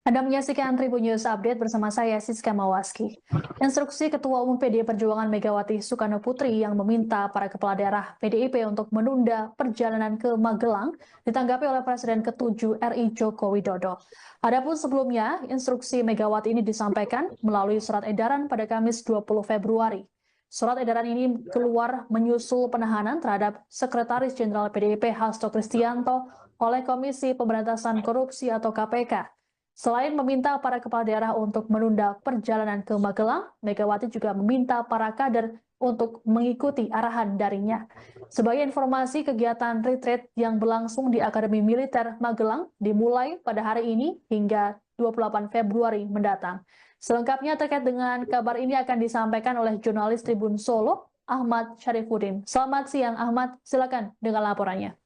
Anda menyaksikan Tribun News Update bersama saya, Siska Mawaski. Instruksi Ketua Umum PDI Perjuangan Megawati Soekarno Putri yang meminta para kepala daerah PDIP untuk menunda perjalanan ke Magelang ditanggapi oleh Presiden ke-7 RI Joko Widodo. Adapun sebelumnya, instruksi Megawati ini disampaikan melalui surat edaran pada Kamis 20 Februari. Surat edaran ini keluar menyusul penahanan terhadap Sekretaris Jenderal PDIP Hasto Kristianto oleh Komisi Pemberantasan Korupsi atau KPK. Selain meminta para kepala daerah untuk menunda perjalanan ke Magelang, Megawati juga meminta para kader untuk mengikuti arahan darinya. Sebagai informasi, kegiatan retreat yang berlangsung di Akademi Militer Magelang dimulai pada hari ini hingga 28 Februari mendatang. Selengkapnya terkait dengan kabar ini akan disampaikan oleh jurnalis Tribun Solo, Ahmad Syarifuddin. Selamat siang Ahmad, silakan dengan laporannya.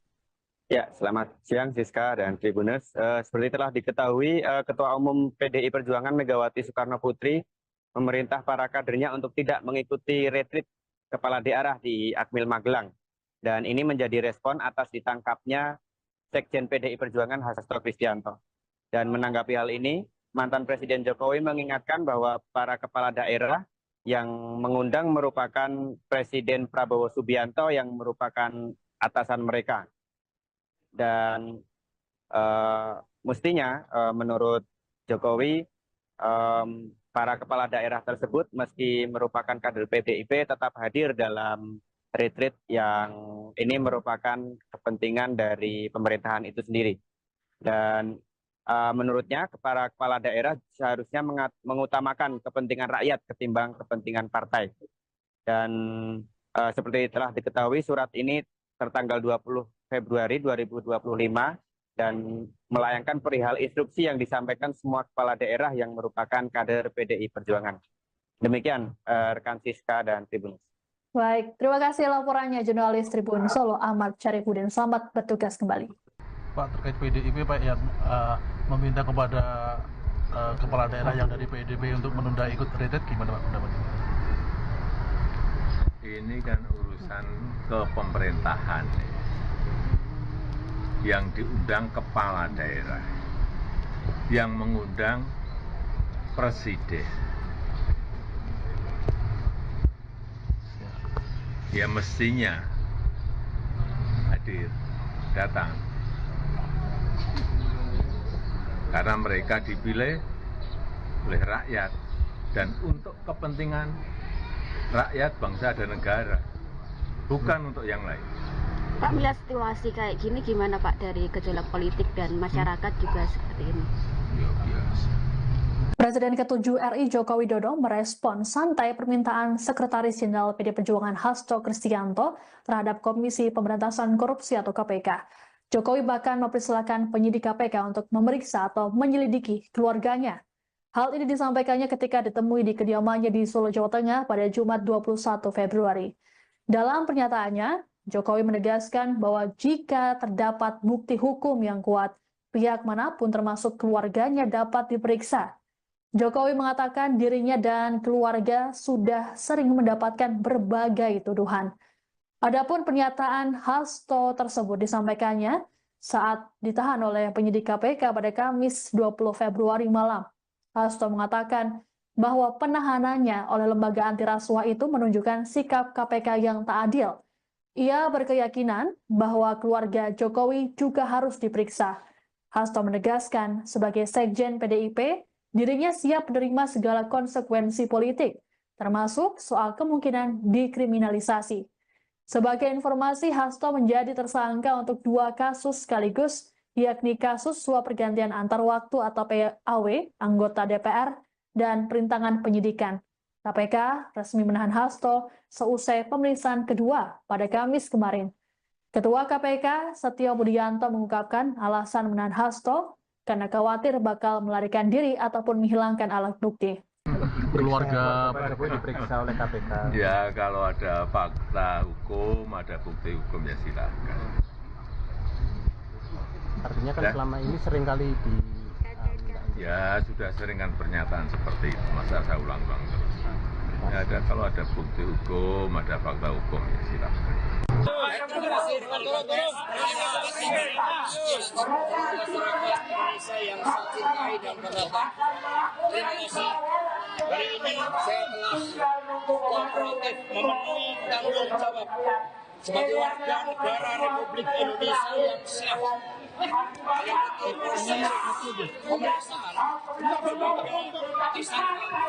Ya, selamat siang Siska dan Tribuners. Seperti telah diketahui, Ketua Umum PDI Perjuangan Megawati Soekarno Putri memerintah para kadernya untuk tidak mengikuti retreat kepala daerah di Akmil Magelang. Dan ini menjadi respon atas ditangkapnya Sekjen PDI Perjuangan Hasto Kristianto. Dan menanggapi hal ini, mantan Presiden Jokowi mengingatkan bahwa para kepala daerah yang mengundang merupakan Presiden Prabowo Subianto yang merupakan atasan mereka. Dan mestinya menurut Jokowi para kepala daerah tersebut meski merupakan kader PDIP tetap hadir dalam retreat yang ini merupakan kepentingan dari pemerintahan itu sendiri. Dan menurutnya para kepala daerah seharusnya mengutamakan kepentingan rakyat ketimbang kepentingan partai. Dan seperti telah diketahui surat ini tertanggal 20 Februari 2025 dan melayangkan perihal instruksi yang disampaikan semua kepala daerah yang merupakan kader PDI Perjuangan. Demikian rekan Siska dan Tribun. Baik, terima kasih laporannya jurnalis Tribun Solo Ahmad Syarifuddin. Selamat bertugas kembali. Pak, terkait PDIP Pak yang meminta kepada kepala daerah yang dari PDIP untuk menunda ikut retreat, gimana Pak pendapatnya? Ini kan urusan kepemerintahan yang diundang kepala daerah, yang mengundang presiden. Ya mestinya hadir, datang. Karena mereka dipilih oleh rakyat dan untuk kepentingan rakyat, bangsa, dan negara, bukan untuk yang lain. Pak, melihat situasi kayak gini gimana Pak dari gejolak politik dan masyarakat juga seperti ini? Ya, biasa. Presiden ke-7 RI Joko Widodo merespon santai permintaan Sekretaris Jenderal PDI Perjuangan Hasto Kristianto terhadap Komisi Pemberantasan Korupsi atau KPK. Jokowi bahkan mempersilahkan penyidik KPK untuk memeriksa atau menyelidiki keluarganya. Hal ini disampaikannya ketika ditemui di kediamannya di Solo, Jawa Tengah pada Jumat 21 Februari. Dalam pernyataannya, Jokowi menegaskan bahwa jika terdapat bukti hukum yang kuat, pihak manapun termasuk keluarganya dapat diperiksa. Jokowi mengatakan dirinya dan keluarga sudah sering mendapatkan berbagai tuduhan. Adapun pernyataan Hasto tersebut disampaikannya saat ditahan oleh penyidik KPK pada Kamis 20 Februari malam. Hasto mengatakan bahwa penahanannya oleh lembaga anti rasuah itu menunjukkan sikap KPK yang tak adil. Ia berkeyakinan bahwa keluarga Jokowi juga harus diperiksa. Hasto menegaskan sebagai Sekjen PDIP, dirinya siap menerima segala konsekuensi politik, termasuk soal kemungkinan dikriminalisasi. Sebagai informasi, Hasto menjadi tersangka untuk 2 kasus sekaligus, yakni kasus suap pergantian antar waktu atau PAW, anggota DPR, dan perintangan penyidikan. KPK resmi menahan Hasto seusai pemeriksaan kedua pada Kamis kemarin. Ketua KPK Setio Budianto mengungkapkan alasan menahan Hasto karena khawatir bakal melarikan diri ataupun menghilangkan alat bukti. Keluarga Pak Jokowi diperiksa oleh KPK. Ya kalau ada fakta hukum, ada bukti hukum ya silakan. Artinya kan selama ini seringkali di Ya sudah sering kan pernyataan seperti itu, masa saya ulang-ulang terus. Ya, kalau ada bukti hukum, ada fakta hukum ya silakan. masyarakat Indonesia yang saya cintai dan banggakan. Terima kasih. Hari ini saya telah kooperatif memenuhi tanggung jawab sebagai warga negara Republik Indonesia yang sah mengikuti proses pemeriksaan tersangka.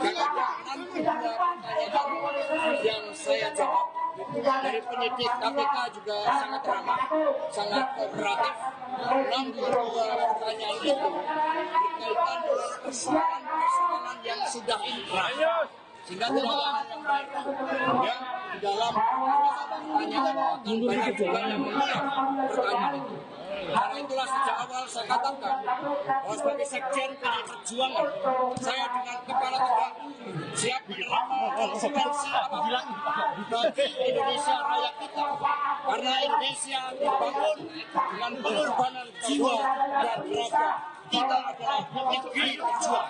Jika nanti ada pertanyaan yang saya jawab dari penyidik KPK juga sangat ramah, sangat kooperatif. Namun dua pertanyaan itu berkaitan dengan persoalan yang sudah inkrah, sehingga tidak ada yang baru. Ya, di dalam pertanyaan akan banyak juga yang menjawab pertanyaan itu. Karena itulah sejak awal saya katakan bahwa sebagai Sekjen PDI Perjuangan, saya dengan kepala tegak siap menerima konsekuensi apapun bagi Indonesia raya kita. Karena Indonesia dibangun dengan pengorbanan jiwa dan raga. Kita adalah negeri berjuang,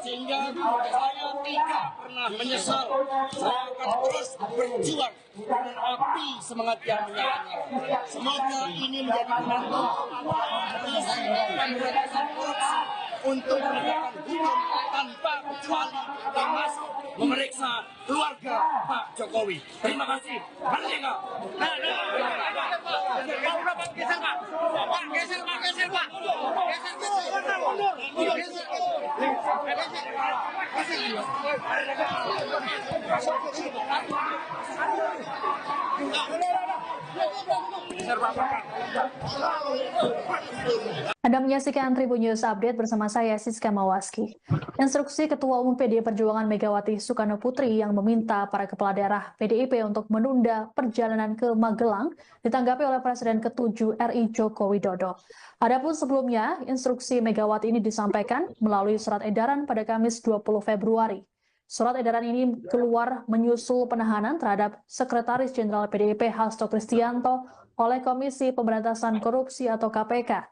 sehingga saya tidak pernah menyesal. Saya akan terus berjuang dengan api semangat yang menyala-nyala. Semoga ini menjadi penentu pemberantasan korupsi untuk menegakkan hukum tanpa kecuali, termasuk memeriksa keluarga Pak Jokowi. Terima kasih. Merdeka. Geser Pak. Geser Pak. Anda menyaksikan Tribun News Update bersama saya Siska Mawaski. Instruksi Ketua Umum PDI Perjuangan Megawati Soekarno Putri yang meminta para kepala daerah PDIP untuk menunda perjalanan ke Magelang ditanggapi oleh Presiden ke-7 RI Joko Widodo. Adapun sebelumnya, instruksi Megawati ini disampaikan melalui surat edaran pada Kamis 20 Februari. Surat edaran ini keluar menyusul penahanan terhadap Sekretaris Jenderal PDIP Hasto Kristianto oleh Komisi Pemberantasan Korupsi atau KPK.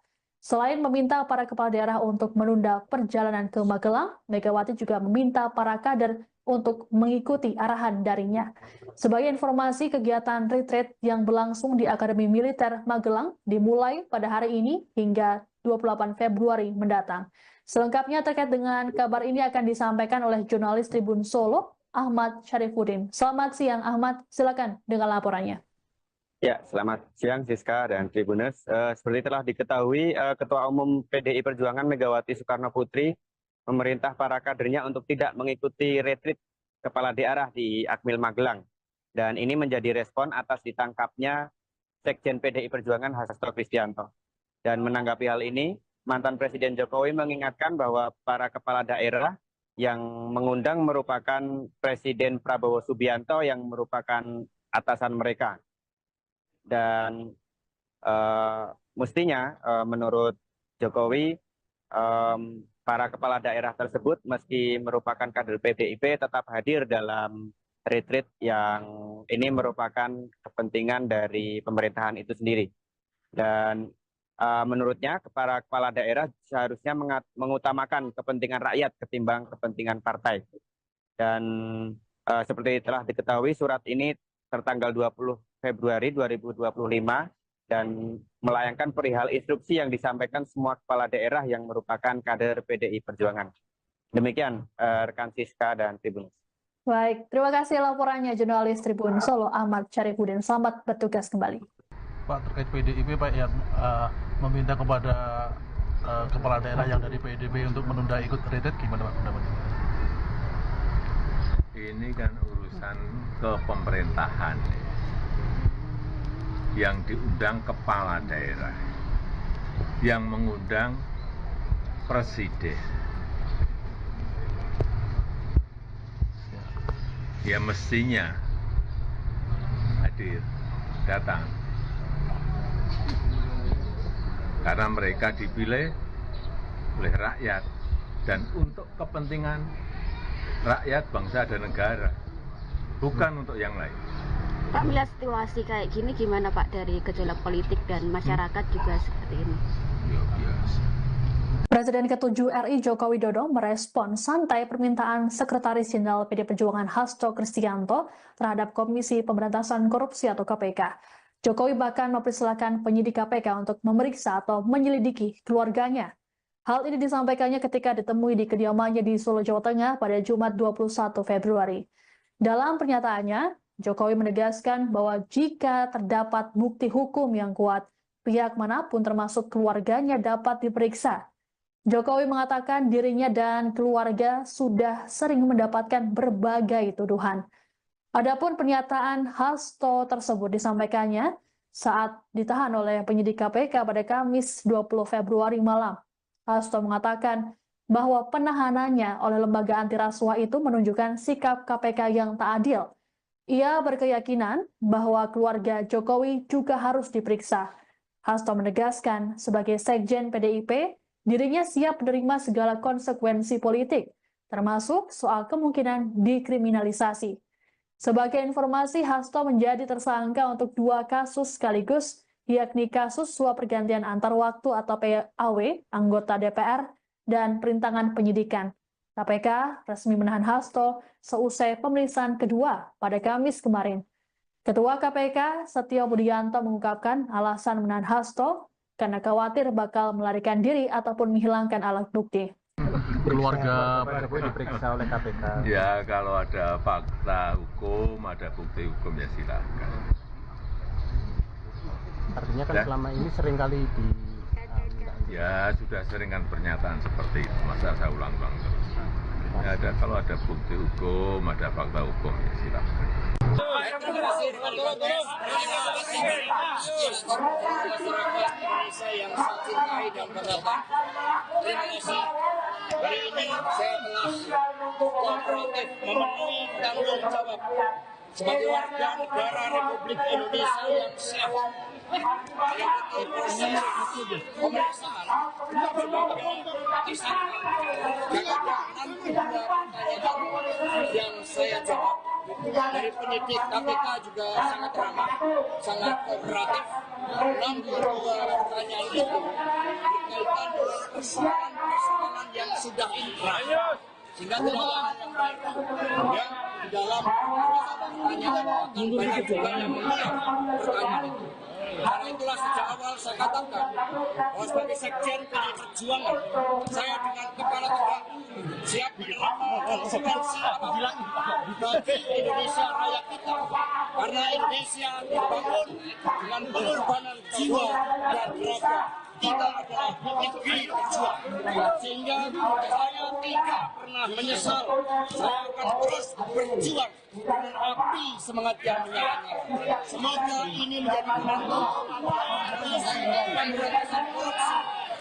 Selain meminta para kepala daerah untuk menunda perjalanan ke Magelang, Megawati juga meminta para kader untuk mengikuti arahan darinya. Sebagai informasi, kegiatan retreat yang berlangsung di Akademi Militer Magelang dimulai pada hari ini hingga 28 Februari mendatang. Selengkapnya terkait dengan kabar ini akan disampaikan oleh jurnalis Tribun Solo, Ahmad Syarifuddin. Selamat siang Ahmad, silakan dengan laporannya. Ya, selamat siang Siska dan Tribuners. Seperti telah diketahui, Ketua Umum PDI Perjuangan Megawati Soekarno Putri memerintah para kadernya untuk tidak mengikuti retreat kepala daerah di Akmil Magelang. Dan ini menjadi respon atas ditangkapnya Sekjen PDI Perjuangan Hasto Kristianto. Dan menanggapi hal ini, mantan Presiden Jokowi mengingatkan bahwa para kepala daerah yang mengundang merupakan Presiden Prabowo Subianto yang merupakan atasan mereka. Dan mestinya menurut Jokowi, para kepala daerah tersebut meski merupakan kader PDIP tetap hadir dalam retreat yang ini merupakan kepentingan dari pemerintahan itu sendiri. Dan menurutnya para kepala daerah seharusnya mengutamakan kepentingan rakyat ketimbang kepentingan partai. Dan seperti telah diketahui, surat ini tertanggal 20 Februari 2025 dan melayangkan perihal instruksi yang disampaikan semua kepala daerah yang merupakan kader PDI Perjuangan. Demikian rekan Siska dan Tribun. Baik, terima kasih laporannya jurnalis Tribun Solo Ahmad Syarifuddin. Selamat bertugas kembali. Pak, terkait PDIP Pak yang meminta kepada kepala daerah yang dari PDIP untuk menunda ikut retreat, gimana Pak pendapatnya? Ini kan urusan kepemerintahan yang diundang kepala daerah, yang mengundang presiden. Ya mestinya hadir, datang. Karena mereka dipilih oleh rakyat dan untuk kepentingan rakyat, bangsa, dan negara, bukan untuk yang lain. Pak, melihat situasi kayak gini gimana Pak dari gejolak politik dan masyarakat juga seperti ini? Ya, biasa. Presiden ke-7 RI Joko Widodo merespon santai permintaan Sekretaris Jenderal PDI Perjuangan Hasto Kristianto terhadap Komisi Pemberantasan Korupsi atau KPK. Jokowi bahkan mempersilahkan penyidik KPK untuk memeriksa atau menyelidiki keluarganya. Hal ini disampaikannya ketika ditemui di kediamannya di Solo, Jawa Tengah pada Jumat 21 Februari. Dalam pernyataannya, Jokowi menegaskan bahwa jika terdapat bukti hukum yang kuat, pihak manapun termasuk keluarganya dapat diperiksa. Jokowi mengatakan dirinya dan keluarga sudah sering mendapatkan berbagai tuduhan. Adapun pernyataan Hasto tersebut disampaikannya saat ditahan oleh penyidik KPK pada Kamis 20 Februari malam. Hasto mengatakan bahwa penahanannya oleh lembaga anti rasuah itu menunjukkan sikap KPK yang tak adil. Ia berkeyakinan bahwa keluarga Jokowi juga harus diperiksa. Hasto menegaskan sebagai Sekjen PDIP, dirinya siap menerima segala konsekuensi politik, termasuk soal kemungkinan dikriminalisasi. Sebagai informasi, Hasto menjadi tersangka untuk 2 kasus sekaligus, yakni kasus suap pergantian antar waktu atau PAW, anggota DPR, dan perintangan penyidikan. KPK resmi menahan Hasto seusai pemeriksaan kedua pada Kamis kemarin. Ketua KPK, Setio Budianto, mengungkapkan alasan menahan Hasto karena khawatir bakal melarikan diri ataupun menghilangkan alat bukti. Keluarga Pak Jokowi diperiksa oleh KPK. Ya, kalau ada fakta hukum, ada bukti hukum, ya silakan. Artinya kan Ya. selama ini seringkali di Ya, sudah sering kan pernyataan seperti itu. Masa saya ulang-ulang terus. Ya, kalau ada bukti hukum, ada fakta hukum, ya silakan. Terima kasih. Masyarakat Indonesia yang saya cintai dan banggakan. Terima kasih. Hari ini saya telah kooperatif memenuhi tanggung jawab sebagai warga negara Republik Indonesia yang siap mengikuti proses pemeriksaan sebagai tersangka. Jika nanti ada pertanyaan yang saya jawab dari penyidik KPK juga sangat ramah, sangat kooperatif. Namun dua pertanyaan itu berkaitan dengan persoalan yang sudah inkrah, sehingga tidak ada yang baru. Ya, di dalam pertanyaan akan banyak juga yang menjawab pertanyaan itu. Karena itulah sejak awal saya katakan bahwa sebagai Sekjen PDI Perjuangan, saya dengan kepala tegak siap menerima konsekuensi apabila bagi Indonesia raya kita. Karena Indonesia dibangun dengan pengorbanan jiwa dan raga. Kita adalah negeri berjuang, sehingga saya tidak pernah menyesal. Saya akan terus berjuang dengan api semangat yang menyala-nyala. Semoga ini menjadi momentum pemberantasan korupsi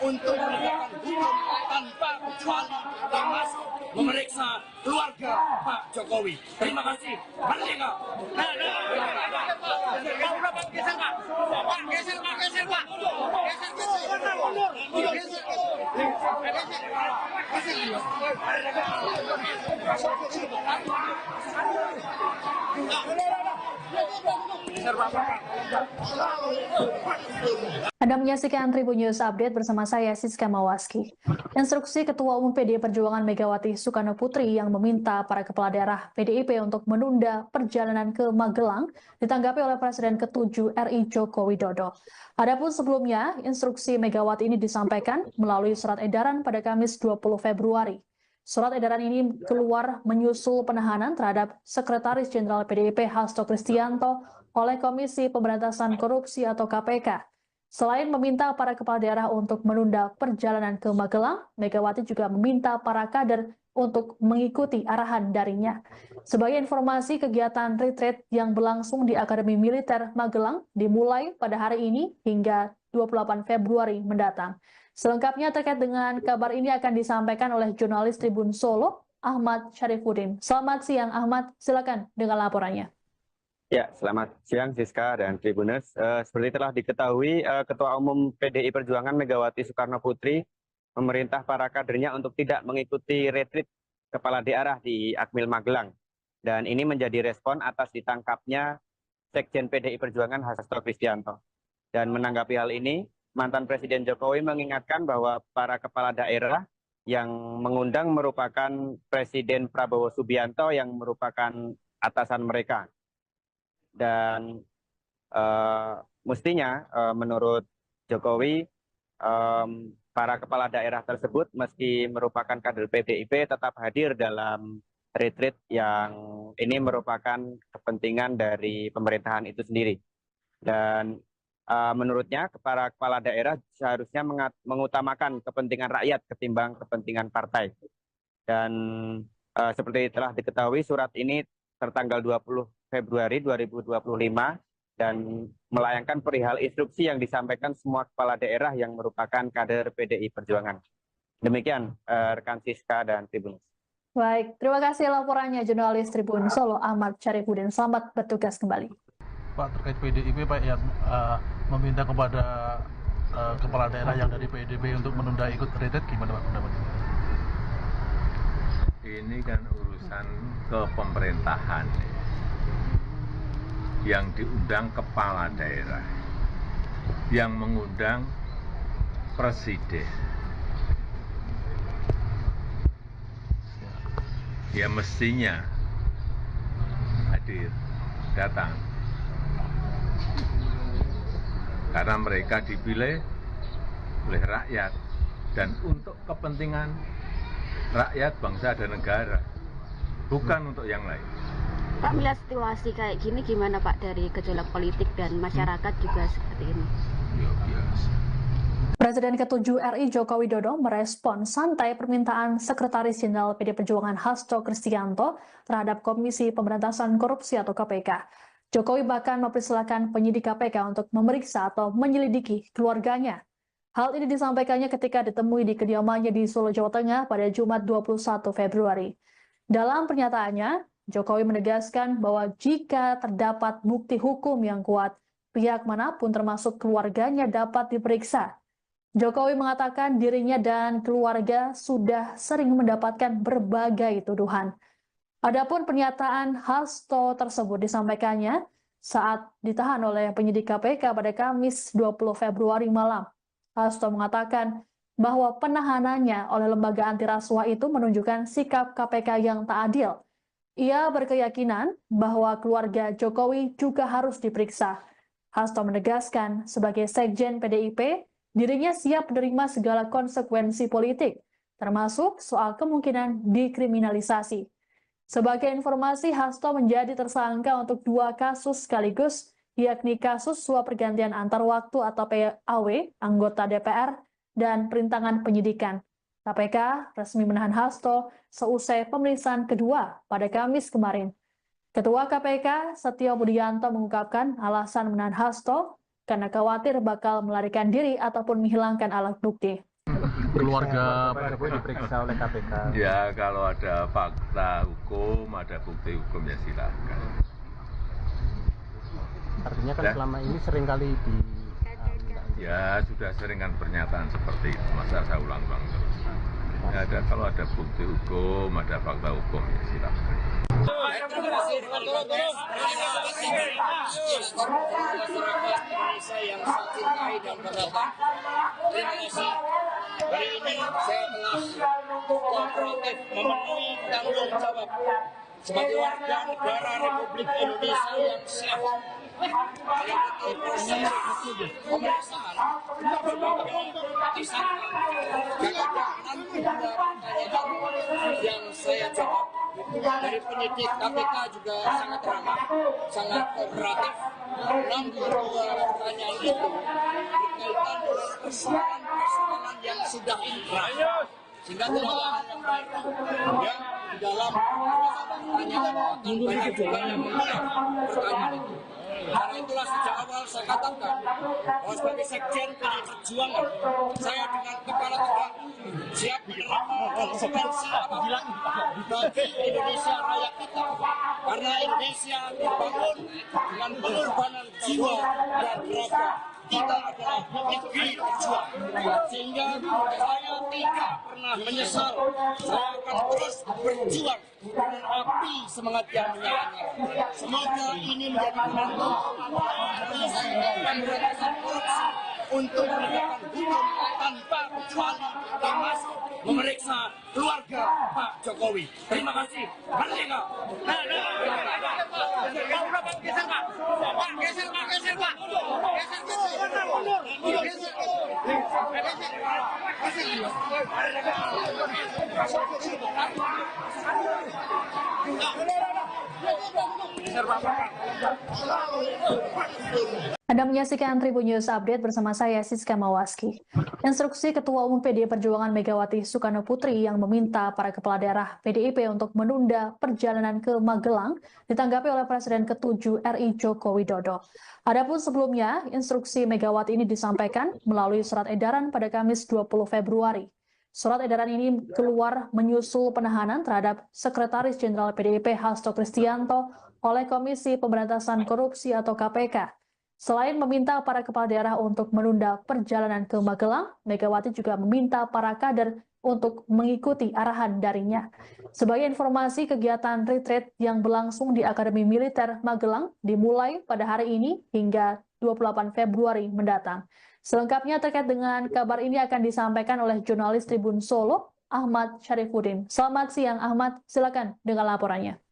untuk menegakkan hukum tanpa kecuali, termasuk memeriksa keluarga Pak Jokowi. Terima kasih. Merdeka. Anda menyaksikan Tribun News Update bersama saya, Siska Mawaski. Instruksi Ketua Umum PDI Perjuangan Megawati Soekarno Putri yang meminta para kepala daerah PDIP untuk menunda perjalanan ke Magelang ditanggapi oleh Presiden ke-7 RI Joko Widodo. Adapun sebelumnya, instruksi Megawati ini disampaikan melalui surat edaran pada Kamis 20 Februari. Surat edaran ini keluar menyusul penahanan terhadap Sekretaris Jenderal PDIP Hasto Kristianto oleh Komisi Pemberantasan Korupsi atau KPK. Selain meminta para kepala daerah untuk menunda perjalanan ke Magelang, Megawati juga meminta para kader untuk mengikuti arahan darinya. Sebagai informasi, kegiatan retreat yang berlangsung di Akademi Militer Magelang dimulai pada hari ini hingga 28 Februari mendatang. Selengkapnya terkait dengan kabar ini akan disampaikan oleh jurnalis Tribun Solo, Ahmad Syarifuddin. Selamat siang Ahmad, silakan dengan laporannya. Ya, selamat siang Siska dan Tribuners. Seperti telah diketahui, Ketua Umum PDI Perjuangan Megawati Soekarno Putri memerintah para kadernya untuk tidak mengikuti retreat kepala daerah di Akmil Magelang. Dan ini menjadi respon atas ditangkapnya Sekjen PDI Perjuangan Hasto Kristianto. Dan menanggapi hal ini, mantan Presiden Jokowi mengingatkan bahwa para kepala daerah yang mengundang merupakan Presiden Prabowo Subianto yang merupakan atasan mereka. Dan Mestinya menurut Jokowi para kepala daerah tersebut meski merupakan kader PDIP tetap hadir dalam retreat yang ini merupakan kepentingan dari pemerintahan itu sendiri. Dan menurutnya para kepala daerah seharusnya mengutamakan kepentingan rakyat ketimbang kepentingan partai. Dan seperti telah diketahui surat ini tertanggal 20 Februari 2025 dan melayangkan perihal instruksi yang disampaikan semua kepala daerah yang merupakan kader PDI Perjuangan. Demikian rekan Siska dan Tribun. Baik, terima kasih laporannya jurnalis Tribun Solo Ahmad Syarifuddin. Selamat bertugas kembali. Pak, terkait PDIP Pak yang meminta kepada kepala daerah yang dari PDIP untuk menunda ikut retret, gimana Pak pendapatnya? Ini kan urusan kepemerintahan. Yang diundang kepala daerah, yang mengundang presiden. Ya mestinya hadir, datang. Karena mereka dipilih oleh rakyat dan untuk kepentingan rakyat, bangsa dan negara, bukan untuk yang lain. Pak, melihat situasi kayak gini gimana Pak dari gejolak politik dan masyarakat juga seperti ini? Ya biasa. Presiden ke-7 RI Joko Widodo merespon santai permintaan Sekretaris Jenderal PD Perjuangan Hasto Kristianto terhadap Komisi Pemberantasan Korupsi atau KPK. Jokowi bahkan mempersilahkan penyidik KPK untuk memeriksa atau menyelidiki keluarganya. Hal ini disampaikannya ketika ditemui di kediamannya di Solo, Jawa Tengah pada Jumat 21 Februari. Dalam pernyataannya, Jokowi menegaskan bahwa jika terdapat bukti hukum yang kuat, pihak manapun termasuk keluarganya dapat diperiksa. Jokowi mengatakan dirinya dan keluarga sudah sering mendapatkan berbagai tuduhan. Adapun pernyataan Hasto tersebut disampaikannya saat ditahan oleh penyidik KPK pada Kamis 20 Februari malam. Hasto mengatakan bahwa penahanannya oleh lembaga anti rasuah itu menunjukkan sikap KPK yang tak adil. Ia berkeyakinan bahwa keluarga Jokowi juga harus diperiksa. Hasto menegaskan sebagai Sekjen PDIP, dirinya siap menerima segala konsekuensi politik, termasuk soal kemungkinan dikriminalisasi. Sebagai informasi, Hasto menjadi tersangka untuk 2 kasus sekaligus, yakni kasus suap pergantian antar waktu atau PAW, anggota DPR, dan perintangan penyidikan. KPK resmi menahan Hasto seusai pemeriksaan kedua pada Kamis kemarin. Ketua KPK Setio Budianto mengungkapkan alasan menahan Hasto karena khawatir bakal melarikan diri ataupun menghilangkan alat bukti. Keluarga Pak Jokowi diperiksa oleh KPK. Ya kalau ada fakta hukum, ada bukti hukum ya silakan. Artinya kan Ya. selama ini seringkali di Ya sudah sering kan pernyataan seperti itu, masa saya ulang-ulang terus. Ya, kalau ada bukti hukum, ada fakta hukum ya silakan. Terima kasih. Masyarakat Indonesia yang saya cintai dan banggakan. Terima kasih. Hari ini saya telah kooperatif memenuhi tanggung jawab sebagai warga negara Republik Indonesia yang siap mengikuti proses pemeriksaan disangka. Jika nanti ada pertanyaan yang saya jawab dari penyidik KPK juga sangat ramah, sangat kooperatif. Namun dua pertanyaan itu berkaitan dengan persoalan yang sudah inkrah, sehingga tidak ada yang baru ya di dalam pertanyaan akan banyak juga yang menolak pertanyaan itu. Karena itulah sejak awal saya katakan bahwa sebagai Sekjen PDI Perjuangan, saya dengan kepala tegak siap menerima konsekuensi apapun bagi Indonesia raya kita. Karena Indonesia dibangun dengan pengorbanan jiwa dan raga. Kita adalah negeri berjuang, sehingga saya tidak pernah menyesal. Saya akan terus berjuang dengan api semangat yang menyala. Semoga ini menjadi penentu pemberantasan korupsi untuk menegakkan hukum tanpa kecuali, termasuk memeriksa keluarga Pak Jokowi. Terima kasih. Merdeka. Anda menyaksikan Tribun News Update bersama saya Siska Mawaski. Instruksi Ketua Umum PDI Perjuangan Megawati Soekarno Putri yang meminta para kepala daerah PDIP untuk menunda perjalanan ke Magelang ditanggapi oleh Presiden ke-7 RI Joko Widodo. Adapun sebelumnya, instruksi Megawati ini disampaikan melalui surat edaran pada Kamis 20 Februari. Surat edaran ini keluar menyusul penahanan terhadap Sekretaris Jenderal PDIP Hasto Kristianto oleh Komisi Pemberantasan Korupsi atau KPK. Selain meminta para kepala daerah untuk menunda perjalanan ke Magelang, Megawati juga meminta para kader untuk mengikuti arahan darinya. Sebagai informasi, kegiatan retreat yang berlangsung di Akademi Militer Magelang dimulai pada hari ini hingga 28 Februari mendatang. Selengkapnya terkait dengan kabar ini akan disampaikan oleh jurnalis Tribun Solo, Ahmad Syarifuddin. Selamat siang Ahmad, silakan dengan laporannya.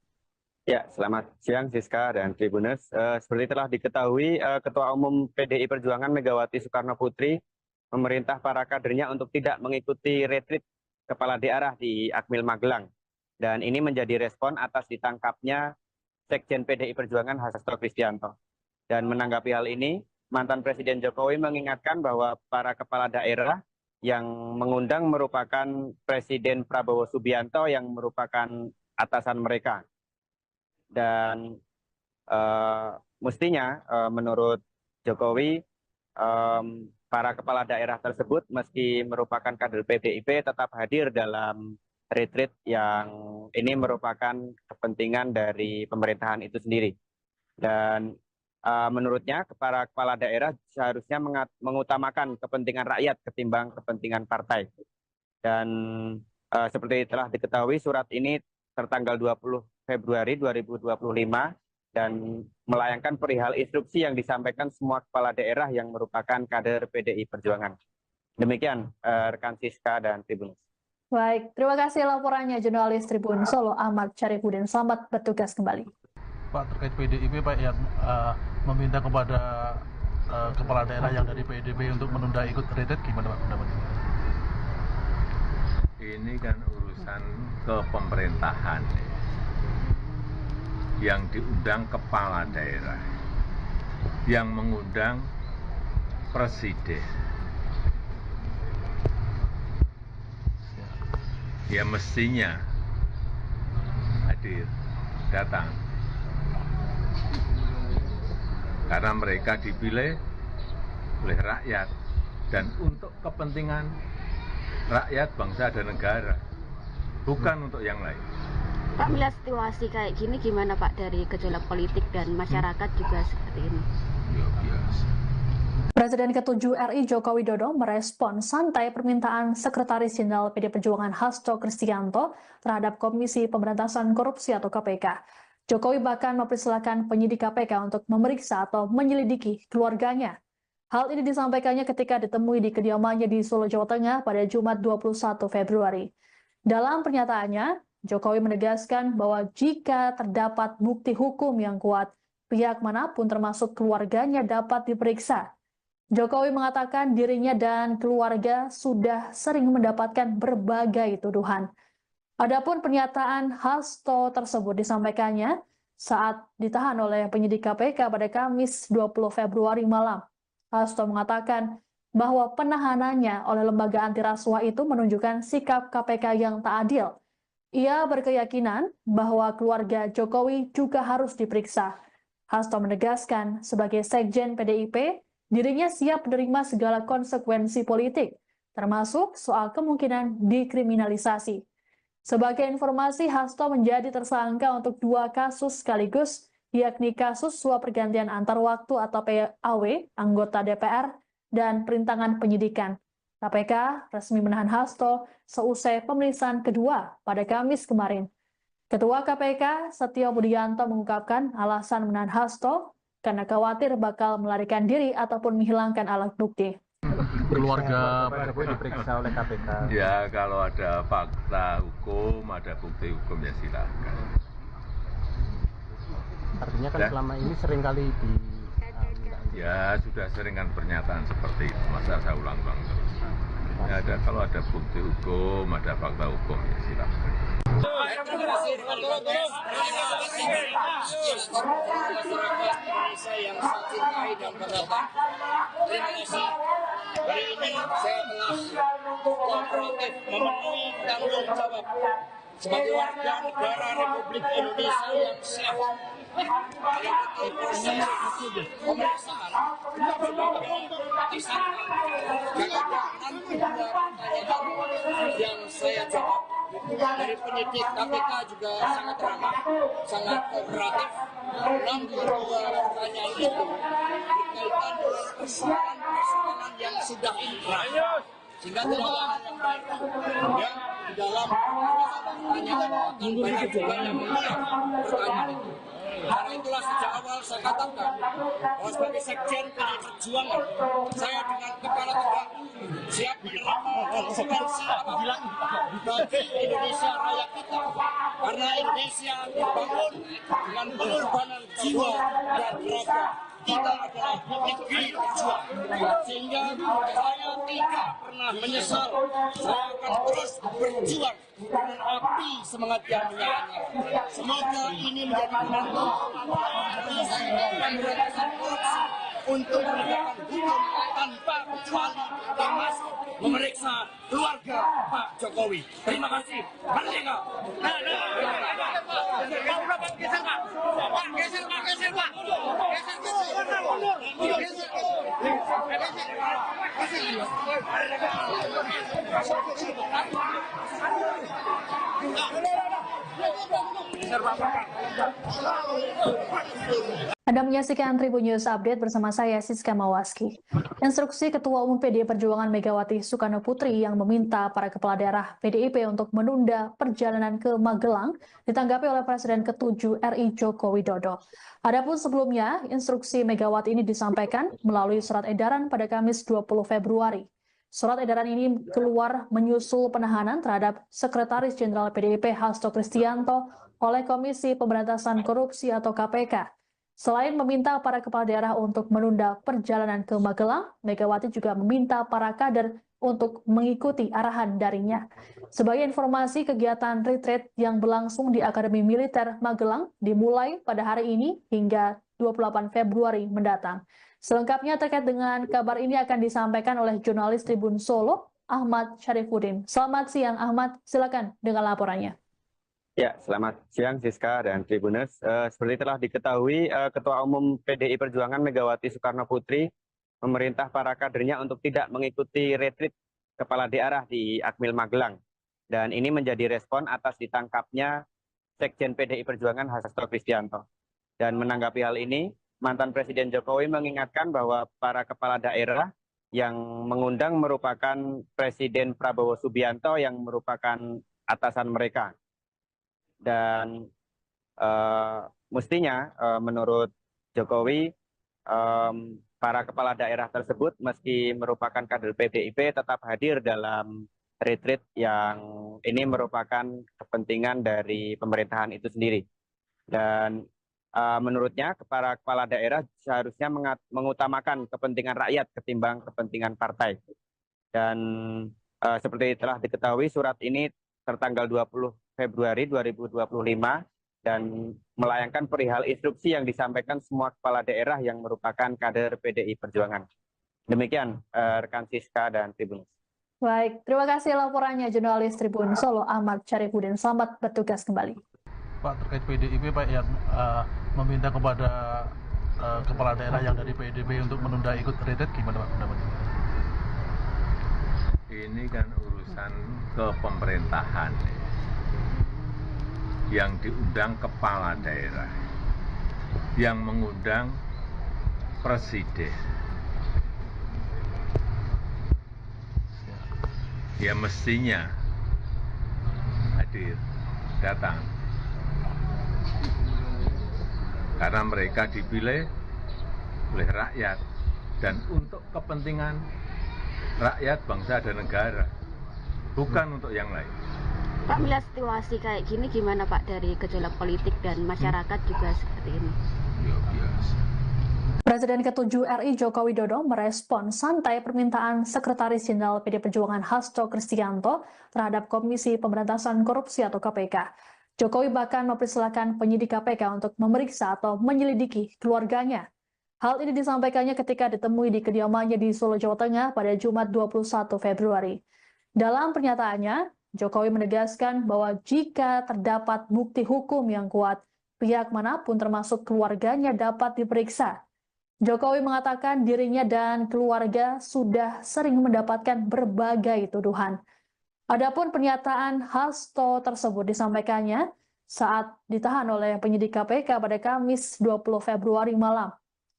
Ya, selamat siang Siska dan Tribuners. Seperti telah diketahui, Ketua Umum PDI Perjuangan Megawati Soekarno Putri memerintah para kadernya untuk tidak mengikuti retreat kepala daerah di Akmil Magelang. Dan ini menjadi respon atas ditangkapnya Sekjen PDI Perjuangan Hasto Kristianto. Dan menanggapi hal ini, mantan Presiden Jokowi mengingatkan bahwa para kepala daerah yang mengundang merupakan Presiden Prabowo Subianto yang merupakan atasan mereka. Dan mestinya menurut Jokowi para kepala daerah tersebut meski merupakan kader PDIP tetap hadir dalam retreat yang ini merupakan kepentingan dari pemerintahan itu sendiri. Dan menurutnya para kepala daerah seharusnya mengutamakan kepentingan rakyat ketimbang kepentingan partai. Dan seperti telah diketahui surat ini tertanggal 20 Februari 2025 dan melayangkan perihal instruksi yang disampaikan semua kepala daerah yang merupakan kader PDI Perjuangan. Demikian rekan Siska dan Tribun. Baik, terima kasih laporannya jurnalis Tribun Solo Ahmad Syarifuddin. Selamat bertugas kembali. Pak, terkait PDIP Pak yang meminta kepada kepala daerah yang dari PDIP untuk menunda ikut retreat, gimana Pak pendapatnya? Ini kan urusan kepemerintahan. Yang diundang kepala daerah, yang mengundang presiden. Ya mestinya hadir, datang. Karena mereka dipilih oleh rakyat dan untuk kepentingan rakyat, bangsa dan negara, bukan untuk yang lain. Pak, melihat situasi kayak gini gimana Pak dari gejolak politik dan masyarakat juga seperti ini? Ya biasa. Presiden ke-7 RI Joko Widodo merespon santai permintaan Sekretaris Jenderal PDI Perjuangan Hasto Kristianto terhadap Komisi Pemberantasan Korupsi atau KPK. Jokowi bahkan mempersilahkan penyidik KPK untuk memeriksa atau menyelidiki keluarganya. Hal ini disampaikannya ketika ditemui di kediamannya di Solo, Jawa Tengah pada Jumat 21 Februari. Dalam pernyataannya, Jokowi menegaskan bahwa jika terdapat bukti hukum yang kuat, pihak manapun termasuk keluarganya dapat diperiksa. Jokowi mengatakan dirinya dan keluarga sudah sering mendapatkan berbagai tuduhan. Adapun pernyataan Hasto tersebut disampaikannya saat ditahan oleh penyidik KPK pada Kamis 20 Februari malam. Hasto mengatakan bahwa penahanannya oleh lembaga anti rasuah itu menunjukkan sikap KPK yang tak adil. Ia berkeyakinan bahwa keluarga Jokowi juga harus diperiksa. Hasto menegaskan sebagai Sekjen PDIP, dirinya siap menerima segala konsekuensi politik, termasuk soal kemungkinan dikriminalisasi. Sebagai informasi, Hasto menjadi tersangka untuk 2 kasus sekaligus, yakni kasus suap pergantian antar waktu atau PAW, anggota DPR, dan perintangan penyidikan. KPK resmi menahan Hasto seusai pemeriksaan kedua pada Kamis kemarin. Ketua KPK Setio Budianto mengungkapkan alasan menahan Hasto karena khawatir bakal melarikan diri ataupun menghilangkan alat bukti. Keluarga Pak Jokowi diperiksa oleh KPK. Ya kalau ada fakta hukum, ada bukti hukum ya silakan. Artinya kan Ya. selama ini seringkali Ya sudah sering kan pernyataan seperti itu, masa saya ulang-ulang terus. Ya, kalau ada bukti hukum, ada fakta hukum, ya silakan. Terima kasih masyarakat Indonesia yang saya cintai dan banggakan. Terima kasih. Hari ini saya telah kooperatif memenuhi tanggung jawab sebagai warga negara Republik Indonesia yang sah mengikuti proses pemeriksaan tersangka. Jika nanti ada pertanyaan yang saya jawab dari penyidik KPK juga sangat ramah, sangat kooperatif. Namun dua pertanyaan itu berkaitan dengan persoalan-persoalan yang sudah inkrah, sehingga tidak ada yang baru. Ya, di dalam pertanyaan akan banyak juga yang melihat pertanyaan itu. Karena itulah sejak awal saya katakan bahwa sebagai sekjen PDI Perjuangan, saya dengan kepala tegak siap menerima konsekuensi apabila bagi Indonesia raya kita. Karena Indonesia dibangun dengan pengorbanan jiwa dan raga. Kita adalah negeri berjuang, sehingga saya tidak pernah menyesal. Saya akan terus berjuang dengan api semangat yang menyala. Semoga ini menjadi penentu pemberantasan korupsi untuk menegakkan hukum tanpa kecuali, termasuk memeriksa keluarga Pak Jokowi. Terima kasih. Merdeka. Anda menyaksikan Tribun News Update bersama saya Siska Mawaski. Instruksi Ketua Umum PDI Perjuangan Megawati Soekarno Putri yang meminta para kepala daerah PDIP untuk menunda perjalanan ke Magelang ditanggapi oleh Presiden ke-7 RI Joko Widodo. Adapun sebelumnya, instruksi Megawati ini disampaikan melalui surat edaran pada Kamis 20 Februari. Surat edaran ini keluar menyusul penahanan terhadap Sekretaris Jenderal PDIP Hasto Kristianto oleh Komisi Pemberantasan Korupsi atau KPK. Selain meminta para kepala daerah untuk menunda perjalanan ke Magelang, Megawati juga meminta para kader untuk mengikuti arahan darinya. Sebagai informasi, kegiatan retreat yang berlangsung di Akademi Militer Magelang dimulai pada hari ini hingga 28 Februari mendatang. Selengkapnya terkait dengan kabar ini akan disampaikan oleh jurnalis Tribun Solo, Ahmad Syarifuddin. Selamat siang Ahmad, silakan dengan laporannya. Ya, selamat siang Siska dan Tribuners. Seperti telah diketahui, Ketua Umum PDI Perjuangan Megawati Soekarno Putri memerintah para kadernya untuk tidak mengikuti retreat kepala daerah di Akmil Magelang. Dan ini menjadi respon atas ditangkapnya Sekjen PDI Perjuangan Hasto Kristianto. Dan menanggapi hal ini, mantan Presiden Jokowi mengingatkan bahwa para kepala daerah yang mengundang merupakan Presiden Prabowo Subianto yang merupakan atasan mereka. Dan mestinya menurut Jokowi, para kepala daerah tersebut meski merupakan kader PDIP tetap hadir dalam retreat yang ini merupakan kepentingan dari pemerintahan itu sendiri. Dan menurutnya para kepala daerah seharusnya mengutamakan kepentingan rakyat ketimbang kepentingan partai. Dan seperti telah diketahui, surat ini tertanggal 20 Februari 2025 dan melayangkan perihal instruksi yang disampaikan semua kepala daerah yang merupakan kader PDI Perjuangan. Demikian rekan Siska dan Tribun. Baik, terima kasih laporannya jurnalis Tribun Solo Ahmad Syarifuddin. Selamat bertugas kembali. Pak, terkait PDIP Pak yang meminta kepada kepala daerah yang dari PDIP untuk menunda ikut retreat, gimana Pak pendapatnya? Ini kan urusan kepemerintahan. Yang diundang kepala daerah, yang mengundang presiden. Ya mestinya hadir, datang. Karena mereka dipilih oleh rakyat dan untuk kepentingan rakyat, bangsa dan negara, bukan untuk yang lain. Pak, melihat situasi kayak gini gimana Pak dari gejolak politik dan masyarakat juga seperti ini? Ya biasa. Presiden ke-7 RI Joko Widodo merespon santai permintaan Sekretaris Jenderal PD Perjuangan Hasto Kristianto terhadap Komisi Pemberantasan Korupsi atau KPK. Jokowi bahkan mempersilahkan penyidik KPK untuk memeriksa atau menyelidiki keluarganya. Hal ini disampaikannya ketika ditemui di kediamannya di Solo, Jawa Tengah pada Jumat 21 Februari. Dalam pernyataannya, Jokowi menegaskan bahwa jika terdapat bukti hukum yang kuat, pihak manapun termasuk keluarganya dapat diperiksa. Jokowi mengatakan dirinya dan keluarga sudah sering mendapatkan berbagai tuduhan. Adapun pernyataan Hasto tersebut disampaikannya saat ditahan oleh penyidik KPK pada Kamis 20 Februari malam.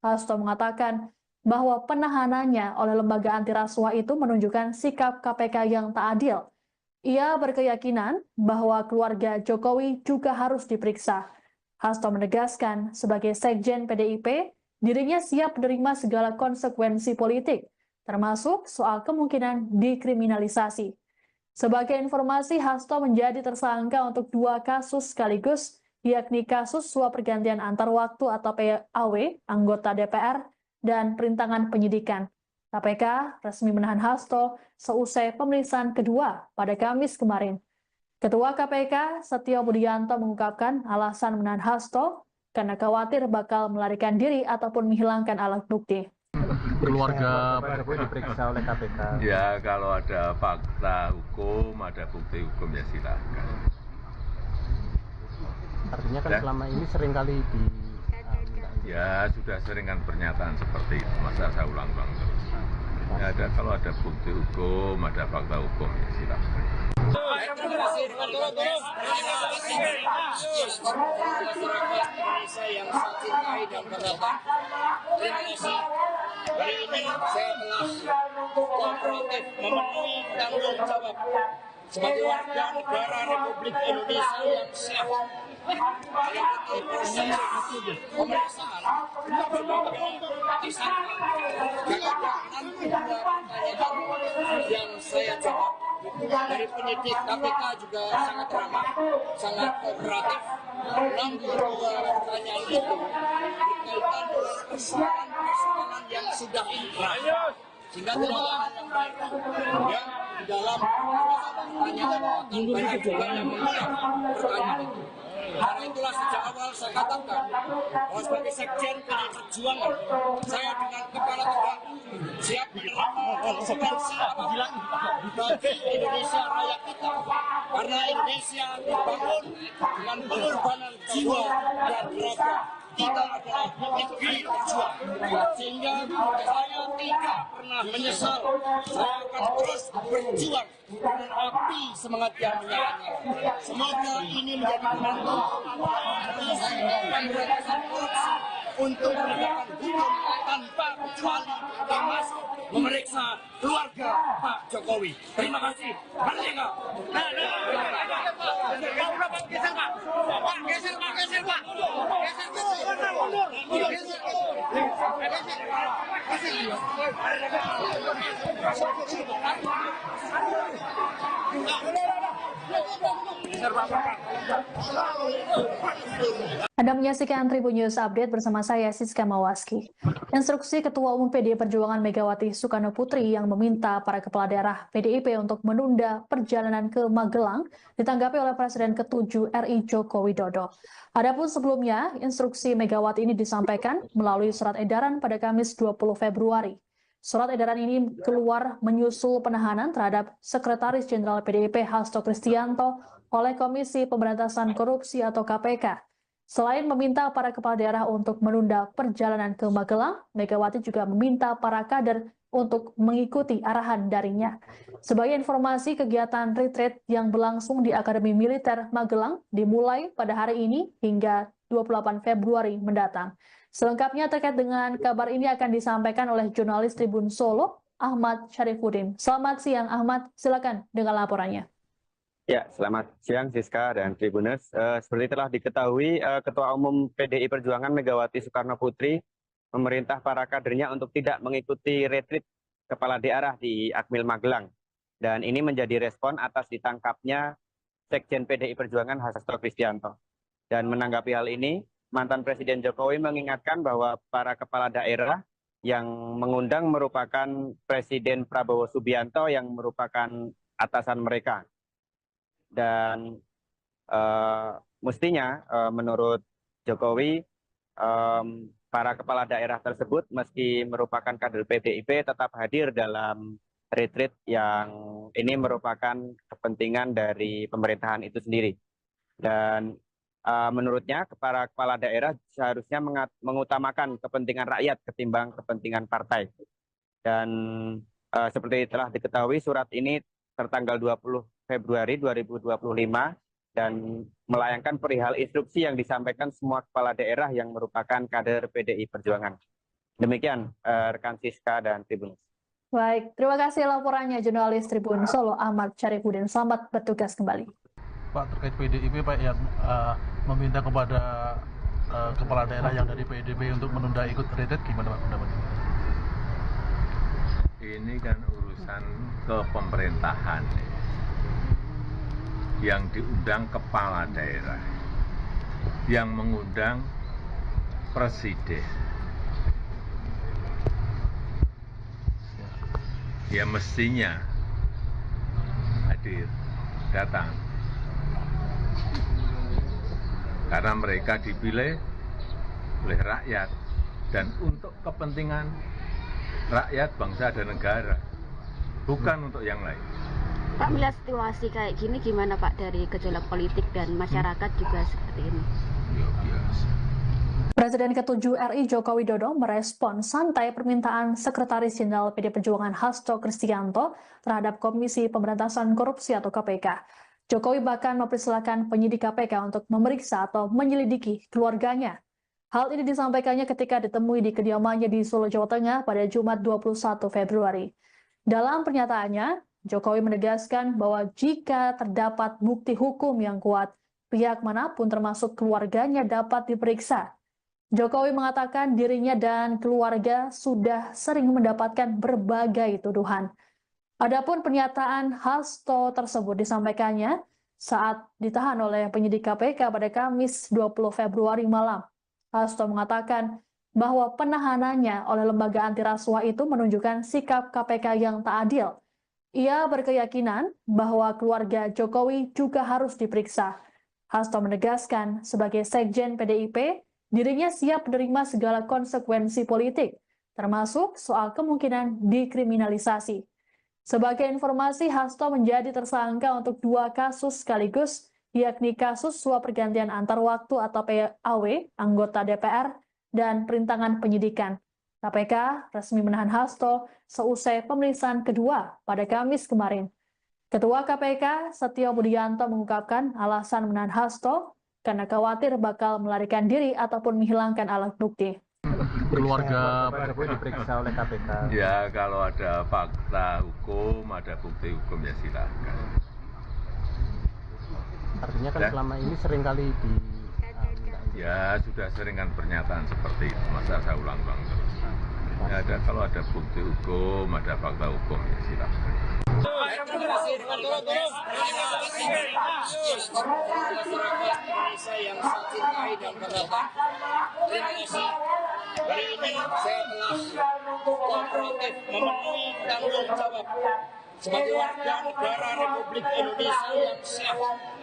Hasto mengatakan bahwa penahanannya oleh lembaga anti rasuah itu menunjukkan sikap KPK yang tak adil. Ia berkeyakinan bahwa keluarga Jokowi juga harus diperiksa. Hasto menegaskan sebagai Sekjen PDIP, dirinya siap menerima segala konsekuensi politik, termasuk soal kemungkinan dikriminalisasi. Sebagai informasi, Hasto menjadi tersangka untuk 2 kasus sekaligus, yakni kasus suap pergantian antar waktu atau PAW, anggota DPR, dan perintangan penyidikan. KPK resmi menahan Hasto seusai pemeriksaan kedua pada Kamis kemarin. Ketua KPK, Setio Budianto, mengungkapkan alasan menahan Hasto karena khawatir bakal melarikan diri ataupun menghilangkan alat bukti. Keluarga Pak Jokowi diperiksa oleh KPK. Ya kalau ada fakta hukum, ada bukti hukum ya silakan. Artinya kan Ya. selama ini sering kali di Ya sudah sering kan pernyataan seperti itu, masa saya ulang-ulang terus. Ya ada, kalau ada bukti hukum, ada fakta hukum ya silakan. Terima kasih. Masyarakat Indonesia yang saya cintai dan banggakan. Terima kasih. Hari ini saya telah kooperatif memenuhi tanggung jawab sebagai warga negara Republik Indonesia yang sah mengikuti proses pemeriksaan sebagai tersangka. Jika ada pertanyaan yang saya jawab dari penyidik KPK juga sangat ramah, sangat kooperatif. Namun dua pertanyaan itu berkaitan dengan persoalan yang sudah inkrah, sehingga tidak ada yang baru yang di dalam pertanyaan akan banyak juga yang menjawab pertanyaan itu. Karena itulah sejak awal saya katakan bahwa sebagai Sekjen PDI Perjuangan, saya dengan kepala tegak siap menerima konsekuensi apabila bagi Indonesia raya kita. Karena Indonesia dibangun dengan pengorbanan jiwa dan raga. Kita adalah negeri berjuang, sehingga saya tidak pernah menyesal. Saya akan terus berjuang dengan api semangat yang menyala-nyala. Semoga ini menjadi penentu pemberantasan korupsi untuk menegakkan hukum tanpa kecuali, termasuk memeriksa keluarga Pak Jokowi. Terima kasih. Merdeka. Anda menyaksikan Tribun News Update bersama saya, Siska Mawaski. Instruksi Ketua Umum PDI Perjuangan Megawati Soekarno Putri yang meminta para kepala daerah PDIP untuk menunda perjalanan ke Magelang ditanggapi oleh Presiden ke-7 RI Joko Widodo. Adapun sebelumnya, instruksi Megawati ini disampaikan melalui surat edaran pada Kamis 20 Februari. Surat edaran ini keluar menyusul penahanan terhadap Sekretaris Jenderal PDIP Hasto Kristianto oleh Komisi Pemberantasan Korupsi atau KPK. Selain meminta para kepala daerah untuk menunda perjalanan ke Magelang, Megawati juga meminta para kader untuk mengikuti arahan darinya. Sebagai informasi, kegiatan retreat yang berlangsung di Akademi Militer Magelang dimulai pada hari ini hingga 28 Februari mendatang. Selengkapnya terkait dengan kabar ini akan disampaikan oleh jurnalis Tribun Solo, Ahmad Syarifuddin. Selamat siang Ahmad, silakan dengan laporannya. Ya, selamat siang Siska dan Tribuners. Seperti telah diketahui, Ketua Umum PDI Perjuangan Megawati Soekarno Putri memerintah para kadernya untuk tidak mengikuti retreat kepala daerah di Akmil Magelang. Dan ini menjadi respon atas ditangkapnya Sekjen PDI Perjuangan Hasto Kristianto. Dan menanggapi hal ini, mantan Presiden Jokowi mengingatkan bahwa para kepala daerah yang mengundang merupakan Presiden Prabowo Subianto yang merupakan atasan mereka. Dan mestinya menurut Jokowi, para kepala daerah tersebut meski merupakan kader PDIP tetap hadir dalam retreat yang ini merupakan kepentingan dari pemerintahan itu sendiri. Dan menurutnya para kepala daerah seharusnya mengutamakan kepentingan rakyat ketimbang kepentingan partai. Dan seperti telah diketahui, surat ini tertanggal 20 Februari 2025 dan melayangkan perihal instruksi yang disampaikan semua kepala daerah yang merupakan kader PDI Perjuangan. Demikian rekan Siska dan Tribun. Baik, terima kasih laporannya jurnalis Tribun Solo Ahmad Syarifudin. Selamat bertugas kembali. Pak, terkait PDIP Pak yang meminta kepada kepala daerah yang dari PDIP untuk menunda ikut retret, gimana Pak pendapatnya? Ini kan urusan kepemerintahan. Yang diundang kepala daerah, yang mengundang presiden. Ya mestinya hadir, datang. Karena mereka dipilih oleh rakyat dan untuk kepentingan rakyat, bangsa dan negara, bukan untuk yang lain. Pak, melihat situasi kayak gini gimana Pak dari gejolak politik dan masyarakat juga seperti ini? Presiden ke-7 RI Joko Widodo merespon santai permintaan Sekretaris Jenderal PD Perjuangan Hasto Kristianto terhadap Komisi Pemberantasan Korupsi atau KPK. Jokowi bahkan mempersilahkan penyidik KPK untuk memeriksa atau menyelidiki keluarganya. Hal ini disampaikannya ketika ditemui di kediamannya di Solo, Jawa Tengah pada Jumat 21 Februari. Dalam pernyataannya, Jokowi menegaskan bahwa jika terdapat bukti hukum yang kuat, pihak manapun termasuk keluarganya dapat diperiksa. Jokowi mengatakan dirinya dan keluarga sudah sering mendapatkan berbagai tuduhan. Adapun pernyataan Hasto tersebut disampaikannya saat ditahan oleh penyidik KPK pada Kamis 20 Februari malam. Hasto mengatakan bahwa penahanannya oleh lembaga anti rasuah itu menunjukkan sikap KPK yang tak adil. Ia berkeyakinan bahwa keluarga Jokowi juga harus diperiksa. Hasto menegaskan sebagai Sekjen PDIP, dirinya siap menerima segala konsekuensi politik, termasuk soal kemungkinan dikriminalisasi. Sebagai informasi, Hasto menjadi tersangka untuk 2 kasus sekaligus, yakni kasus suap pergantian antar waktu atau PAW, anggota DPR, dan perintangan penyidikan. KPK resmi menahan Hasto seusai pemeriksaan kedua pada Kamis kemarin. Ketua KPK Setio Budianto mengungkapkan alasan menahan Hasto karena khawatir bakal melarikan diri ataupun menghilangkan alat bukti. Keluarga Pak Jokowi diperiksa oleh KPK. Ya kalau ada fakta hukum, ada bukti hukum ya silakan. Artinya kan selama ini seringkali di Ya sudah sering kan pernyataan seperti itu, masa saya ulang-ulang terus. Ya, kalau ada bukti hukum, ada fakta hukum ya silakan. Terima kasih Indonesia yang saya cintai dan banggakan. Terima kasih. Hari ini saya telah kooperatif memenuhi tanggung jawab sebagai warga negara Republik Indonesia yang sehat.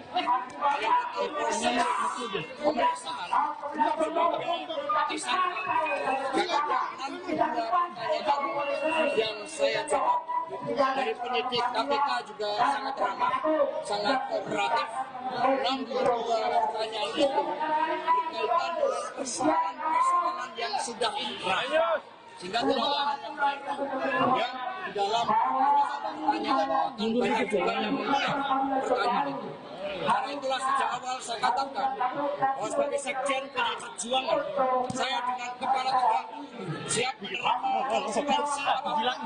Mengikuti proses pemeriksaan sebagai tersangka. Jangan-jangan pertanyaan yang saya jawab dari penyidik KPK juga sangat ramah, sangat kooperatif. 62 pertanyaan itu berkaitan dengan persoalan-persoalan yang sudah inkrah. Sehingga tidak ada yang baru ya, di dalam pertanyaan akan banyak juga yang menjawab pertanyaan itu. Karena itulah sejak awal saya katakan bahwa sebagai Sekjen PDI Perjuangan, saya dengan kepala tegak siap menerima konsekuensi apapun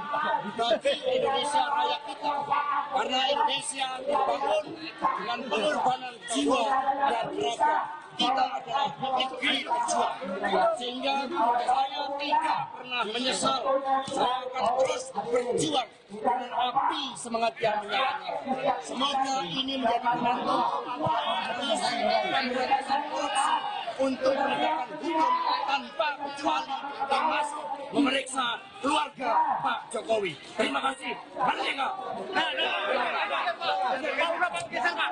bagi Indonesia raya kita. Karena Indonesia dibangun dengan pengorbanan jiwa dan raga. Kita adalah negeri berjuang, sehingga saya tidak pernah menyesal. Saya akan terus berjuang dengan api semangat yang menyala-nyala. Semoga ini menjadi penentu pemberantasan korupsi untuk menegakkan hukum tanpa kecuali, termasuk memeriksa keluarga Pak Jokowi. Terima kasih. Merdeka. Geser Pak.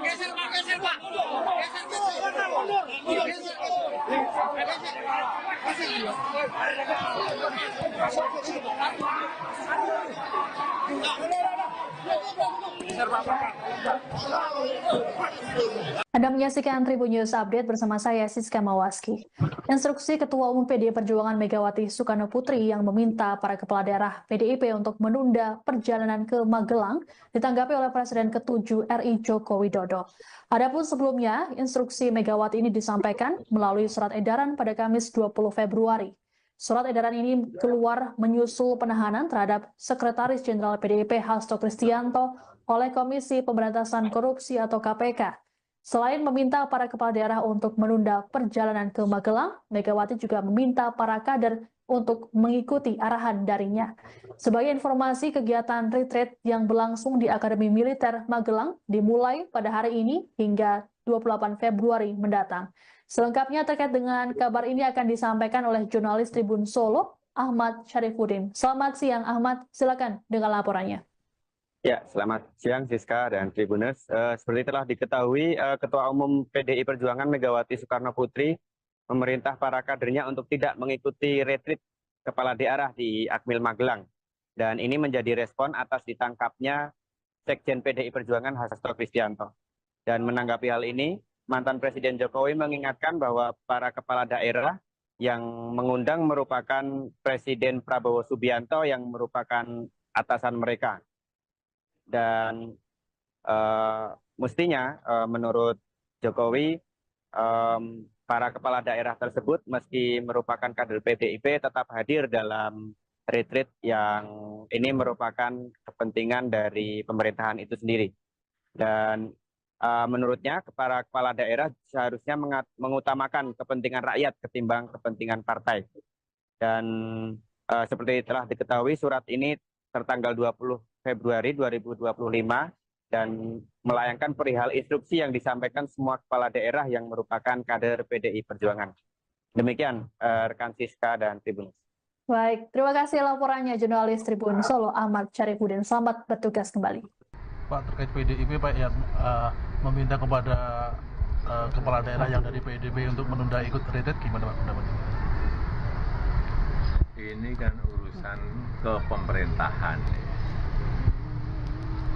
Geser Pak. Geser Pak. Anda menyaksikan Tribun News Update bersama saya Siska Mawaski. Instruksi Ketua Umum PDI Perjuangan Megawati Soekarno Putri yang meminta para kepala daerah PDIP untuk menunda perjalanan ke Magelang ditanggapi oleh Presiden ke-7 RI Joko Widodo. Adapun sebelumnya, instruksi Megawati ini disampaikan melalui surat edaran pada Kamis 20 Februari. Surat edaran ini keluar menyusul penahanan terhadap Sekretaris Jenderal PDIP Hasto Kristianto oleh Komisi Pemberantasan Korupsi atau KPK. Selain meminta para kepala daerah untuk menunda perjalanan ke Magelang, Megawati juga meminta para kader untuk mengikuti arahan darinya. Sebagai informasi, kegiatan retreat yang berlangsung di Akademi Militer Magelang dimulai pada hari ini hingga 28 Februari mendatang. Selengkapnya terkait dengan kabar ini akan disampaikan oleh jurnalis Tribun Solo, Ahmad Syarifuddin. Selamat siang Ahmad, silakan dengan laporannya. Ya, selamat siang Siska dan Tribuners. Seperti telah diketahui, Ketua Umum PDI Perjuangan Megawati Soekarno Putri memerintah para kadernya untuk tidak mengikuti retreat kepala daerah di Akmil Magelang. Dan ini menjadi respon atas ditangkapnya Sekjen PDI Perjuangan Hasto Kristianto. Dan menanggapi hal ini, mantan Presiden Jokowi mengingatkan bahwa para kepala daerah yang mengundang merupakan Presiden Prabowo Subianto yang merupakan atasan mereka. Dan mestinya menurut Jokowi, para kepala daerah tersebut meski merupakan kader PDIP tetap hadir dalam retreat yang ini merupakan kepentingan dari pemerintahan itu sendiri. Dan menurutnya para kepala daerah seharusnya mengutamakan kepentingan rakyat ketimbang kepentingan partai. Dan seperti telah diketahui, surat ini tertanggal 20 Februari 2025 dan melayangkan perihal instruksi yang disampaikan semua kepala daerah yang merupakan kader PDI Perjuangan. Demikian rekan Siska dan Tribun. Baik, terima kasih laporannya jurnalis Tribun Solo Ahmad Syarifuddin. Selamat bertugas kembali. Pak, terkait PDIP Pak yang meminta kepada kepala daerah yang dari PDIP untuk menunda ikut retreat, gimana Pak pendapatnya? Ini kan urusan kepemerintahan.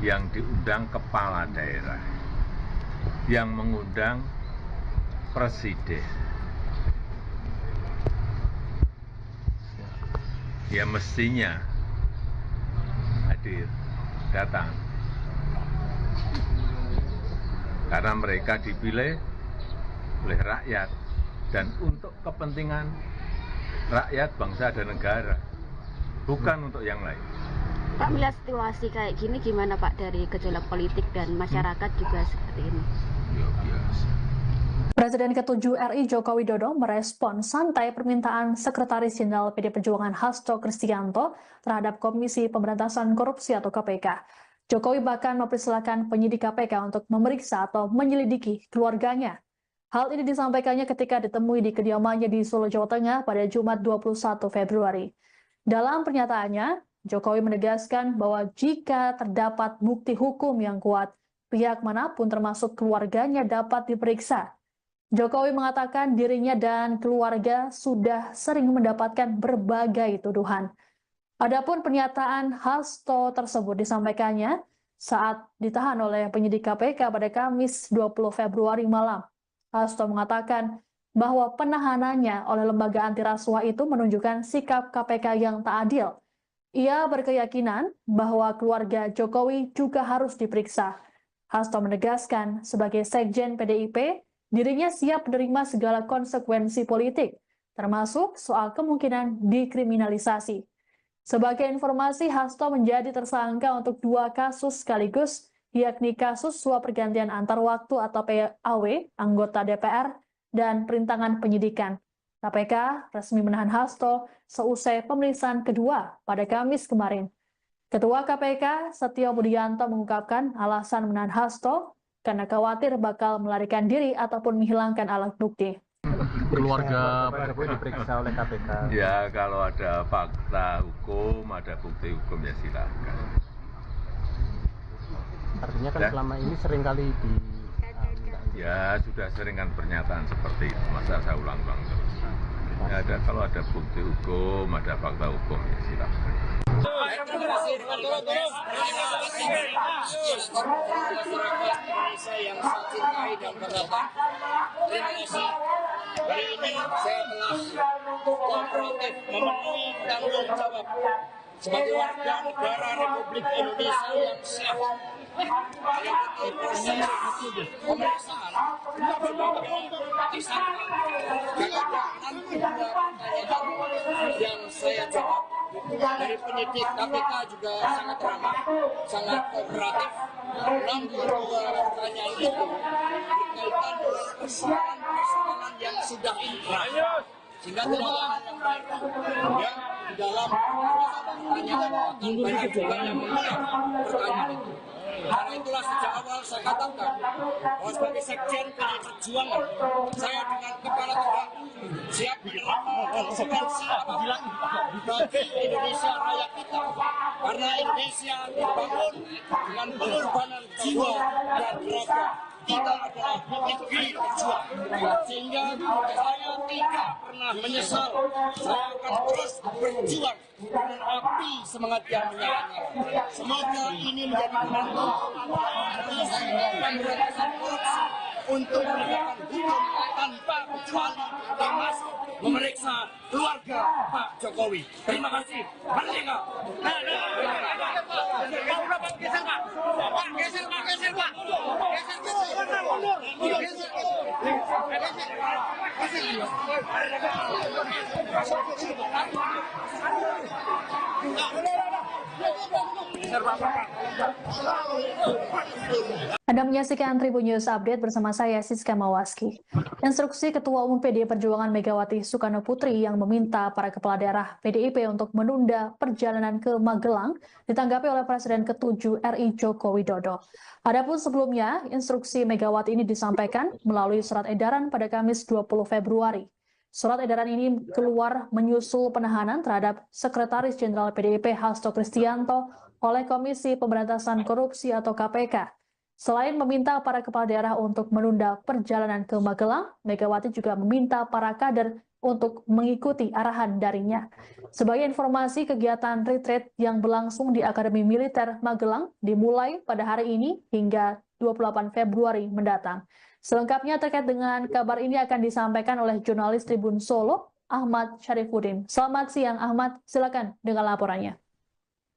Yang diundang kepala daerah, yang mengundang presiden. Ya mestinya hadir, datang. Karena mereka dipilih oleh rakyat dan untuk kepentingan rakyat, bangsa dan negara, bukan untuk yang lain. Pak, melihat situasi kayak gini gimana Pak dari gejolak politik dan masyarakat juga seperti ini? Ya biasa. Presiden ke-7 RI Joko Widodo merespon santai permintaan Sekretaris Jenderal PDI Perjuangan Hasto Kristianto terhadap Komisi Pemberantasan Korupsi atau KPK. Jokowi bahkan mempersilahkan penyidik KPK untuk memeriksa atau menyelidiki keluarganya. Hal ini disampaikannya ketika ditemui di kediamannya di Solo, Jawa Tengah pada Jumat 21 Februari. Dalam pernyataannya, Jokowi menegaskan bahwa jika terdapat bukti hukum yang kuat, pihak manapun termasuk keluarganya dapat diperiksa. Jokowi mengatakan dirinya dan keluarga sudah sering mendapatkan berbagai tuduhan. Adapun pernyataan Hasto tersebut disampaikannya saat ditahan oleh penyidik KPK pada Kamis 20 Februari malam. Hasto mengatakan bahwa penahanannya oleh lembaga anti rasuah itu menunjukkan sikap KPK yang tak adil. Ia berkeyakinan bahwa keluarga Jokowi juga harus diperiksa. Hasto menegaskan sebagai Sekjen PDIP, dirinya siap menerima segala konsekuensi politik, termasuk soal kemungkinan dikriminalisasi. Sebagai informasi, Hasto menjadi tersangka untuk 2 kasus sekaligus, yakni kasus suap pergantian antar waktu atau PAW, anggota DPR, dan perintangan penyidikan. KPK resmi menahan Hasto seusai pemeriksaan kedua pada Kamis kemarin. Ketua KPK Setio Budianto mengungkapkan alasan menahan Hasto karena khawatir bakal melarikan diri ataupun menghilangkan alat bukti. keluarga Pak Jokowi diperiksa oleh KPK. Ya kalau ada fakta hukum, ada bukti hukum ya silakan. Artinya kan Ya. selama ini seringkali di Ya sudah sering kan pernyataan seperti itu, masa saya ulang-ulang terus. Ya, kalau ada bukti hukum, ada fakta hukum ya silakan. Terima kasih atas masyarakat Indonesia yang saya cintai dan banggakan. Terima kasih. Hari ini saya telah kooperatif memenuhi tanggung jawab sebagai warga negara Republik Indonesia yang sah mengikuti proses pemeriksaan sebagai tersangka. Jika ada pertanyaan yang saya jawab dari penyidik KPK juga sangat ramah, sangat kooperatif. Namun dua pertanyaan itu berkaitan dengan persoalan yang sudah inkrah, sehingga tidak ada yang baru. Ya, di dalam pertanyaan akan banyak juga yang melihat pertanyaan itu. Karena itulah sejak awal saya katakan bahwa sebagai sekjen PDI Perjuangan, saya dengan kepala tegak siap menerima konsekuensi apapun bagi Indonesia raya kita. Karena Indonesia dibangun dengan pengorbanan jiwa dan raga. Kita adalah negeri berjuang, sehingga saya tidak pernah menyesal. Saya akan terus berjuang dengan api semangat yang menyala-nyala. Semoga ini menjadi penentu pemberantasan korupsi untuk menegakkan hukum tanpa kecuali, termasuk memeriksa keluarga Pak Jokowi. Terima kasih. Merdeka. Anda menyaksikan Tribun News Update bersama saya Siska Mawaski. Instruksi Ketua Umum PDI Perjuangan Megawati Soekarno Putri yang meminta para kepala daerah PDIP untuk menunda perjalanan ke Magelang ditanggapi oleh Presiden ke-7 RI Joko Widodo. Adapun sebelumnya, instruksi Megawati ini disampaikan melalui surat edaran pada Kamis 20 Februari. Surat edaran ini keluar menyusul penahanan terhadap Sekretaris Jenderal PDIP Hasto Kristianto oleh Komisi Pemberantasan Korupsi atau KPK. Selain meminta para kepala daerah untuk menunda perjalanan ke Magelang, Megawati juga meminta para kader untuk mengikuti arahan darinya. Sebagai informasi, kegiatan retreat yang berlangsung di Akademi Militer Magelang dimulai pada hari ini hingga 28 Februari mendatang. Selengkapnya terkait dengan kabar ini akan disampaikan oleh jurnalis Tribun Solo, Ahmad Syarifuddin. Selamat siang Ahmad, silakan dengan laporannya.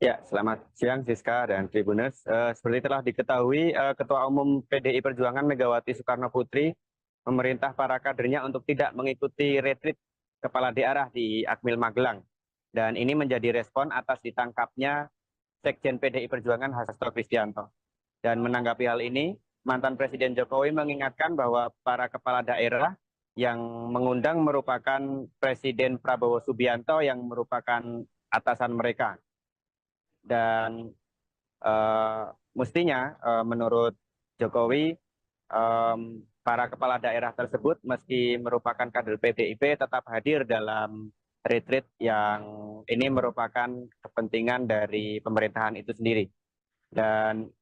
Ya, selamat siang Siska dan Tribuners. Seperti telah diketahui, Ketua Umum PDI Perjuangan Megawati Soekarno Putri memerintah para kadernya untuk tidak mengikuti retreat kepala daerah di Akmil Magelang. Dan ini menjadi respon atas ditangkapnya Sekjen PDI Perjuangan Hasto Kristianto. Dan menanggapi hal ini, mantan Presiden Jokowi mengingatkan bahwa para kepala daerah yang mengundang merupakan Presiden Prabowo Subianto yang merupakan atasan mereka. Dan mestinya menurut Jokowi, para kepala daerah tersebut meski merupakan kader PDIP tetap hadir dalam retreat yang ini merupakan kepentingan dari pemerintahan itu sendiri. Dan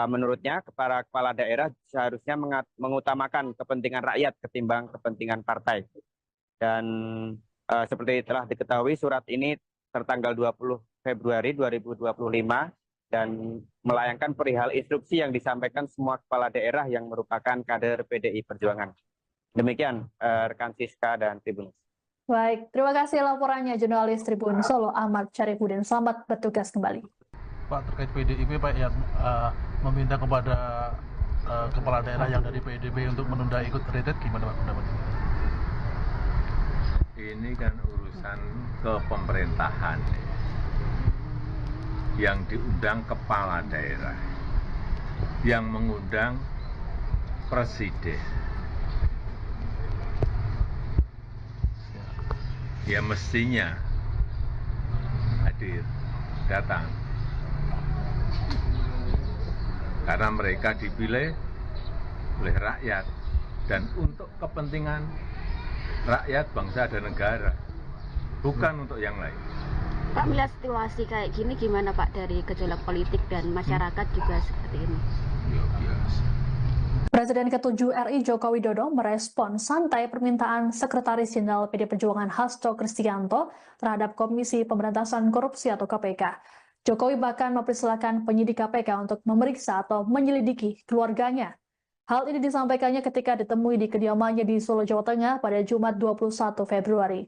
menurutnya para kepala daerah seharusnya mengutamakan kepentingan rakyat ketimbang kepentingan partai. Dan seperti telah diketahui, surat ini tertanggal 20 Februari 2025 dan melayangkan perihal instruksi yang disampaikan semua kepala daerah yang merupakan kader PDI Perjuangan. Demikian rekan Siska dan Tribun. Baik, terima kasih laporannya jurnalis Tribun Solo Ahmad Syarifuddin. Selamat bertugas kembali. Pak, terkait PDIP Pak yang meminta kepada kepala daerah yang dari PDIP untuk menunda ikut retreat, gimana Pak pendapatnya? Ini kan urusan kepemerintahan. Yang diundang kepala daerah, yang mengundang presiden. Ya mestinya hadir, datang. Karena mereka dipilih oleh rakyat dan untuk kepentingan rakyat, bangsa, dan negara, bukan untuk yang lain. Pak, melihat situasi kayak gini gimana Pak dari gejolak politik dan masyarakat juga seperti ini? Ya, biasa. Presiden ke-7 RI Joko Widodo merespon santai permintaan Sekretaris Jenderal PD Perjuangan Hasto Kristianto terhadap Komisi Pemberantasan Korupsi atau KPK. Jokowi bahkan mempersilahkan penyidik KPK untuk memeriksa atau menyelidiki keluarganya. Hal ini disampaikannya ketika ditemui di kediamannya di Solo, Jawa Tengah pada Jumat 21 Februari.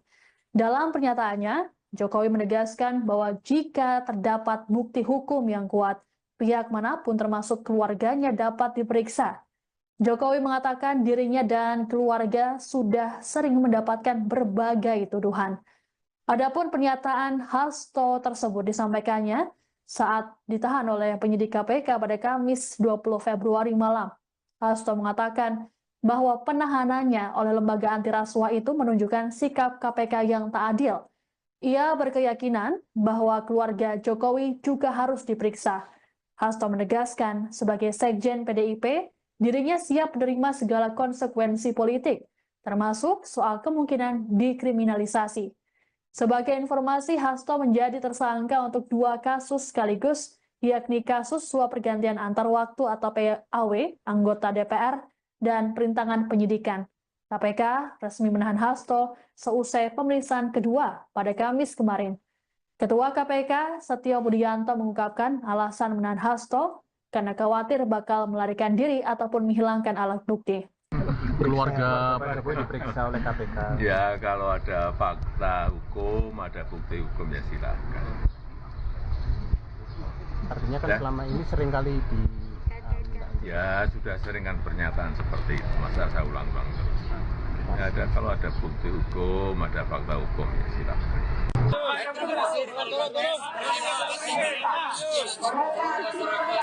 Dalam pernyataannya, Jokowi menegaskan bahwa jika terdapat bukti hukum yang kuat, pihak manapun termasuk keluarganya dapat diperiksa. Jokowi mengatakan dirinya dan keluarga sudah sering mendapatkan berbagai tuduhan. Adapun pernyataan Hasto tersebut disampaikannya saat ditahan oleh penyidik KPK pada Kamis 20 Februari malam. Hasto mengatakan bahwa penahanannya oleh lembaga anti rasuah itu menunjukkan sikap KPK yang tak adil. Ia berkeyakinan bahwa keluarga Jokowi juga harus diperiksa. Hasto menegaskan sebagai Sekjen PDIP, dirinya siap menerima segala konsekuensi politik, termasuk soal kemungkinan dikriminalisasi. Sebagai informasi, Hasto menjadi tersangka untuk 2 kasus sekaligus, yakni kasus suap pergantian antar waktu atau PAW, anggota DPR, dan perintangan penyidikan. KPK resmi menahan Hasto seusai pemeriksaan kedua pada Kamis kemarin. Ketua KPK Setio Budianto mengungkapkan alasan menahan Hasto karena khawatir bakal melarikan diri ataupun menghilangkan alat bukti. Keluarga Pak Jokowi diperiksa oleh KPK. Ya, kalau ada fakta hukum, ada bukti hukum, ya silakan. Artinya kan Ya. selama ini seringkali di Ya, sudah sering kan pernyataan seperti itu, masa saya ulang-ulang terus. Ya, kalau ada bukti hukum, ada fakta hukum, ya silakan. Terima kasih. Masyarakat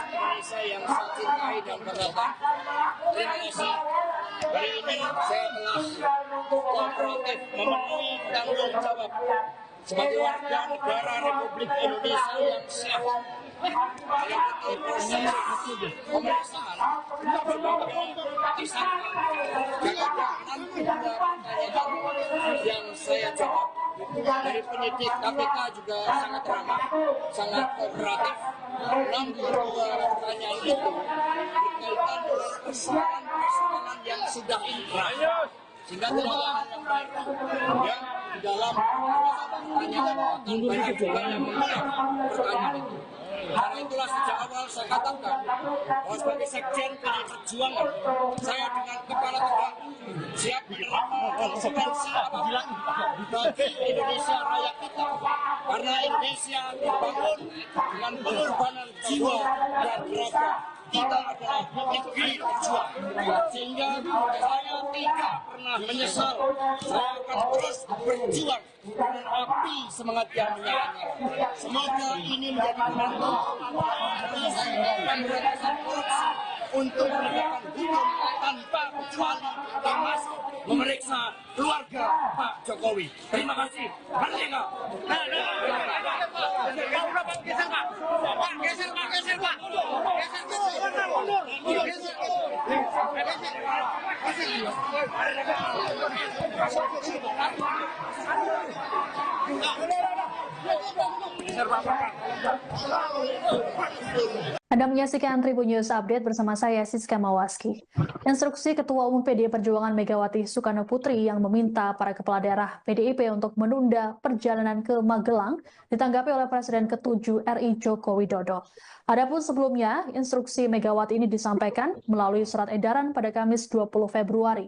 Indonesia yang saya cintai dan banggakan. Terima kasih. Hari ini saya telah kooperatif memenuhi tanggung jawab sebagai warga negara Republik Indonesia yang sah. Mengikuti proses pemeriksaan disangka. Jangan-jangan ada pertanyaan yang saya jawab dari penyidik KPK juga sangat ramah, sangat kooperatif. Namun dua pertanyaan itu berkaitan dengan persoalan yang sudah inkrah, sehingga tidak ada yang baru. Ya, di dalam pertanyaan akan banyak juga yang menjawab pertanyaan itu. Karena itulah sejak awal saya katakan bahwa sebagai Sekjen PDI Perjuangan, saya dengan kepala tegak siap menerima konsekuensi apapun bagi Indonesia raya kita. Karena Indonesia dibangun dengan pengorbanan jiwa dan raga. Kita adalah negeri berjuang, sehingga saya tidak pernah menyesal. Saya akan terus berjuang dengan api semangat yang menyala-nyala. Semoga ini menjadi momentum pemberantasan korupsi untuk menegakkan hukum tanpa kecuali, termasuk memeriksa keluarga Pak Jokowi. Terima kasih. Merdeka. Anda menyaksikan Tribun News Update bersama saya Siska Mawaski. Instruksi Ketua Umum PDI Perjuangan Megawati Soekarno Putri yang meminta para kepala daerah PDIP untuk menunda perjalanan ke Magelang ditanggapi oleh Presiden ke-7 RI Joko Widodo. Adapun sebelumnya, instruksi Megawati ini disampaikan melalui surat edaran pada Kamis 20 Februari.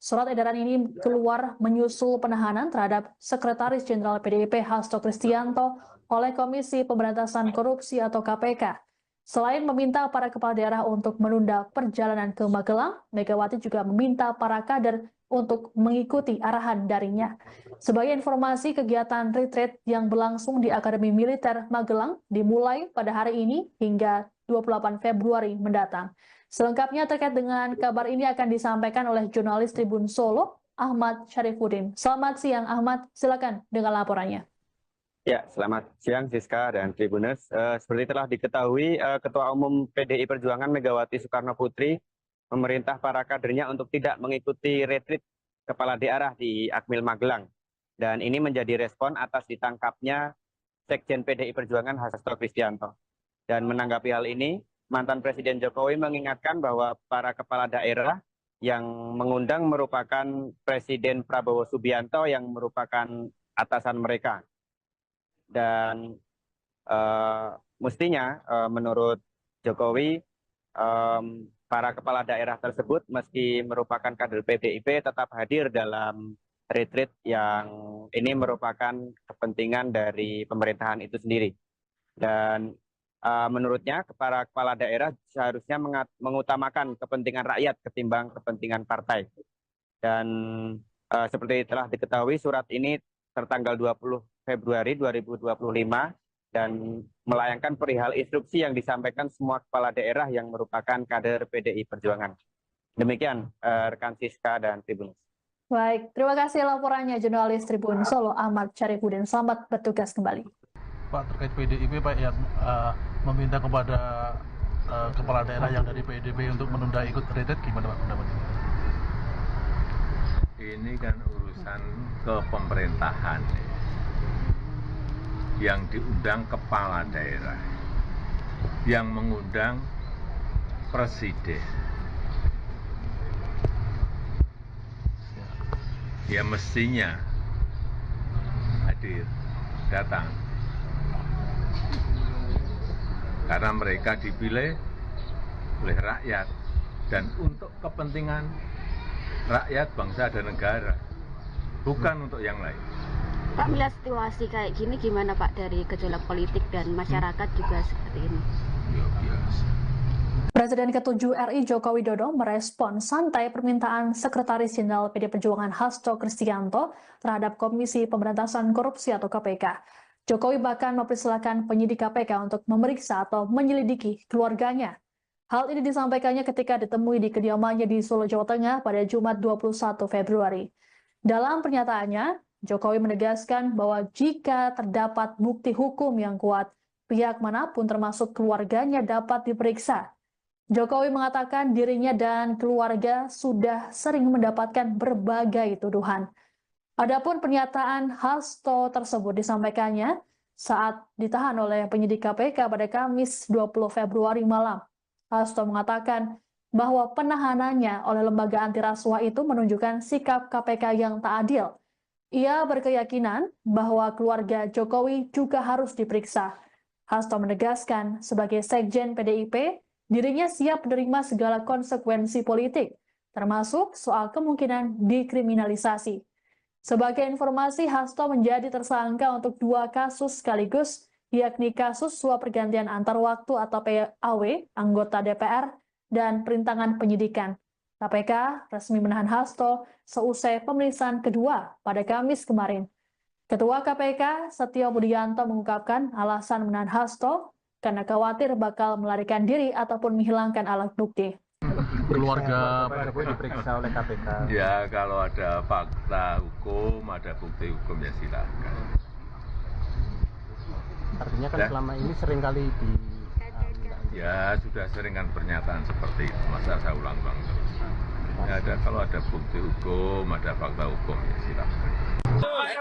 Surat edaran ini keluar menyusul penahanan terhadap Sekretaris Jenderal PDIP Hasto Kristianto oleh Komisi Pemberantasan Korupsi atau KPK. Selain meminta para kepala daerah untuk menunda perjalanan ke Magelang, Megawati juga meminta para kader untuk mengikuti arahan darinya. Sebagai informasi, kegiatan retreat yang berlangsung di Akademi Militer Magelang dimulai pada hari ini hingga 28 Februari mendatang. Selengkapnya terkait dengan kabar ini akan disampaikan oleh jurnalis Tribun Solo, Ahmad Syarifuddin. Selamat siang Ahmad, silakan dengan laporannya. Ya, selamat siang Siska dan Tribuners. Seperti telah diketahui, Ketua Umum PDI Perjuangan Megawati Soekarno Putri memerintah para kadernya untuk tidak mengikuti retreat kepala daerah di Akmil Magelang. Dan ini menjadi respon atas ditangkapnya Sekjen PDI Perjuangan Hasto Kristianto. Dan menanggapi hal ini, mantan Presiden Jokowi mengingatkan bahwa para kepala daerah yang mengundang merupakan Presiden Prabowo Subianto yang merupakan atasan mereka. Dan mestinya menurut Jokowi, para kepala daerah tersebut meski merupakan kader PDIP tetap hadir dalam retreat yang ini merupakan kepentingan dari pemerintahan itu sendiri. Dan menurutnya para kepala daerah seharusnya mengutamakan kepentingan rakyat ketimbang kepentingan partai. Dan seperti telah diketahui, surat ini tertanggal 20 Februari 2025 dan melayangkan perihal instruksi yang disampaikan semua kepala daerah yang merupakan kader PDI Perjuangan. Demikian rekan Siska dan Tribun. Baik, terima kasih laporannya jurnalis Tribun Solo Ahmad Syarifuddin. Selamat bertugas kembali. Pak, terkait PDIP Pak yang meminta kepada kepala daerah yang dari PDIP untuk menunda ikut retret, gimana Pak pendapatnya? Ini kan urusan kepemerintahan. Yang diundang kepala daerah, yang mengundang presiden. Ya mestinya hadir, datang. Karena mereka dipilih oleh rakyat dan untuk kepentingan rakyat, bangsa dan negara, bukan untuk yang lain. Pak, melihat situasi kayak gini gimana Pak dari gejolak politik dan masyarakat juga seperti ini? Ya biasa. Presiden ke-7 RI Joko Widodo merespon santai permintaan Sekretaris Jenderal PD Perjuangan Hasto Kristianto terhadap Komisi Pemberantasan Korupsi atau KPK. Jokowi bahkan mempersilahkan penyidik KPK untuk memeriksa atau menyelidiki keluarganya. Hal ini disampaikannya ketika ditemui di kediamannya di Solo, Jawa Tengah pada Jumat 21 Februari. Dalam pernyataannya, Jokowi menegaskan bahwa jika terdapat bukti hukum yang kuat, pihak manapun termasuk keluarganya dapat diperiksa. Jokowi mengatakan dirinya dan keluarga sudah sering mendapatkan berbagai tuduhan. Adapun pernyataan Hasto tersebut disampaikannya saat ditahan oleh penyidik KPK pada Kamis 20 Februari malam. Hasto mengatakan bahwa penahanannya oleh lembaga anti rasuah itu menunjukkan sikap KPK yang tak adil. Ia berkeyakinan bahwa keluarga Jokowi juga harus diperiksa. Hasto menegaskan sebagai Sekjen PDIP, dirinya siap menerima segala konsekuensi politik, termasuk soal kemungkinan dikriminalisasi. Sebagai informasi, Hasto menjadi tersangka untuk 2 kasus sekaligus, yakni kasus suap pergantian antar waktu atau PAW, anggota DPR, dan perintangan penyidikan. KPK resmi menahan Hasto seusai pemeriksaan kedua pada Kamis kemarin. Ketua KPK Setio Budianto mengungkapkan alasan menahan Hasto karena khawatir bakal melarikan diri ataupun menghilangkan alat bukti. Keluarga Pak Jokowi diperiksa oleh KPK. Ya kalau ada fakta hukum, ada bukti hukum ya silakan. Artinya kan selama ini seringkali Ya sudah sering kan pernyataan seperti itu, masa saya ulang-ulang terus. Ya, kalau ada bukti hukum, ada fakta hukum ya silakan.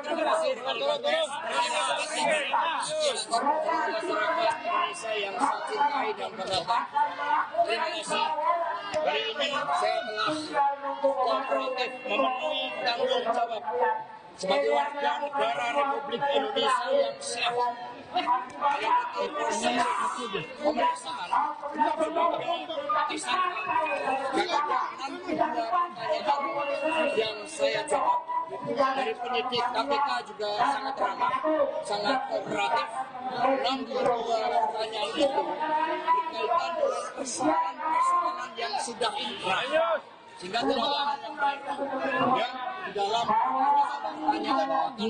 Terima kasih masyarakat Indonesia yang saya cintai dan banggakan. Terima kasih. Hari ini saya telah kooperatif memenuhi tanggung jawab sebagai warga negara Republik Indonesia yang sah. Mengikuti proses pemeriksaan sebagai tersangka. Jika nanti ada pertanyaan yang saya jawab dari penyidik KPK juga sangat ramah, sangat kooperatif. Namun dua pertanyaan itu berkaitan dengan persoalan yang sudah inkrah, sehingga tidak ada yang baik. Ya, di dalam pertanyaan akan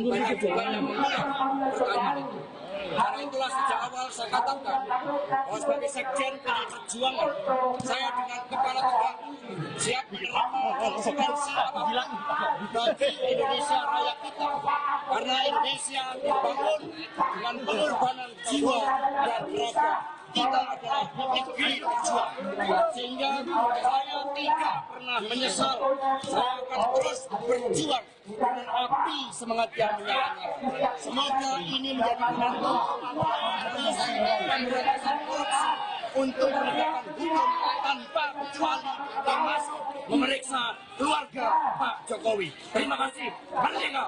banyak juga yang menolak pertanyaan itu. Karena itulah sejak awal saya katakan bahwa sebagai Sekjen PDI Perjuangan, saya dengan kepala tegak siap menerima konsekuensi apapun bagi Indonesia raya kita. Karena Indonesia dibangun dengan pengorbanan jiwa dan raga kita adalah negeri berjuang. Sehingga saya tidak pernah menyesal. Saya akan terus berjuang dengan api semangat yang menyala-nyala. Semoga ini menjadi penentu Komisi Pemberantasan Korupsi untuk menegakkan hukum tanpa kecuali termasuk memeriksa keluarga Pak Jokowi. Terima kasih. Merdeka.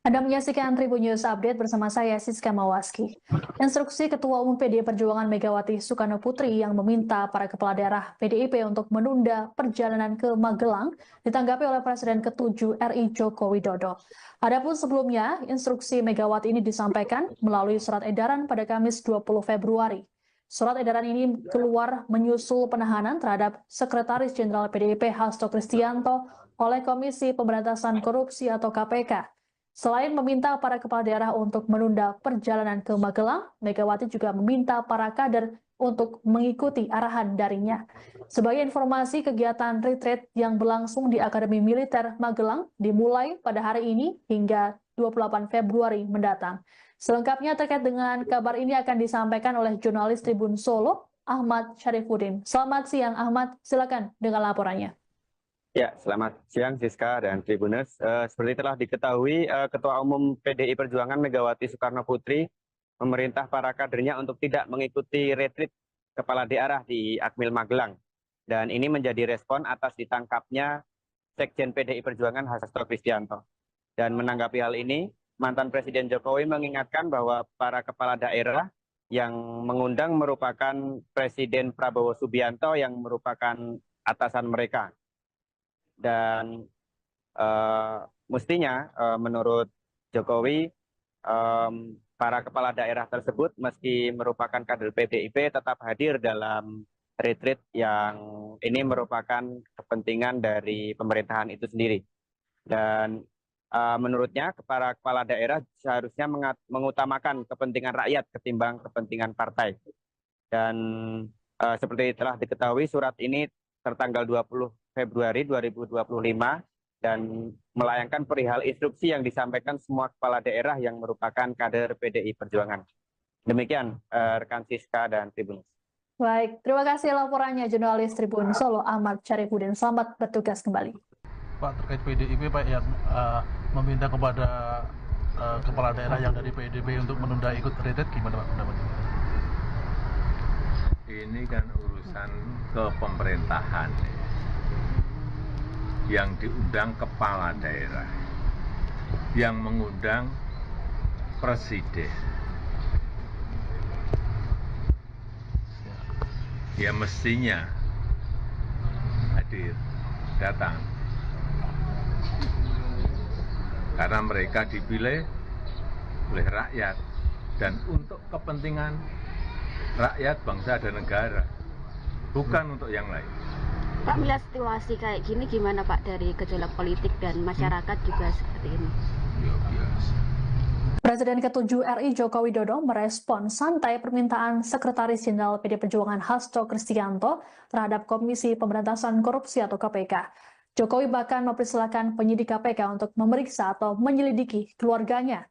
Anda menyaksikan Tribun News Update bersama saya Siska Mawaski. Instruksi Ketua Umum PDI Perjuangan Megawati Soekarno Putri yang meminta para kepala daerah PDIP untuk menunda perjalanan ke Magelang ditanggapi oleh Presiden ke-7 RI Joko Widodo. Adapun sebelumnya, instruksi Megawati ini disampaikan melalui surat edaran pada Kamis 20 Februari. Surat edaran ini keluar menyusul penahanan terhadap Sekretaris Jenderal PDIP Hasto Kristianto oleh Komisi Pemberantasan Korupsi atau KPK. Selain meminta para kepala daerah untuk menunda perjalanan ke Magelang, Megawati juga meminta para kader untuk mengikuti arahan darinya. Sebagai informasi, kegiatan retreat yang berlangsung di Akademi Militer Magelang dimulai pada hari ini hingga 28 Februari mendatang. Selengkapnya terkait dengan kabar ini akan disampaikan oleh jurnalis Tribun Solo, Ahmad Syarifuddin. Selamat siang Ahmad, silakan dengan laporannya. Ya, selamat siang Siska dan Tribuners. Seperti telah diketahui, Ketua Umum PDI Perjuangan Megawati Soekarno Putri memerintah para kadernya untuk tidak mengikuti retreat kepala daerah di Akmil Magelang. Dan ini menjadi respon atas ditangkapnya Sekjen PDI Perjuangan Hasto Kristianto. Dan menanggapi hal ini, mantan Presiden Jokowi mengingatkan bahwa para kepala daerah yang mengundang merupakan Presiden Prabowo Subianto yang merupakan atasan mereka. Dan mestinya menurut Jokowi, para kepala daerah tersebut meski merupakan kader PDIP tetap hadir dalam retreat yang ini merupakan kepentingan dari pemerintahan itu sendiri. Dan menurutnya para kepala daerah seharusnya mengutamakan kepentingan rakyat ketimbang kepentingan partai. Dan seperti telah diketahui, surat ini tertanggal 20 Februari 2025 dan melayangkan perihal instruksi yang disampaikan semua kepala daerah yang merupakan kader PDI Perjuangan. Demikian rekan Siska dan Tribun. Baik, terima kasih laporannya jurnalis Tribun Solo Ahmad Syarifuddin. Selamat bertugas kembali. Pak, terkait PDIP Pak yang meminta kepada kepala daerah yang dari PDIP untuk menunda ikut retreat, gimana Pak pendapatnya? Ini kan urusan kepemerintahan. Yang diundang kepala daerah, yang mengundang presiden. Ya mestinya hadir, datang. Karena mereka dipilih oleh rakyat dan untuk kepentingan rakyat, bangsa dan negara, bukan untuk yang lain. Pak, melihat situasi kayak gini gimana Pak dari gejolak politik dan masyarakat juga seperti ini? Ya, biasa. Presiden ke-7 RI Joko Widodo merespon santai permintaan Sekretaris Jenderal PD Perjuangan Hasto Kristianto terhadap Komisi Pemberantasan Korupsi atau KPK. Jokowi bahkan mempersilahkan penyidik KPK untuk memeriksa atau menyelidiki keluarganya.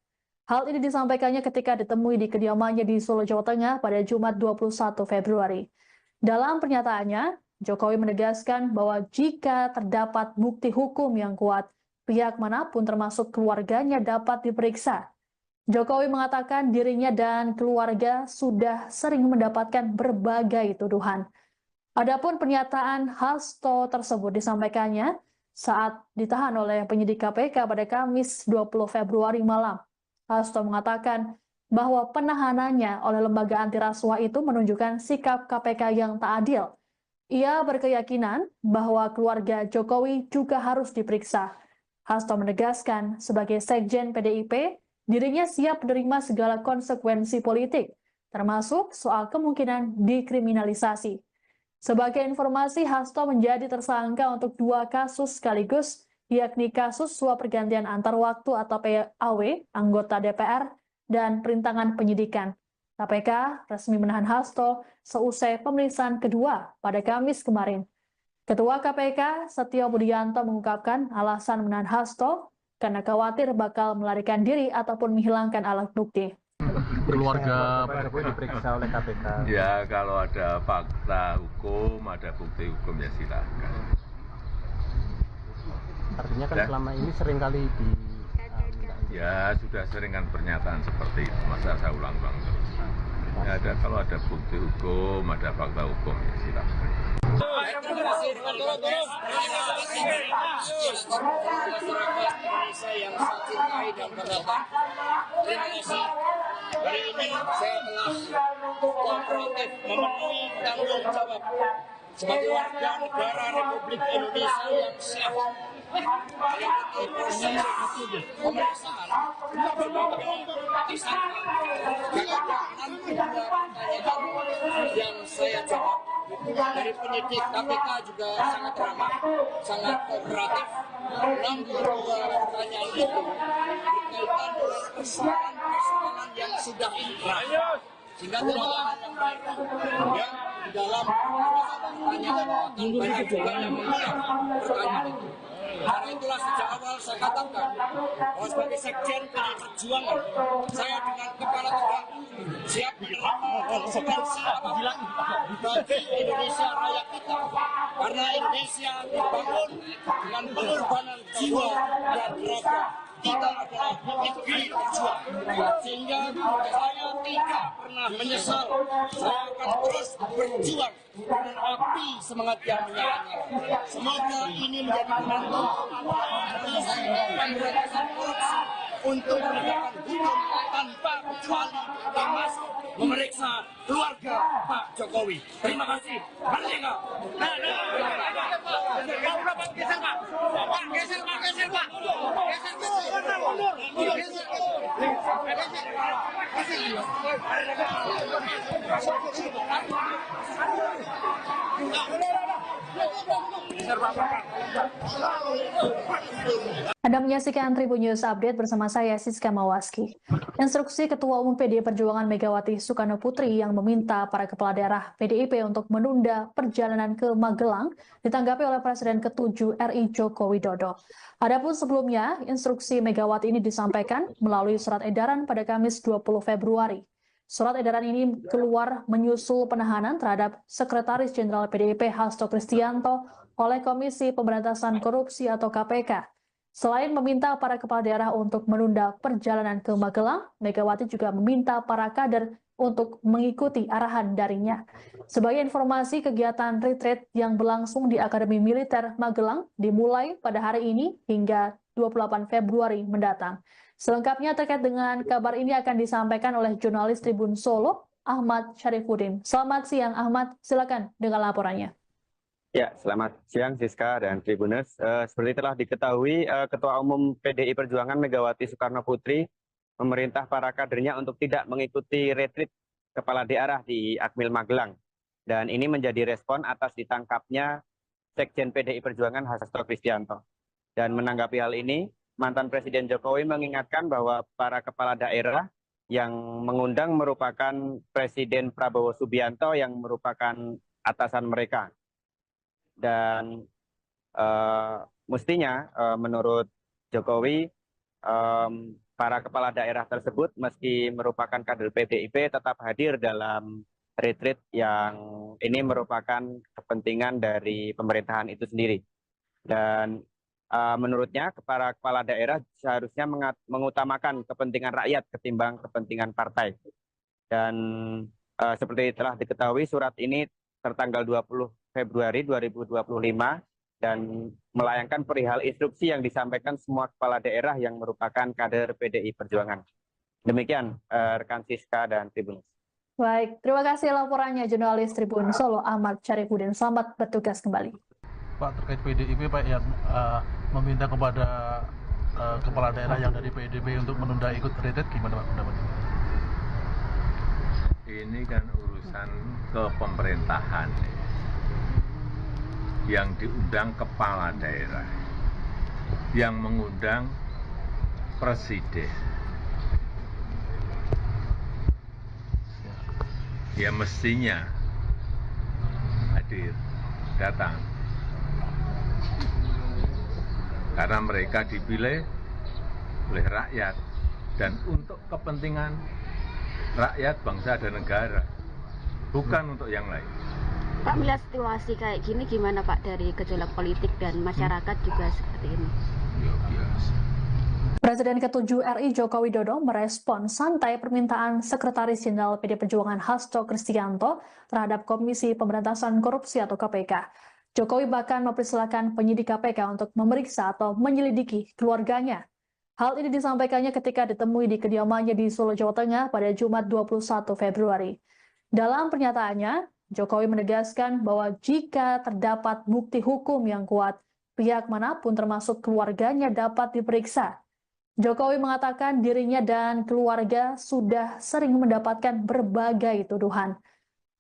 Hal ini disampaikannya ketika ditemui di kediamannya di Solo, Jawa Tengah pada Jumat 21 Februari. Dalam pernyataannya, Jokowi menegaskan bahwa jika terdapat bukti hukum yang kuat, pihak manapun termasuk keluarganya dapat diperiksa. Jokowi mengatakan dirinya dan keluarga sudah sering mendapatkan berbagai tuduhan. Adapun pernyataan Hasto tersebut disampaikannya saat ditahan oleh penyidik KPK pada Kamis 20 Februari malam. Hasto mengatakan bahwa penahanannya oleh lembaga anti rasuah itu menunjukkan sikap KPK yang tak adil. Ia berkeyakinan bahwa keluarga Jokowi juga harus diperiksa. Hasto menegaskan sebagai Sekjen PDIP, dirinya siap menerima segala konsekuensi politik, termasuk soal kemungkinan dikriminalisasi. Sebagai informasi, Hasto menjadi tersangka untuk 2 kasus sekaligus, yakni kasus suap pergantian antar waktu atau PAW, anggota DPR, dan perintangan penyidikan. KPK resmi menahan Hasto seusai pemeriksaan kedua pada Kamis kemarin. Ketua KPK Setio Budianto mengungkapkan alasan menahan Hasto karena khawatir bakal melarikan diri ataupun menghilangkan alat bukti. Keluarga Pak Jokowi diperiksa oleh KPK. Ya kalau ada fakta hukum, ada bukti hukum ya silakan. Artinya kan selama ini seringkali di Ya sudah sering kan pernyataan seperti itu, masa saya ulang-ulang terus. Ya, kalau ada bukti hukum, ada fakta hukum ya silakan. Terima kasih masyarakat Indonesia yang saya cintai dan banggakan. Terima kasih. Hari ini saya telah kooperatif memenuhi tanggung jawab sebagai warga negara Republik Indonesia yang sah mengikuti proses pemeriksaan sebagai tersangka. Jika ada pertanyaan yang saya jawab dari penyidik KPK juga sangat ramah, sangat kooperatif. 62 pertanyaan itu berkaitan dengan persoalan yang sudah inkrah, sehingga tidak ada yang baik. Ya, di dalam pertanyaan banyak juga yang menolak pertanyaan itu. Karena itulah sejak awal saya katakan bahwa sebagai sekjen PDI Perjuangan, saya dengan kepala tegak siap menerima konsekuensi apapun bagi Indonesia raya kita. Karena Indonesia dibangun dengan pengorbanan jiwa dan raga. Kita adalah negeri berjuang, sehingga saya tidak pernah menyesal. Saya akan terus berjuang dengan api semangat yang menyala-nyala. Semoga ini menjadi momentum pemberantasan korupsi untuk menegakkan hukum tanpa kecuali, termasuk memeriksa keluarga Pak Jokowi. Terima kasih. Merdeka. Geser Pak. Geser Pak. Anda menyaksikan Tribun News Update bersama saya Siska Mawaski. Instruksi Ketua Umum PDI Perjuangan Megawati Soekarno Putri yang meminta para kepala daerah PDIP untuk menunda perjalanan ke Magelang ditanggapi oleh Presiden ke-7 RI Joko Widodo. Adapun sebelumnya, instruksi Megawati ini disampaikan melalui surat edaran pada Kamis 20 Februari. Surat edaran ini keluar menyusul penahanan terhadap Sekretaris Jenderal PDIP Hasto Kristianto oleh Komisi Pemberantasan Korupsi atau KPK. Selain meminta para kepala daerah untuk menunda perjalanan ke Magelang, Megawati juga meminta para kader untuk mengikuti arahan darinya. Sebagai informasi, kegiatan retreat yang berlangsung di Akademi Militer Magelang dimulai pada hari ini hingga 28 Februari mendatang. Selengkapnya terkait dengan kabar ini akan disampaikan oleh jurnalis Tribun Solo, Ahmad Syarifuddin. Selamat siang Ahmad, silakan dengan laporannya. Ya, selamat siang Siska dan Tribuners. Seperti telah diketahui, Ketua Umum PDI Perjuangan Megawati Soekarno Putri memerintah para kadernya untuk tidak mengikuti retreat kepala daerah di Akmil Magelang. Dan ini menjadi respon atas ditangkapnya Sekjen PDI Perjuangan Hasto Kristianto. Dan menanggapi hal ini, mantan Presiden Jokowi mengingatkan bahwa para kepala daerah yang mengundang merupakan Presiden Prabowo Subianto yang merupakan atasan mereka. Dan mestinya menurut Jokowi, para kepala daerah tersebut meski merupakan kader PDIP tetap hadir dalam retreat yang ini merupakan kepentingan dari pemerintahan itu sendiri. Dan menurutnya para kepala daerah seharusnya mengutamakan kepentingan rakyat ketimbang kepentingan partai. Dan seperti telah diketahui, surat ini tertanggal 20 Februari 2025 dan melayangkan perihal instruksi yang disampaikan semua kepala daerah yang merupakan kader PDI Perjuangan. Demikian rekan Siska dan Tribun. Baik, terima kasih laporannya jurnalis Tribun Solo Ahmad Syarifuddin. Selamat bertugas kembali. Pak, terkait PDIP Pak yang meminta kepada kepala daerah yang dari PDIP untuk menunda ikut retreat, gimana Pak pendapatnya? Ini kan urusan kepemerintahan yang diundang kepala daerah. yang mengundang presiden. Ya mestinya hadir, datang. Karena mereka dipilih oleh rakyat dan untuk kepentingan rakyat, bangsa, dan negara, bukan untuk yang lain. Pak, melihat situasi kayak gini gimana Pak dari gejolak politik dan masyarakat juga seperti ini? Ya biasa. Presiden ke-7 RI Joko Widodo merespon santai permintaan Sekretaris Jenderal PD Perjuangan Hasto Kristianto terhadap Komisi Pemberantasan Korupsi atau KPK. Jokowi bahkan mempersilahkan penyidik KPK untuk memeriksa atau menyelidiki keluarganya. Hal ini disampaikannya ketika ditemui di kediamannya di Solo, Jawa Tengah pada Jumat 21 Februari. Dalam pernyataannya, Jokowi menegaskan bahwa jika terdapat bukti hukum yang kuat, pihak manapun termasuk keluarganya dapat diperiksa. Jokowi mengatakan dirinya dan keluarga sudah sering mendapatkan berbagai tuduhan.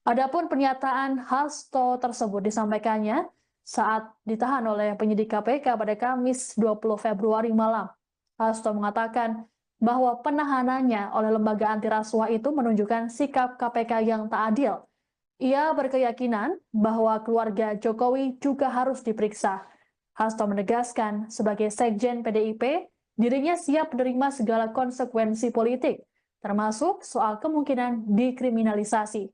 Adapun pernyataan Hasto tersebut disampaikannya saat ditahan oleh penyidik KPK pada Kamis 20 Februari malam. Hasto mengatakan bahwa penahanannya oleh lembaga anti rasuah itu menunjukkan sikap KPK yang tak adil. Ia berkeyakinan bahwa keluarga Jokowi juga harus diperiksa. Hasto menegaskan sebagai Sekjen PDIP, dirinya siap menerima segala konsekuensi politik, termasuk soal kemungkinan dikriminalisasi.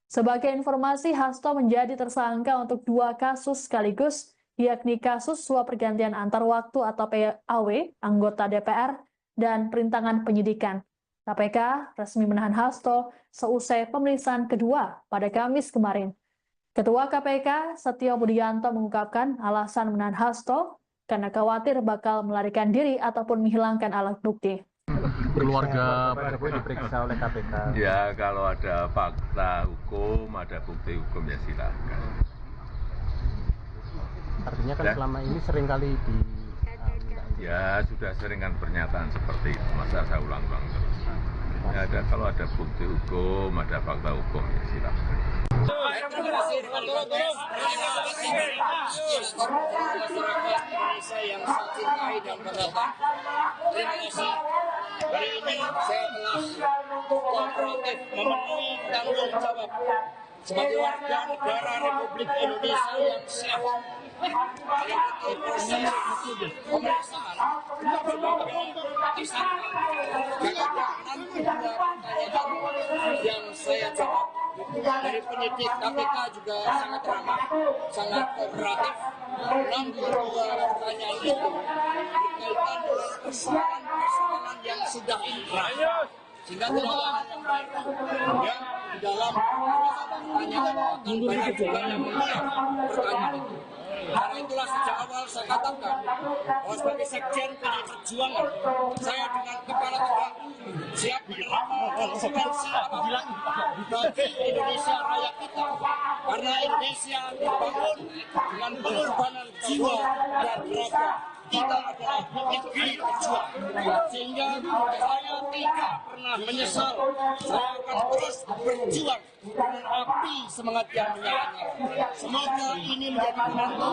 Sebagai informasi, Hasto menjadi tersangka untuk 2 kasus sekaligus, yakni kasus suap pergantian antar waktu atau PAW, anggota DPR, dan perintangan penyidikan. KPK resmi menahan Hasto seusai pemeriksaan kedua pada Kamis kemarin. Ketua KPK Setio Budianto mengungkapkan alasan menahan Hasto karena khawatir bakal melarikan diri ataupun menghilangkan alat bukti. Keluarga Pak Jokowi diperiksa oleh KPK. Ya kalau ada fakta hukum, ada bukti hukum ya silakan. Artinya kan selama ini seringkali di Ya sudah sering kan pernyataan seperti itu, masa saya ulang-ulang terus. Ya ada, kalau ada bukti hukum, ada fakta hukum ya silakan. Terima kasih masyarakat Indonesia yang saya cintai dan banggakan. Terima kasih. Hari ini saya telah kooperatif memenuhi tanggung jawab sebagai warga negara Republik Indonesia yang sah. Mengikuti proses pemeriksaan sebagai tersangka. Jangan pertanyaan yang saya jawab dari penyidik KPK juga sangat ramah, sangat kooperatif. 62 pertanyaan itu berkaitan dengan persoalan yang sudah inkrah, sehingga tidak ada yang baru. Ya, di dalam pertanyaan akan banyak juga yang menolak pertanyaan itu. Karena itulah sejak awal saya katakan bahwa sebagai Sekjen PDI Perjuangan, saya dengan kepala tegak siap menerima konsekuensi apapun bagi Indonesia raya kita. Karena Indonesia dibangun dengan pengorbanan jiwa dan raga. Kita adalah negeri berjuang, sehingga saya tidak pernah menyesal. Saya akan terus berjuang dengan api semangat yang menyala-nyala. Semoga ini menjadi penentu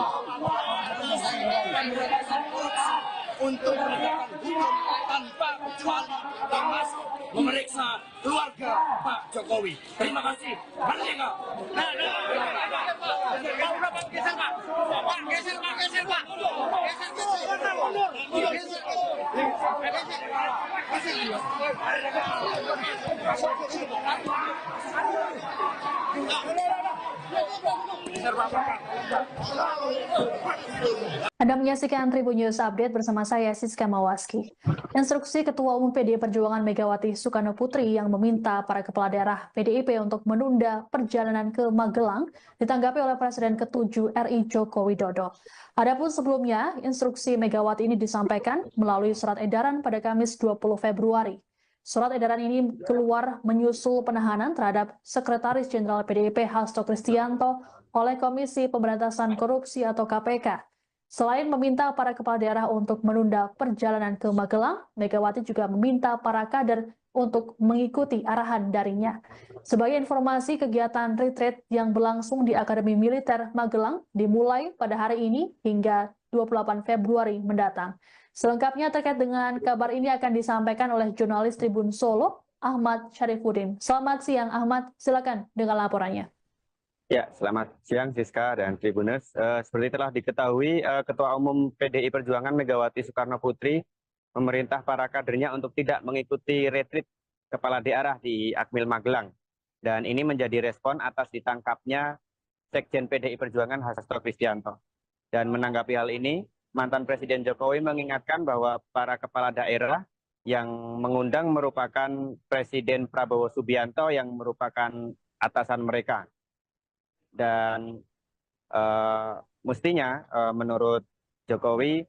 Komisi Pemberantasan Korupsi untuk menegakkan hukum tanpa kecuali, termasuk memeriksa keluarga Pak Jokowi. Terima kasih. Merdeka. Anda menyaksikan Tribun News Update bersama saya Siska Mawaski. Instruksi Ketua Umum PDI Perjuangan Megawati Soekarno Putri yang meminta para kepala daerah PDIP untuk menunda perjalanan ke Magelang ditanggapi oleh Presiden ke-7 RI Joko Widodo. Adapun sebelumnya, instruksi Megawati ini disampaikan melalui surat edaran pada Kamis 20 Februari. Surat edaran ini keluar menyusul penahanan terhadap Sekretaris Jenderal PDIP Hasto Kristianto oleh Komisi Pemberantasan Korupsi atau KPK. Selain meminta para kepala daerah untuk menunda perjalanan ke Magelang, Megawati juga meminta para kader untuk mengikuti arahan darinya. Sebagai informasi, kegiatan retreat yang berlangsung di Akademi Militer Magelang dimulai pada hari ini hingga 28 Februari mendatang. Selengkapnya terkait dengan kabar ini akan disampaikan oleh jurnalis Tribun Solo, Ahmad Syarifuddin. Selamat siang Ahmad, silakan dengan laporannya. Ya, selamat siang Siska dan Tribuners. Seperti telah diketahui, Ketua Umum PDI Perjuangan Megawati Soekarno Putri memerintah para kadernya untuk tidak mengikuti retreat kepala daerah di Akmil Magelang. Dan ini menjadi respon atas ditangkapnya Sekjen PDI Perjuangan Hasto Kristianto. Dan menanggapi hal ini, mantan Presiden Jokowi mengingatkan bahwa para kepala daerah yang mengundang merupakan Presiden Prabowo Subianto yang merupakan atasan mereka. Dan mestinya menurut Jokowi,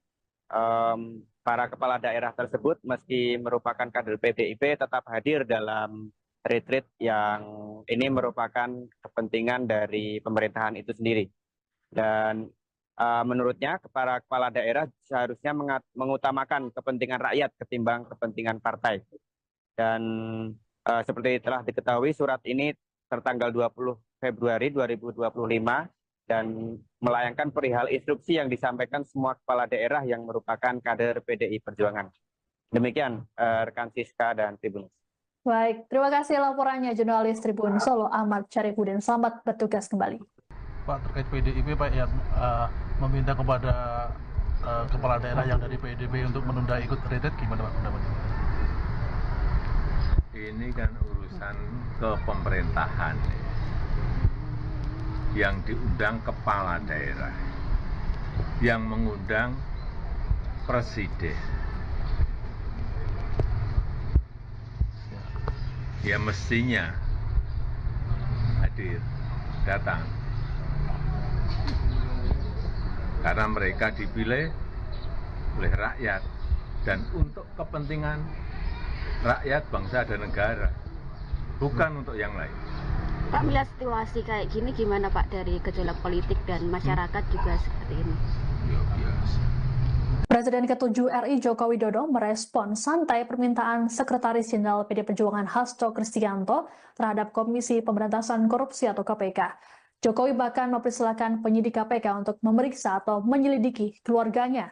para kepala daerah tersebut meski merupakan kader PDIP tetap hadir dalam retreat yang ini merupakan kepentingan dari pemerintahan itu sendiri. Dan menurutnya para kepala daerah seharusnya mengutamakan kepentingan rakyat ketimbang kepentingan partai. Dan seperti telah diketahui, surat ini tertanggal 20 Februari 2025 dan melayangkan perihal instruksi yang disampaikan semua kepala daerah yang merupakan kader PDI Perjuangan. Demikian rekan Siska dan Tribun. Baik, terima kasih laporannya jurnalis Tribun Solo Ahmad Syarifuddin. Selamat bertugas kembali. Pak, terkait PDIP Pak yang meminta kepada kepala daerah yang dari PDIP untuk menunda ikut retreat, gimana Pak pendapatnya? Ini kan urusan kepemerintahan yang diundang kepala daerah, yang mengundang presiden. Ya mestinya hadir, datang. Karena mereka dipilih oleh rakyat dan untuk kepentingan rakyat, bangsa dan negara, bukan untuk yang lain. Pak, melihat situasi kayak gini gimana Pak dari gejolak politik dan masyarakat juga seperti ini? Ya biasa. Presiden ke-7 RI Joko Widodo merespon santai permintaan Sekretaris Jenderal PD Perjuangan Hasto Kristianto terhadap Komisi Pemberantasan Korupsi atau KPK. Jokowi bahkan mempersilahkan penyidik KPK untuk memeriksa atau menyelidiki keluarganya.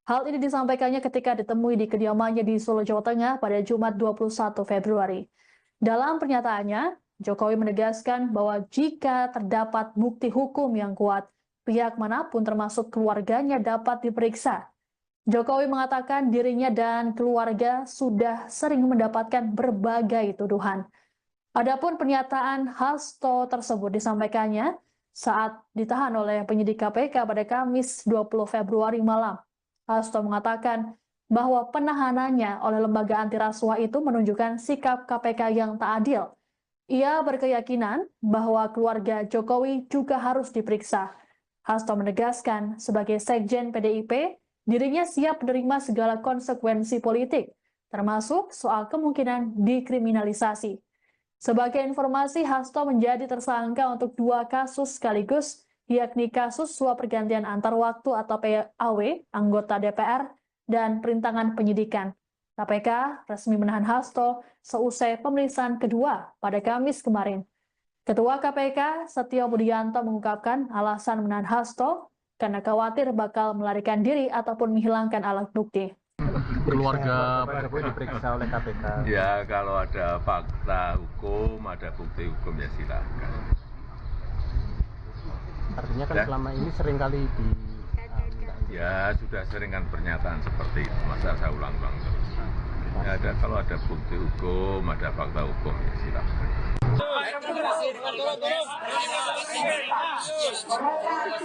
Hal ini disampaikannya ketika ditemui di kediamannya di Solo, Jawa Tengah pada Jumat 21 Februari. Dalam pernyataannya, Jokowi menegaskan bahwa jika terdapat bukti hukum yang kuat, pihak manapun termasuk keluarganya dapat diperiksa. Jokowi mengatakan dirinya dan keluarga sudah sering mendapatkan berbagai tuduhan. Adapun pernyataan Hasto tersebut disampaikannya saat ditahan oleh penyidik KPK pada Kamis 20 Februari malam. Hasto mengatakan bahwa penahanannya oleh lembaga anti rasuah itu menunjukkan sikap KPK yang tak adil. Ia berkeyakinan bahwa keluarga Jokowi juga harus diperiksa. Hasto menegaskan sebagai Sekjen PDIP, dirinya siap menerima segala konsekuensi politik, termasuk soal kemungkinan dikriminalisasi. Sebagai informasi, Hasto menjadi tersangka untuk 2 kasus sekaligus, yakni kasus suap pergantian antar waktu atau PAW, anggota DPR, dan perintangan penyidikan. KPK resmi menahan Hasto seusai pemeriksaan kedua pada Kamis kemarin. Ketua KPK Setio Budianto mengungkapkan alasan menahan Hasto karena khawatir bakal melarikan diri ataupun menghilangkan alat bukti. Keluarga Pak Jokowi diperiksa oleh KPK. Ya kalau ada fakta hukum, ada bukti hukum ya silakan. Artinya kan selama ini seringkali di Ya sudah sering kan pernyataan seperti itu, masa saya ulang-ulang terus. Ya, kalau ada bukti hukum, ada fakta hukum ya silakan. Terima kasih masyarakat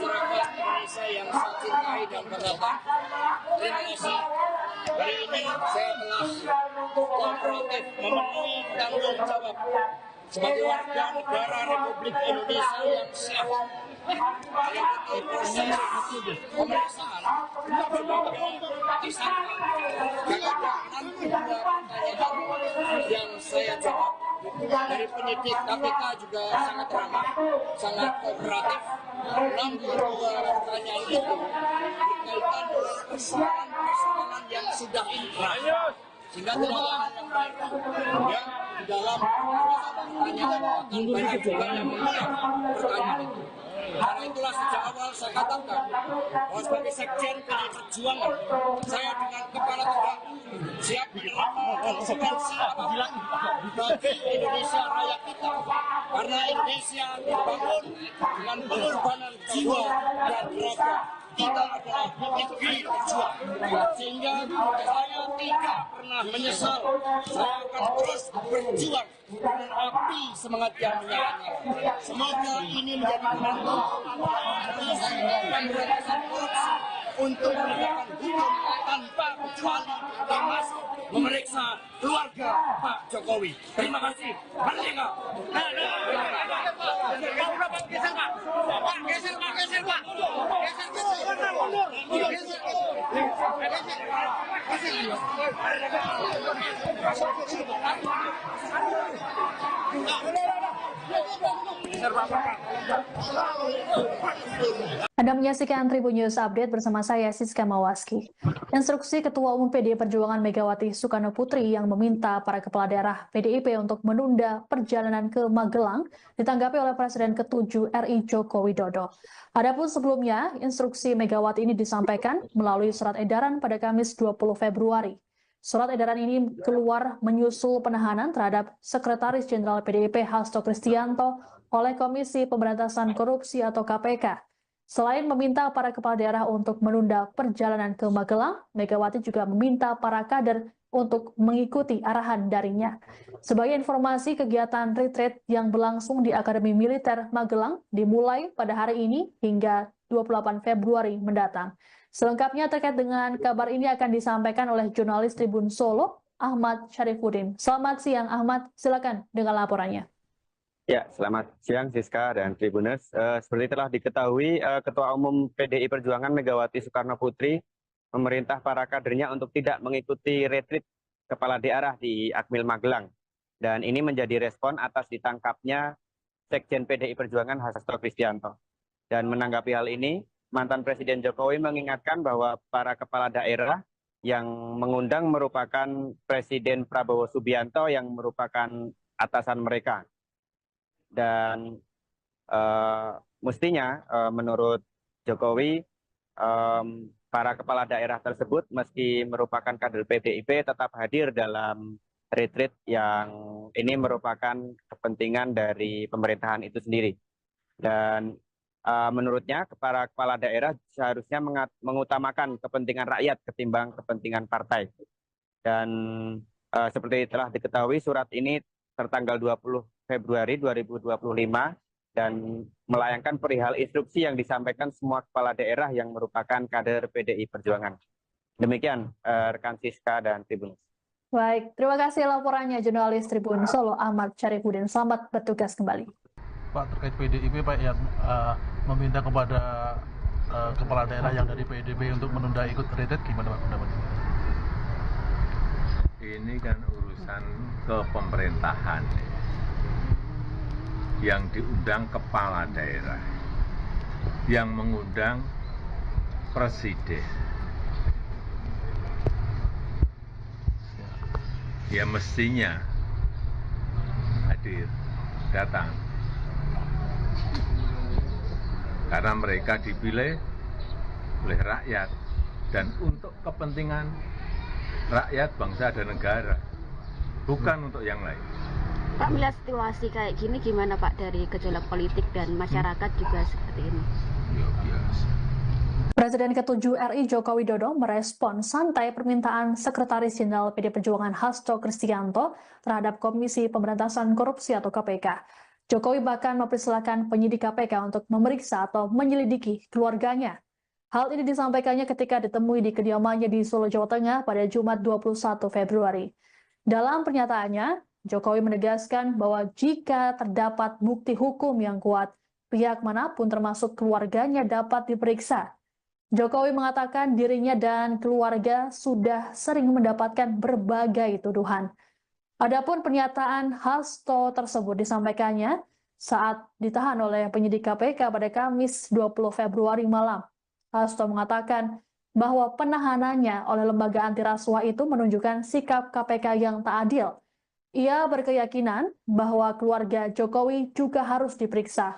Indonesia yang saya cintai dan banggakan. Terima kasih. Hari ini saya telah kooperatif memenuhi tanggung jawab sebagai warga negara Republik Indonesia yang sah mengikuti proses pemeriksaan sebagai tersangka. Karena pertanyaan yang saya jawab dari penyidik KPK juga sangat ramah, sangat kooperatif. 62 pertanyaan itu berkaitan dengan persoalan yang sudah inkrah, sehingga tidak ada hal yang lain. Ya, di dalam pertanyaan banyak juga yang menjawab pertanyaan itu. Karena itulah sejak awal saya katakan bahwa sebagai sekjen PDI Perjuangan, saya dengan kepala tegak siap menerima konsekuensi apapun bagi Indonesia raya kita. Karena Indonesia dibangun dengan pengorbanan jiwa dan raga. Kita adalah negeri berjuang, sehingga saya tidak pernah menyesal. Saya akan terus berjuang dengan api semangat yang menyala-nyala. Semoga ini menjadi momentum pemberantasan korupsi untuk menegakkan hukum tanpa kecuali, termasuk memeriksa keluarga Pak Jokowi. Terima kasih. Merdeka. Anda menyaksikan Tribun News Update bersama saya Siska Mawaski. Instruksi Ketua Umum PDI Perjuangan Megawati Soekarno Putri yang meminta para kepala daerah PDIP untuk menunda perjalanan ke Magelang ditanggapi oleh Presiden ke-7 RI Joko Widodo. Adapun sebelumnya, instruksi Megawati ini disampaikan melalui surat edaran pada Kamis 20 Februari. Surat edaran ini keluar menyusul penahanan terhadap Sekretaris Jenderal PDIP Hasto Kristianto oleh Komisi Pemberantasan Korupsi atau KPK. Selain meminta para kepala daerah untuk menunda perjalanan ke Magelang, Megawati juga meminta para kader untuk mengikuti arahan darinya. Sebagai informasi, kegiatan retreat yang berlangsung di Akademi Militer Magelang dimulai pada hari ini hingga 28 Februari mendatang. Selengkapnya terkait dengan kabar ini akan disampaikan oleh jurnalis Tribun Solo, Ahmad Syarifuddin. Selamat siang Ahmad, silakan dengan laporannya. Ya, selamat siang Siska dan Tribuners. Seperti telah diketahui, Ketua Umum PDI Perjuangan Megawati Soekarno Putri memerintah para kadernya untuk tidak mengikuti retreat kepala daerah di Akmil Magelang. Dan ini menjadi respon atas ditangkapnya Sekjen PDI Perjuangan Hasto Kristianto. Dan menanggapi hal ini, mantan Presiden Jokowi mengingatkan bahwa para kepala daerah yang mengundang merupakan Presiden Prabowo Subianto yang merupakan atasan mereka. Dan mestinya menurut Jokowi, para kepala daerah tersebut meski merupakan kader PDIP tetap hadir dalam retreat yang ini merupakan kepentingan dari pemerintahan itu sendiri. Dan menurutnya para kepala daerah seharusnya mengutamakan kepentingan rakyat ketimbang kepentingan partai. Dan seperti telah diketahui, surat ini tertanggal 20 Februari 2025 dan melayangkan perihal instruksi yang disampaikan semua kepala daerah yang merupakan kader PDI Perjuangan. Demikian rekan Siska dan Tribun. Baik, terima kasih laporannya jurnalis Tribun Solo Ahmad Syarifuddin. Selamat bertugas kembali. Pak, terkait PDIP Pak yang meminta kepada kepala daerah yang dari PDIP untuk menunda ikut retreat, gimana Pak pendapatnya? Ini kan urusan kepemerintahan yang diundang kepala daerah, yang mengundang presiden. Ya mestinya hadir, datang. Karena mereka dipilih oleh rakyat dan untuk kepentingan rakyat, bangsa dan negara, bukan untuk yang lain. Pak, melihat situasi kayak gini gimana Pak dari gejolak politik dan masyarakat juga seperti ini? Ya biasa. Presiden ke-7 RI Joko Widodo merespon santai permintaan Sekretaris Jenderal PDI Perjuangan Hasto Kristianto terhadap Komisi Pemberantasan Korupsi atau KPK. Jokowi bahkan mempersilahkan penyidik KPK untuk memeriksa atau menyelidiki keluarganya. Hal ini disampaikannya ketika ditemui di kediamannya di Solo, Jawa Tengah pada Jumat 21 Februari. Dalam pernyataannya, Jokowi menegaskan bahwa jika terdapat bukti hukum yang kuat, pihak manapun termasuk keluarganya dapat diperiksa. Jokowi mengatakan dirinya dan keluarga sudah sering mendapatkan berbagai tuduhan. Adapun pernyataan Hasto tersebut disampaikannya saat ditahan oleh penyidik KPK pada Kamis 20 Februari malam. Hasto mengatakan bahwa penahanannya oleh lembaga anti rasuah itu menunjukkan sikap KPK yang tak adil. Ia berkeyakinan bahwa keluarga Jokowi juga harus diperiksa.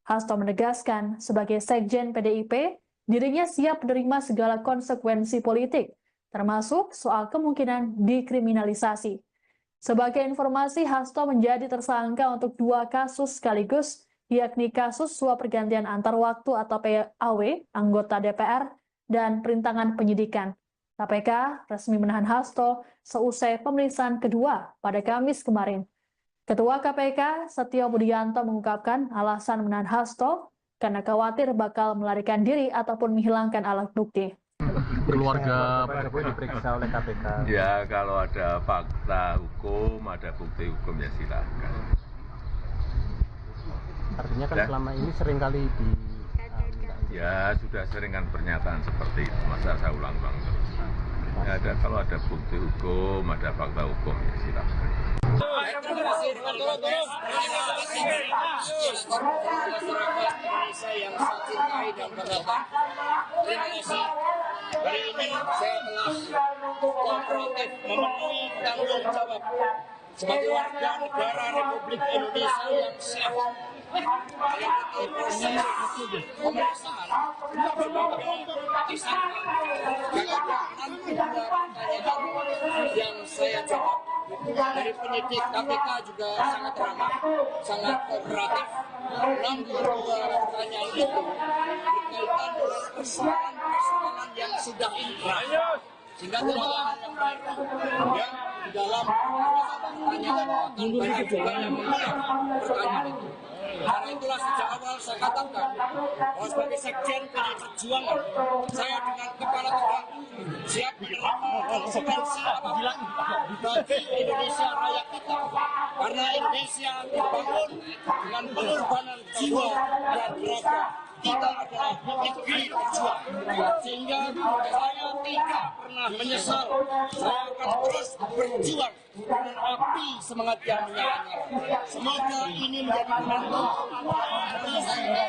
Hasto menegaskan, sebagai Sekjen PDIP, dirinya siap menerima segala konsekuensi politik, termasuk soal kemungkinan dikriminalisasi. Sebagai informasi, Hasto menjadi tersangka untuk 2 kasus sekaligus, yakni kasus suap pergantian antar waktu atau PAW, anggota DPR, dan perintangan penyidikan. KPK resmi menahan Hasto seusai pemeriksaan kedua pada Kamis kemarin. Ketua KPK, Setio Budianto, mengungkapkan alasan menahan Hasto karena khawatir bakal melarikan diri ataupun menghilangkan alat bukti. Keluarga Pak Jokowi diperiksa oleh KPK. Ya, kalau ada fakta hukum, ada bukti hukum, ya silakan. Artinya kan selama ini seringkali di Ya, sudah sering kan pernyataan seperti itu, masa saya ulang-ulang terus. Ya, kalau ada bukti hukum, ada fakta hukum, ya silakan. Terima kasih masyarakat Indonesia yang saya cintai dan banggakan. Terima kasih. Hari ini saya telah kooperatif memenuhi tanggung jawab sebagai warga negara Republik Indonesia yang sehat. Mengikuti proses pemeriksaan sebagai tersangka. Nanti ada pertanyaan yang saya jawab. Dari penyidik KPK juga sangat ramah, sangat kooperatif. 62 pertanyaan itu berkaitan dengan persoalan yang sudah inkrah, sehingga tidak ada hal yang baru. Ya, di dalam pertanyaan akan banyak juga yang menolak pertanyaan itu. Karena itulah sejak awal saya katakan bahwa sebagai Sekjen PDI Perjuangan, saya dengan kepala tegak siap menerima konsekuensi apapun bagi Indonesia raya kita. Karena Indonesia dibangun dengan pengorbanan jiwa dan raga. Kita adalah negeri berjuang, sehingga saya tidak pernah menyesal. Saya akan terus berjuang dengan api semangat yang menyala-nyala. Semoga ini menjadi momentum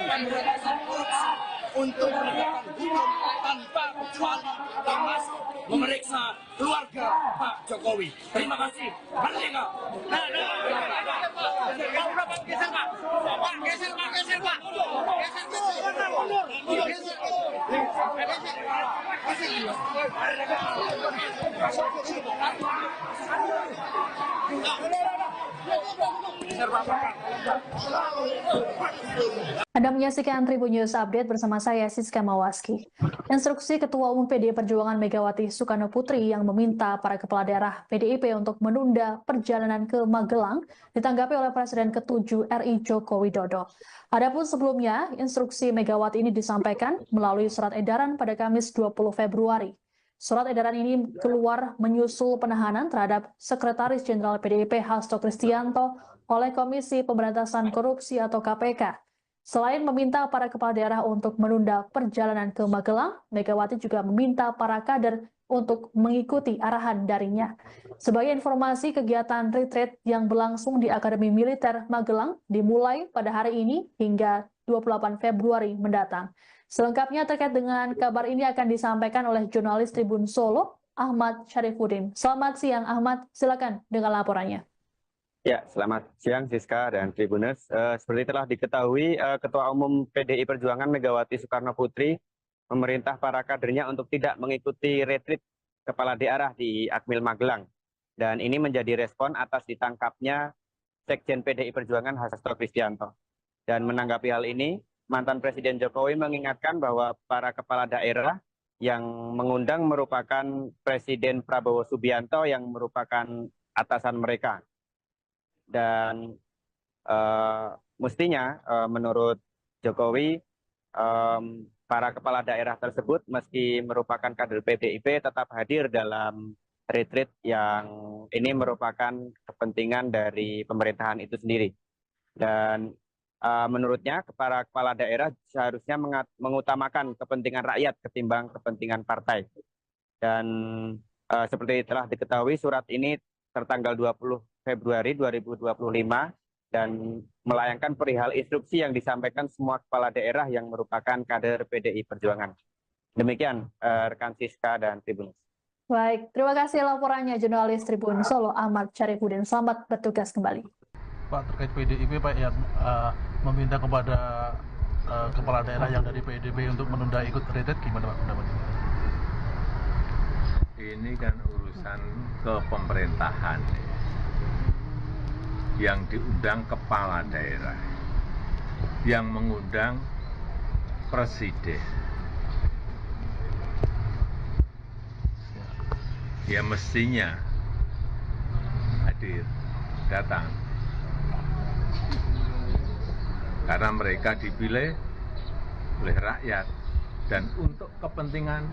pemberantasan korupsi untuk menegakkan hukum tanpa kecuali, termasuk memeriksa keluarga Pak Jokowi. Terima kasih. Merdeka. Anda menyaksikan Tribun News Update bersama saya, Siska Mawaski. Instruksi Ketua Umum PDI Perjuangan Megawati Soekarno Putri yang meminta para kepala daerah PDIP untuk menunda perjalanan ke Magelang ditanggapi oleh Presiden ke-7 RI Joko Widodo. Adapun sebelumnya, instruksi Megawati ini disampaikan melalui surat edaran pada Kamis 20 Februari. Surat edaran ini keluar menyusul penahanan terhadap Sekretaris Jenderal PDIP Hasto Kristianto oleh Komisi Pemberantasan Korupsi atau KPK. Selain meminta para kepala daerah untuk menunda perjalanan ke Magelang, Megawati juga meminta para kader untuk mengikuti arahan darinya. Sebagai informasi, kegiatan retreat yang berlangsung di Akademi Militer Magelang dimulai pada hari ini hingga 28 Februari mendatang. Selengkapnya terkait dengan kabar ini akan disampaikan oleh jurnalis Tribun Solo, Ahmad Syarifuddin. Selamat siang, Ahmad. Silakan dengan laporannya. Ya, selamat siang Siska dan Tribuners. Seperti telah diketahui, Ketua Umum PDI Perjuangan Megawati Soekarno Putri memerintah para kadernya untuk tidak mengikuti retreat kepala daerah di Akmil Magelang. Dan ini menjadi respon atas ditangkapnya Sekjen PDI Perjuangan Hasto Kristianto. Dan menanggapi hal ini, mantan Presiden Jokowi mengingatkan bahwa para kepala daerah yang mengundang merupakan Presiden Prabowo Subianto yang merupakan atasan mereka. Dan mestinya menurut Jokowi, para kepala daerah tersebut meski merupakan kader PDIP tetap hadir dalam retreat yang ini merupakan kepentingan dari pemerintahan itu sendiri. Dan menurutnya para kepala daerah seharusnya mengutamakan kepentingan rakyat ketimbang kepentingan partai. Dan seperti telah diketahui, surat ini tertanggal 20 Februari 2025 dan melayangkan perihal instruksi yang disampaikan semua kepala daerah yang merupakan kader PDI Perjuangan. Demikian rekan Siska dan Tribun. Baik, terima kasih laporannya jurnalis Tribun Solo Ahmad Syarifuddin. Selamat bertugas kembali. Pak, terkait PDIP Pak yang meminta kepada kepala daerah yang dari PDIP untuk menunda ikut retret, gimana Pak pendapatnya? Ini kan urusan kepemerintahan. Yang diundang kepala daerah, yang mengundang presiden. Ya mestinya hadir, datang. Karena mereka dipilih oleh rakyat dan untuk kepentingan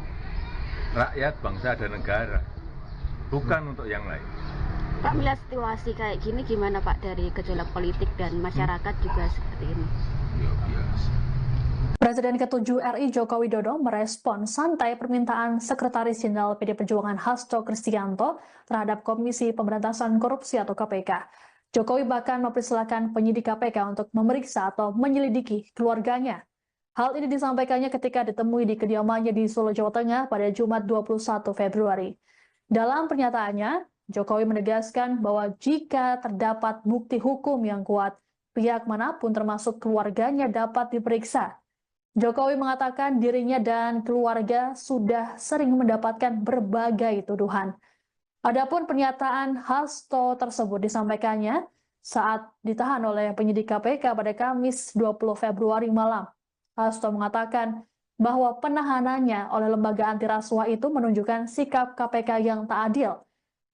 rakyat, bangsa dan negara, bukan untuk yang lain. Pak, melihat situasi kayak gini gimana Pak dari gejolak politik dan masyarakat juga seperti ini? Ya biasa. Presiden ke-7 RI Joko Widodo merespon santai permintaan Sekretaris Jenderal PD Perjuangan Hasto Kristianto terhadap Komisi Pemberantasan Korupsi atau KPK. Jokowi bahkan mempersilahkan penyidik KPK untuk memeriksa atau menyelidiki keluarganya. Hal ini disampaikannya ketika ditemui di kediamannya di Solo, Jawa Tengah pada Jumat 21 Februari. Dalam pernyataannya, Jokowi menegaskan bahwa jika terdapat bukti hukum yang kuat, pihak manapun termasuk keluarganya dapat diperiksa. Jokowi mengatakan dirinya dan keluarga sudah sering mendapatkan berbagai tuduhan. Adapun pernyataan Hasto tersebut disampaikannya saat ditahan oleh penyidik KPK pada Kamis 20 Februari malam. Hasto mengatakan bahwa penahanannya oleh lembaga anti rasuah itu menunjukkan sikap KPK yang tak adil.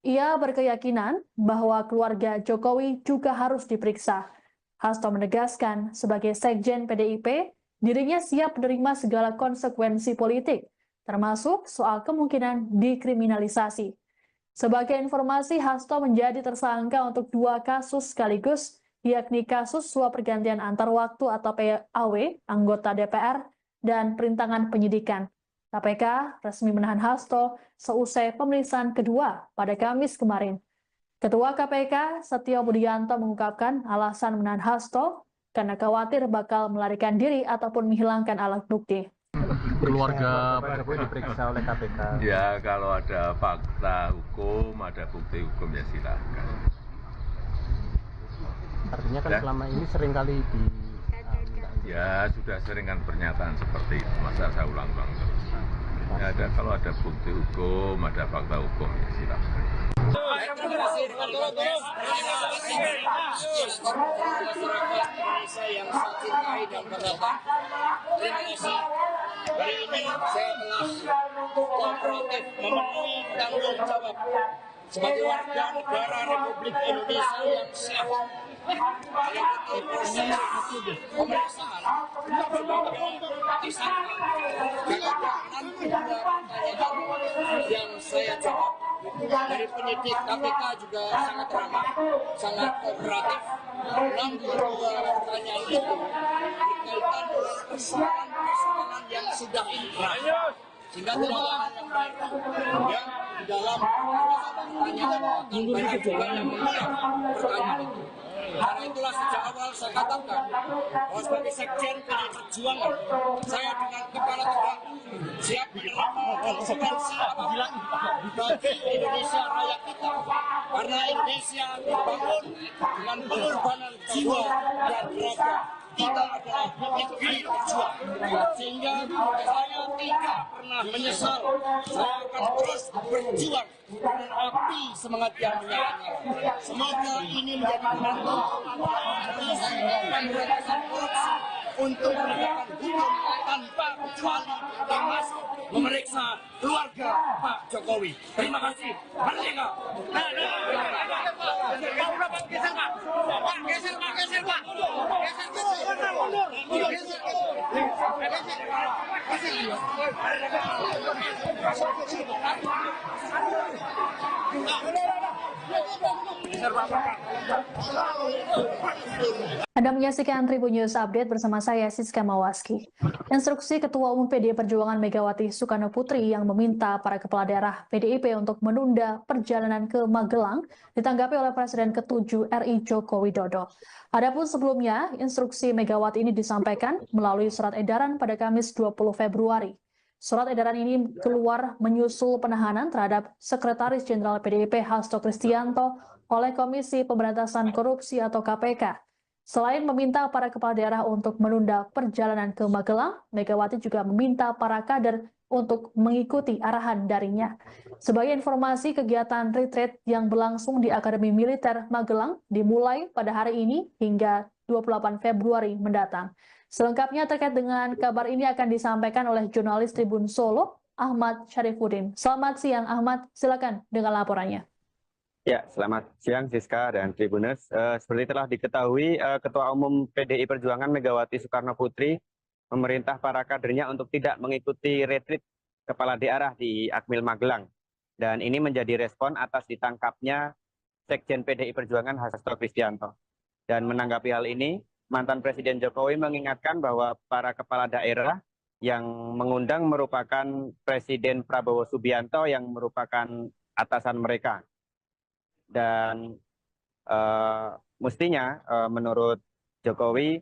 Ia berkeyakinan bahwa keluarga Jokowi juga harus diperiksa. Hasto menegaskan sebagai Sekjen PDIP, dirinya siap menerima segala konsekuensi politik, termasuk soal kemungkinan dikriminalisasi. Sebagai informasi, Hasto menjadi tersangka untuk 2 kasus sekaligus, yakni kasus suap pergantian antar waktu atau PAW, anggota DPR, dan perintangan penyidikan. KPK resmi menahan Hasto seusai pemeriksaan kedua pada Kamis kemarin. Ketua KPK Setio Budianto mengungkapkan alasan menahan Hasto karena khawatir bakal melarikan diri ataupun menghilangkan alat bukti. Keluarga Pak Jokowi diperiksa oleh KPK. Ya kalau ada fakta hukum, ada bukti hukum ya silakan. Artinya kan Ya. selama ini seringkali di Ya sudah sering kan pernyataan seperti itu, masa saya ulang-ulang terus. Ya, kalau ada bukti hukum, ada fakta hukum ya silakan. Terima kasih masyarakat Indonesia yang saya cintai dan banggakan. Terima kasih. Hari ini saya telah kooperatif memenuhi tanggung jawab sebagai warga negara Republik Indonesia yang sah mengikuti proses pemeriksaan sebagai tersangka. Jika nanti ada pertanyaan yang saya jawab dari penyidik KPK juga sangat ramah, sangat kooperatif. 62 pertanyaan itu berkaitan dengan persoalan yang sudah inkrah, sehingga tidak ada yang baik. Ya, di dalam pertanyaan akan banyak juga yang menolak pertanyaan itu. Karena itulah sejak awal saya katakan bahwa sebagai Sekjen PDI Perjuangan, saya dengan kepala tegak siap menerima konsekuensi apapun bagi Indonesia raya kita. Karena Indonesia dibangun dengan pengorbanan jiwa dan raga. Kita adalah negeri berjuang, sehingga saya tidak pernah menyesal. Saya akan terus berjuang dengan api semangat yang menyala-nyala. Semoga ini menjadi momentum Komisi Pemberantasan Korupsi untuk menegakkan hukum tanpa kecuali, termasuk memeriksa keluarga Pak Jokowi. Terima kasih. Merdeka. Anda menyaksikan Tribun News Update bersama saya Siska Mawaski. Instruksi Ketua Umum PDI Perjuangan Megawati Soekarno Putri yang meminta para kepala daerah PDIP untuk menunda perjalanan ke Magelang ditanggapi oleh Presiden ke-7 RI Joko Widodo. Adapun sebelumnya, instruksi Megawati ini disampaikan melalui surat edaran pada Kamis 20 Februari. Surat edaran ini keluar menyusul penahanan terhadap Sekretaris Jenderal PDIP Hasto Kristianto oleh Komisi Pemberantasan Korupsi atau KPK. Selain meminta para kepala daerah untuk menunda perjalanan ke Magelang, Megawati juga meminta para kader untuk mengikuti arahan darinya. Sebagai informasi, kegiatan retreat yang berlangsung di Akademi Militer Magelang dimulai pada hari ini hingga 28 Februari mendatang. Selengkapnya terkait dengan kabar ini akan disampaikan oleh jurnalis Tribun Solo, Ahmad Syarifuddin. Selamat siang Ahmad, silakan dengan laporannya. Ya, selamat siang Siska dan Tribuners. Seperti telah diketahui, Ketua Umum PDI Perjuangan Megawati Soekarno Putri memerintah para kadernya untuk tidak mengikuti retreat kepala daerah di Akmil Magelang. Dan ini menjadi respon atas ditangkapnya Sekjen PDI Perjuangan Hasto Kristianto. Dan menanggapi hal ini, mantan Presiden Jokowi mengingatkan bahwa para kepala daerah yang mengundang merupakan Presiden Prabowo Subianto yang merupakan atasan mereka. Dan mestinya menurut Jokowi,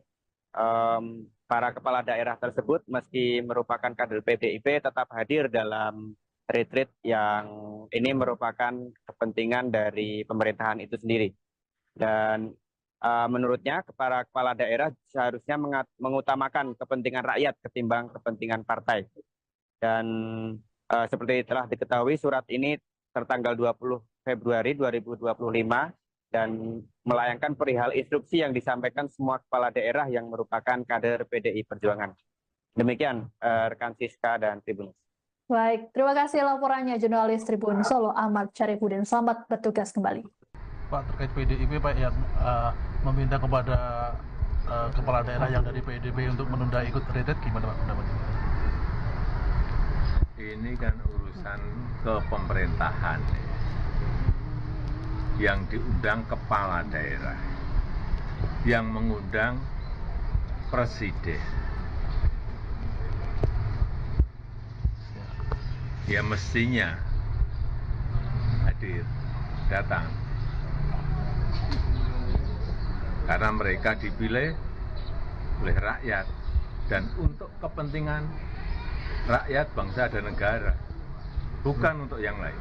para kepala daerah tersebut meski merupakan kader PDIP tetap hadir dalam retreat yang ini merupakan kepentingan dari pemerintahan itu sendiri. Dan menurutnya para kepala daerah seharusnya mengutamakan kepentingan rakyat ketimbang kepentingan partai. Dan seperti telah diketahui, surat ini tertanggal 20 Februari 2025 dan melayangkan perihal instruksi yang disampaikan semua kepala daerah yang merupakan kader PDI Perjuangan. Demikian rekan Siska dan Tribun. Baik, terima kasih laporannya jurnalis Tribun Solo Ahmad Syarifuddin. Selamat bertugas kembali. Pak, terkait PDIP Pak yang meminta kepada kepala daerah yang dari PDIP untuk menunda ikut retreat, gimana Pak pendapatnya? Ini kan urusan kepemerintahan. Yang diundang kepala daerah, yang mengundang presiden. Ya mestinya hadir, datang. Karena mereka dipilih oleh rakyat dan untuk kepentingan rakyat, bangsa dan negara, bukan untuk yang lain.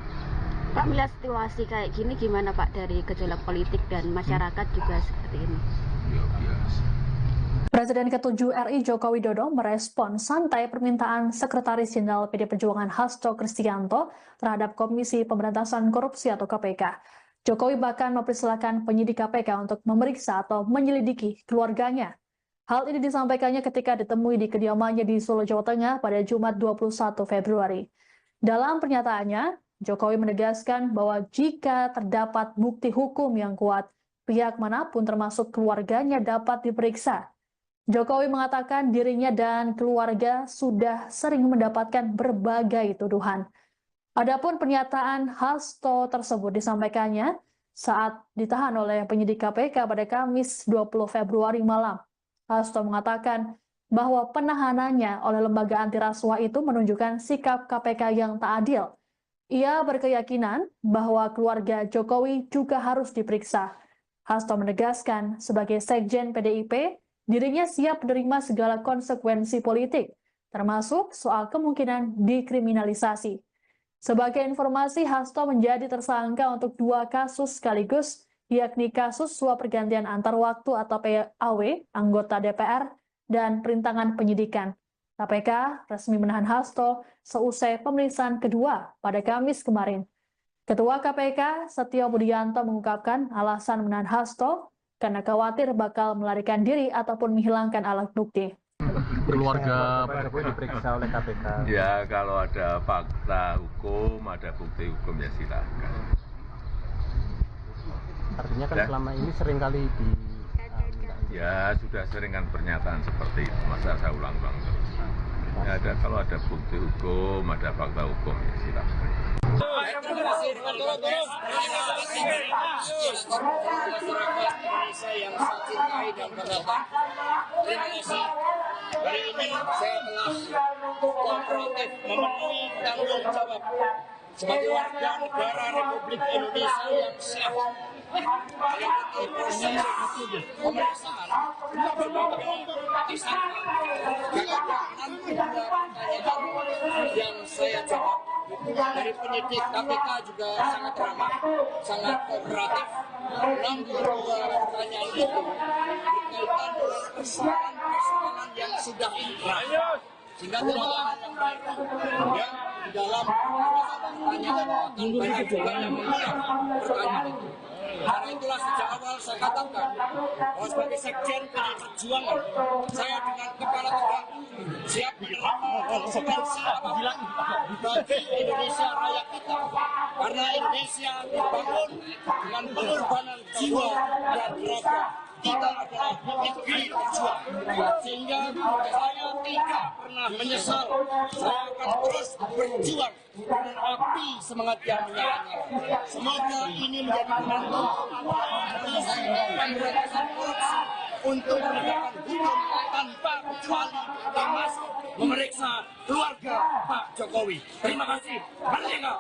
Pak, melihat situasi kayak gini gimana Pak dari gejolak politik dan masyarakat juga seperti ini? Ya, biasa. Presiden ke-7 RI Joko Widodo merespon santai permintaan Sekretaris Jenderal PD Perjuangan Hasto Kristianto terhadap Komisi Pemberantasan Korupsi atau KPK. Jokowi bahkan mempersilahkan penyidik KPK untuk memeriksa atau menyelidiki keluarganya. Hal ini disampaikannya ketika ditemui di kediamannya di Solo, Jawa Tengah pada Jumat 21 Februari. Dalam pernyataannya, Jokowi menegaskan bahwa jika terdapat bukti hukum yang kuat, pihak manapun termasuk keluarganya dapat diperiksa. Jokowi mengatakan dirinya dan keluarga sudah sering mendapatkan berbagai tuduhan. Adapun pernyataan Hasto tersebut disampaikannya saat ditahan oleh penyidik KPK pada Kamis 20 Februari malam. Hasto mengatakan bahwa penahanannya oleh lembaga anti rasuah itu menunjukkan sikap KPK yang tak adil. Ia berkeyakinan bahwa keluarga Jokowi juga harus diperiksa. Hasto menegaskan sebagai Sekjen PDIP, dirinya siap menerima segala konsekuensi politik, termasuk soal kemungkinan dikriminalisasi. Sebagai informasi, Hasto menjadi tersangka untuk 2 kasus sekaligus, yakni kasus suap pergantian antar waktu atau PAW, anggota DPR, dan perintangan penyidikan. KPK resmi menahan Hasto seusai pemeriksaan kedua pada Kamis kemarin. Ketua KPK Setio Budianto mengungkapkan alasan menahan Hasto karena khawatir bakal melarikan diri ataupun menghilangkan alat bukti. Keluarga Pak Jokowi diperiksa oleh KPK. Ya kalau ada fakta hukum, ada bukti hukum ya silakan. Artinya kan selama ini sering kali di Ya sudah sering kan pernyataan seperti itu, masa saya ulang-ulang terus. Ya, kalau ada bukti hukum, ada fakta hukum ya silakan. Terima kasih masyarakat Indonesia yang saya cintai dan banggakan. Terima kasih. Hari ini saya telah kooperatif memenuhi tanggung jawab sebagai warga negara Republik Indonesia yang siap mengikuti proses pemeriksaan yang saya jawab dari penyidik KPK juga sangat ramah, sangat kooperatif. Namun pertanyaan itu berkaitan dengan persoalan yang sudah inkrah, sehingga tidak ada yang baik. Ya, di dalam pertanyaan banyak juga yang menolak pertanyaan itu. Karena itulah sejak awal saya katakan bahwa sebagai sekjen PDI Perjuangan, saya dengan kepala tegak siap menerima konsekuensi apapun bagi Indonesia raya kita. Karena Indonesia dibangun dengan pengorbanan jiwa dan raga. Kita adalah negeri berjuang, sehingga saya tidak pernah menyesal. Saya akan terus berjuang dengan api semangat yang menyala-nyala. Semoga ini menjadi penentu misi pemberantasan korupsi untuk menegakkan hukum tanpa kecuali, termasuk memeriksa keluarga Pak Jokowi. Terima kasih. Merdeka.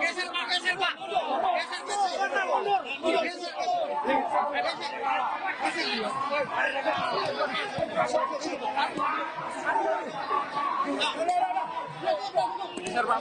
Geser Pak. Geser Pak.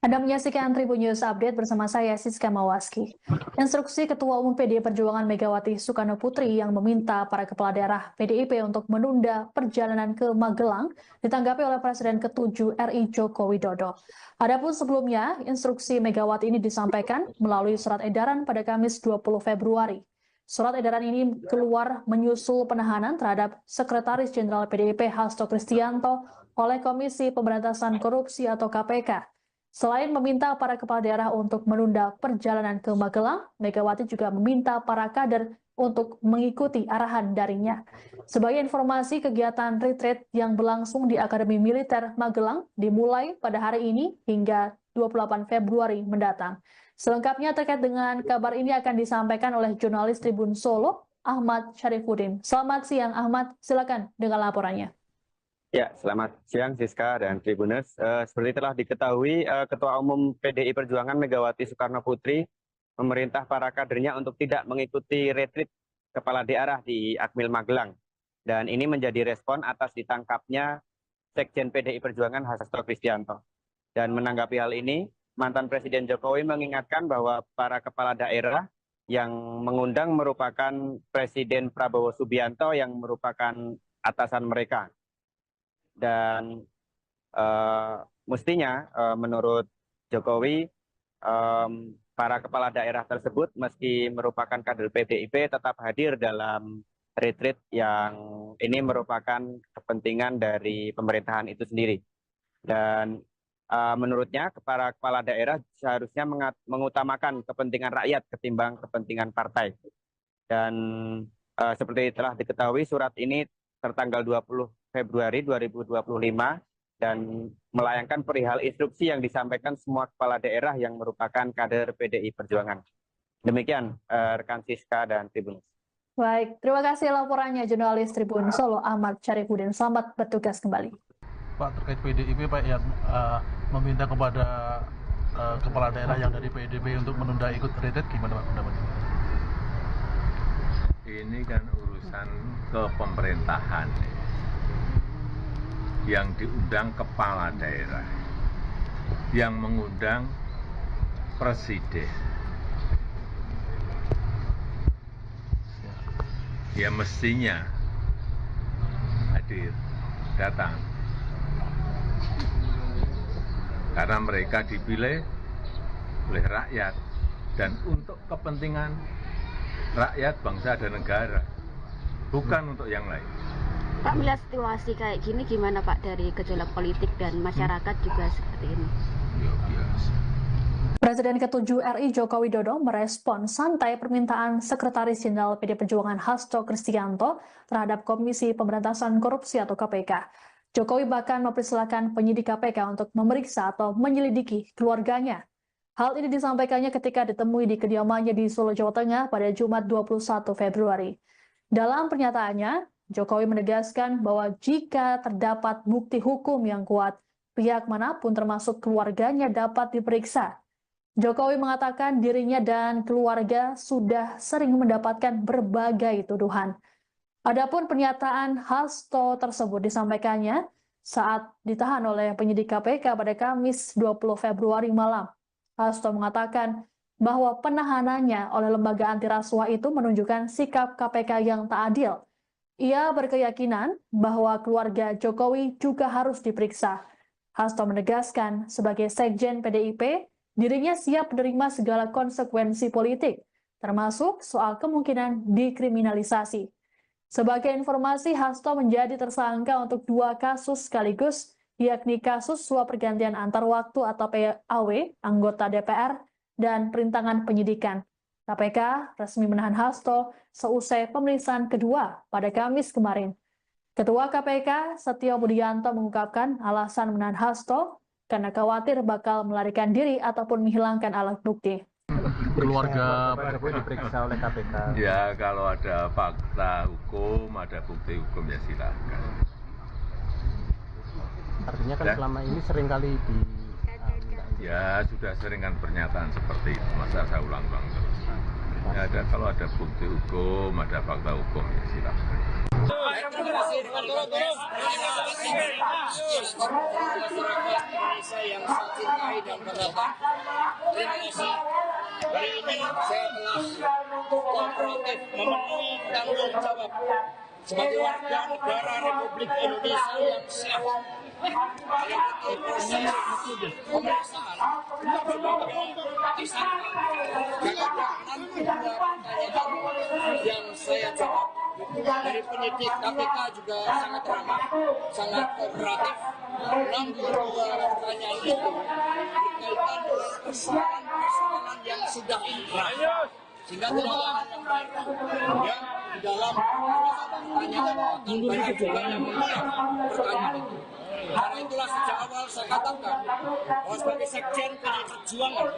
Anda menyaksikan Tribun News Update bersama saya Siska Mawaski. Instruksi Ketua Umum PDI Perjuangan Megawati Soekarno Putri yang meminta para kepala daerah PDIP untuk menunda perjalanan ke Magelang ditanggapi oleh Presiden ke-7 RI Joko Widodo. Adapun sebelumnya, instruksi Megawati ini disampaikan melalui surat edaran pada Kamis 20 Februari. Surat edaran ini keluar menyusul penahanan terhadap Sekretaris Jenderal PDIP Hasto Kristianto oleh Komisi Pemberantasan Korupsi atau KPK. Selain meminta para kepala daerah untuk menunda perjalanan ke Magelang, Megawati juga meminta para kader untuk mengikuti arahan darinya. Sebagai informasi, kegiatan retreat yang berlangsung di Akademi Militer Magelang dimulai pada hari ini hingga 28 Februari mendatang. Selengkapnya terkait dengan kabar ini akan disampaikan oleh jurnalis Tribun Solo, Ahmad Syarifuddin. Selamat siang Ahmad, silakan dengan laporannya. Ya, selamat siang Siska dan Tribuners. Seperti telah diketahui, Ketua Umum PDI Perjuangan Megawati Soekarno Putri memerintah para kadernya untuk tidak mengikuti retreat kepala daerah di Akmil Magelang. Dan ini menjadi respon atas ditangkapnya Sekjen PDI Perjuangan Hasto Kristianto. Dan menanggapi hal ini, mantan Presiden Jokowi mengingatkan bahwa para kepala daerah yang mengundang merupakan Presiden Prabowo Subianto yang merupakan atasan mereka. Dan mestinya menurut Jokowi, para kepala daerah tersebut meski merupakan kader PDIP tetap hadir dalam retreat yang ini merupakan kepentingan dari pemerintahan itu sendiri. Dan menurutnya para kepala daerah seharusnya mengutamakan kepentingan rakyat ketimbang kepentingan partai. Dan seperti telah diketahui, surat ini tertanggal 20 Februari 2025 dan melayangkan perihal instruksi yang disampaikan semua kepala daerah yang merupakan kader PDI Perjuangan. Demikian rekan Siska dan Tribun. Baik, terima kasih laporannya jurnalis Tribun Solo Ahmad Syarifuddin. Selamat bertugas kembali. Pak, terkait PDIP Pak yang meminta kepada kepala daerah yang dari PDIP untuk menunda ikut retreat, gimana Pak pendapatnya? Ini kan urusan kepemerintahan yang diundang kepala daerah, yang mengundang presiden. Ya mestinya hadir, datang. Karena mereka dipilih oleh rakyat dan untuk kepentingan rakyat, bangsa dan negara, bukan untuk yang lain. Pak, melihat situasi kayak gini gimana Pak, dari gejolak politik dan masyarakat juga seperti ini? Ya, biasa. Presiden ke-7 RI Joko Widodo merespon santai permintaan Sekretaris Jenderal PDI Perjuangan Hasto Kristianto terhadap Komisi Pemberantasan Korupsi atau KPK. Jokowi bahkan mempersilahkan penyidik KPK untuk memeriksa atau menyelidiki keluarganya. Hal ini disampaikannya ketika ditemui di kediamannya di Solo, Jawa Tengah pada Jumat 21 Februari. Dalam pernyataannya, Jokowi menegaskan bahwa jika terdapat bukti hukum yang kuat, pihak manapun termasuk keluarganya dapat diperiksa. Jokowi mengatakan dirinya dan keluarga sudah sering mendapatkan berbagai tuduhan. Adapun pernyataan Hasto tersebut disampaikannya saat ditahan oleh penyidik KPK pada Kamis 20 Februari malam. Hasto mengatakan bahwa penahanannya oleh lembaga anti rasuah itu menunjukkan sikap KPK yang tak adil. Ia berkeyakinan bahwa keluarga Jokowi juga harus diperiksa. Hasto menegaskan sebagai Sekjen PDIP, dirinya siap menerima segala konsekuensi politik, termasuk soal kemungkinan dikriminalisasi. Sebagai informasi, Hasto menjadi tersangka untuk 2 kasus sekaligus, yakni kasus suap pergantian antar waktu atau PAW, anggota DPR, dan perintangan penyidikan. KPK resmi menahan Hasto seusai pemeriksaan kedua pada Kamis kemarin. Ketua KPK, Setio Budianto, mengungkapkan alasan menahan Hasto karena khawatir bakal melarikan diri ataupun menghilangkan alat bukti. Keluarga Pak Jokowi diperiksa oleh KPK. Ya, kalau ada fakta hukum, ada bukti hukum, ya silakan. Artinya kan selama ini seringkali di Ya, sudah sering kan pernyataan seperti itu, masa saya ulang-ulang terus. Ya, kalau ada bukti hukum, ada fakta hukum, ya silakan. Terima kasih dengan konteks. Terima kasih masyarakat Indonesia yang saya cintai dan banggakan. Terima kasih. Hari ini saya telah kooperatif memenuhi tanggung jawab sebagai warga negara Republik Indonesia yang siap mengikuti proses pemeriksaan sebagai tersangka. Jika ada 62 pertanyaan yang saya jawab dari penyidik KPK juga sangat ramah, sangat kooperatif. 62 pertanyaan itu berkaitan dengan persoalan yang sudah inkrah, sehingga tidak ada yang baru. Ya, di dalam pertanyaan akan banyak juga yang menolak pertanyaan itu. Karena itulah sejak awal saya katakan bahwa sebagai Sekjen PDI Perjuangan,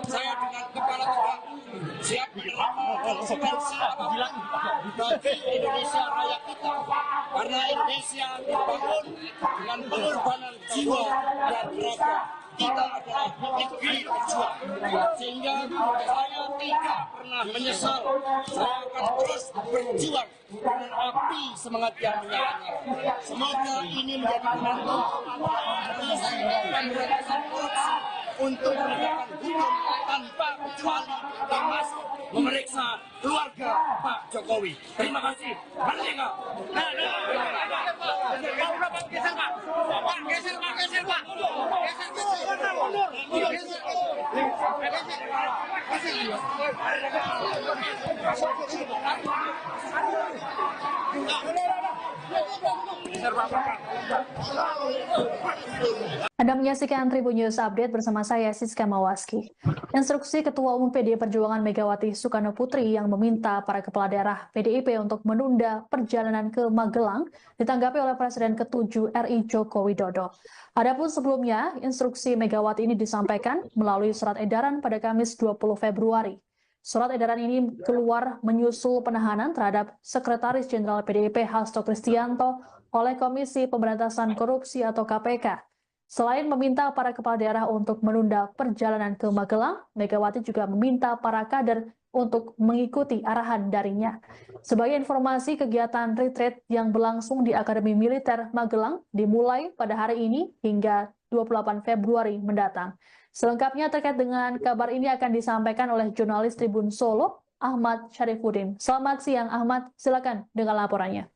saya dengan kepala tegak siap menerima konsekuensi apapun bagi Indonesia raya kita. Karena Indonesia dibangun dengan pengorbanan jiwa dan raga. Kita adalah negeri berjuang, sehingga saya tidak pernah menyesal. Saya akan terus berjuang dengan api semangat yang menyala-nyala. Semoga ini menjadi penentu pemberantasan korupsi untuk menegakkan hukum tanpa kecuali, termasuk memeriksa keluarga Pak Jokowi. Terima kasih. Merdeka. Anda menyaksikan Tribun News Update bersama saya Siska Mawaski. Instruksi Ketua Umum PDI Perjuangan Megawati Soekarno Putri yang meminta para kepala daerah PDIP untuk menunda perjalanan ke Magelang ditanggapi oleh Presiden ke-7 RI Joko Widodo. Adapun sebelumnya, instruksi Megawati ini disampaikan melalui surat edaran pada Kamis 20 Februari. Surat edaran ini keluar menyusul penahanan terhadap Sekretaris Jenderal PDIP Hasto Kristianto oleh Komisi Pemberantasan Korupsi atau KPK. Selain meminta para kepala daerah untuk menunda perjalanan ke Magelang, Megawati juga meminta para kader untuk mengikuti arahan darinya. Sebagai informasi, kegiatan retreat yang berlangsung di Akademi Militer Magelang dimulai pada hari ini hingga 28 Februari mendatang. Selengkapnya terkait dengan kabar ini akan disampaikan oleh jurnalis Tribun Solo, Ahmad Syarifuddin. Selamat siang Ahmad, silakan dengan laporannya.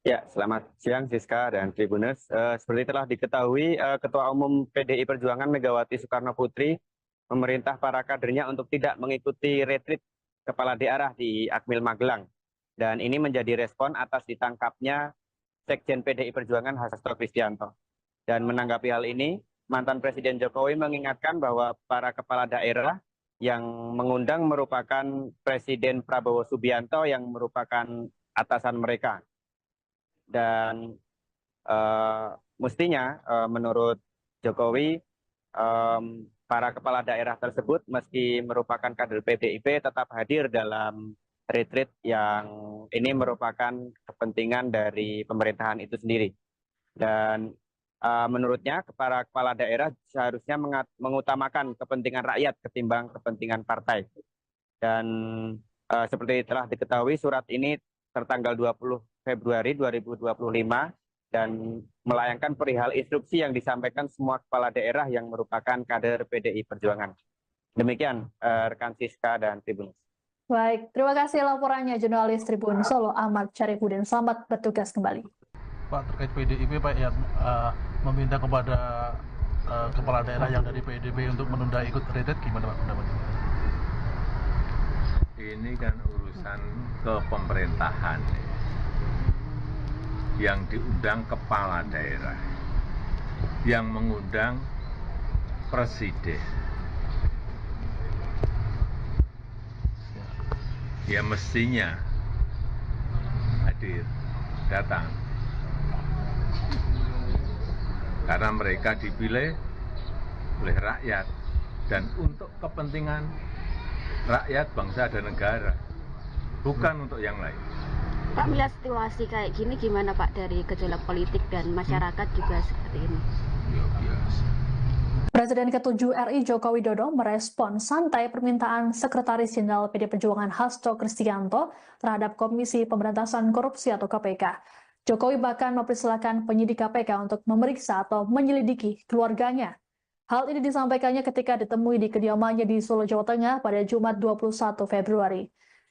Ya, selamat siang Siska dan Tribuners. Seperti telah diketahui, Ketua Umum PDI Perjuangan Megawati Soekarno Putri memerintah para kadernya untuk tidak mengikuti retreat kepala daerah di Akmil Magelang. Dan ini menjadi respon atas ditangkapnya Sekjen PDI Perjuangan Hasto Kristianto. Dan menanggapi hal ini, mantan Presiden Jokowi mengingatkan bahwa para kepala daerah yang mengundang merupakan Presiden Prabowo Subianto yang merupakan atasan mereka. Dan mestinya menurut Jokowi, para kepala daerah tersebut meski merupakan kader PDIP tetap hadir dalam retreat yang ini merupakan kepentingan dari pemerintahan itu sendiri. Dan menurutnya para kepala daerah seharusnya mengutamakan kepentingan rakyat ketimbang kepentingan partai. Dan seperti telah diketahui, surat ini tertanggal 20 Februari 2025 dan melayangkan perihal instruksi yang disampaikan semua kepala daerah yang merupakan kader PDI Perjuangan. Demikian rekan Siska dan Tribun. Baik, terima kasih laporannya jurnalis Tribun Solo Ahmad Syarifuddin. Selamat bertugas kembali. Pak, terkait PDIP Pak yang meminta kepada kepala daerah yang dari PDIP untuk menunda ikut retret, gimana Pak pendapatnya? Ini kan urusan kepemerintahan yang diundang kepala daerah, yang mengundang presiden. Ya mestinya hadir, datang. Karena mereka dipilih oleh rakyat dan untuk kepentingan rakyat, bangsa, dan negara, bukan untuk yang lain. Pak, melihat situasi kayak gini gimana Pak dari gejolak politik dan masyarakat juga seperti ini? Ya biasa. Presiden ke-7 RI Joko Widodo merespon santai permintaan Sekretaris Jenderal PD Perjuangan Hasto Kristianto terhadap Komisi Pemberantasan Korupsi atau KPK. Jokowi bahkan mempersilahkan penyidik KPK untuk memeriksa atau menyelidiki keluarganya. Hal ini disampaikannya ketika ditemui di kediamannya di Solo, Jawa Tengah pada Jumat 21 Februari.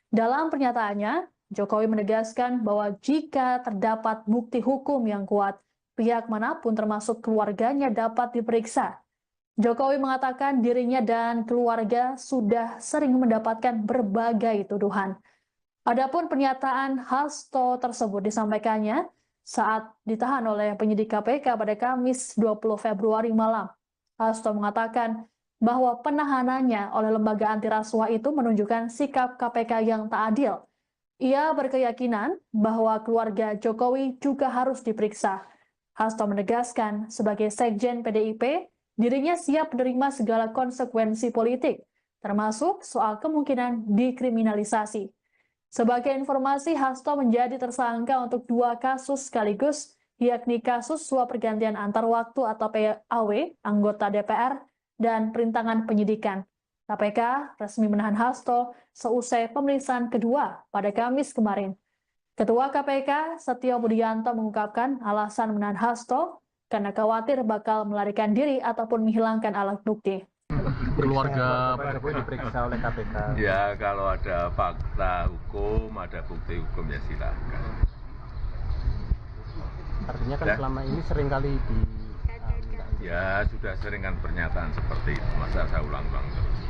Dalam pernyataannya, Jokowi menegaskan bahwa jika terdapat bukti hukum yang kuat, pihak manapun termasuk keluarganya dapat diperiksa. Jokowi mengatakan dirinya dan keluarga sudah sering mendapatkan berbagai tuduhan. Adapun pernyataan Hasto tersebut disampaikannya saat ditahan oleh penyidik KPK pada Kamis 20 Februari malam. Hasto mengatakan bahwa penahanannya oleh lembaga anti rasuah itu menunjukkan sikap KPK yang tak adil. Ia berkeyakinan bahwa keluarga Jokowi juga harus diperiksa. Hasto menegaskan sebagai Sekjen PDIP, dirinya siap menerima segala konsekuensi politik, termasuk soal kemungkinan dikriminalisasi. Sebagai informasi, Hasto menjadi tersangka untuk 2 kasus sekaligus, yakni kasus suap pergantian antar waktu atau PAW, anggota DPR, dan perintangan penyidikan. KPK resmi menahan Hasto seusai pemeriksaan kedua pada Kamis kemarin. Ketua KPK Setio Budianto mengungkapkan alasan menahan Hasto karena khawatir bakal melarikan diri ataupun menghilangkan alat bukti. Keluarga Pak Jokowi diperiksa oleh KPK. Ya kalau ada fakta hukum, ada bukti hukum ya silakan. Artinya kan selama ini seringkali di Ya sudah sering kan pernyataan seperti itu, masa saya ulang-ulang terus.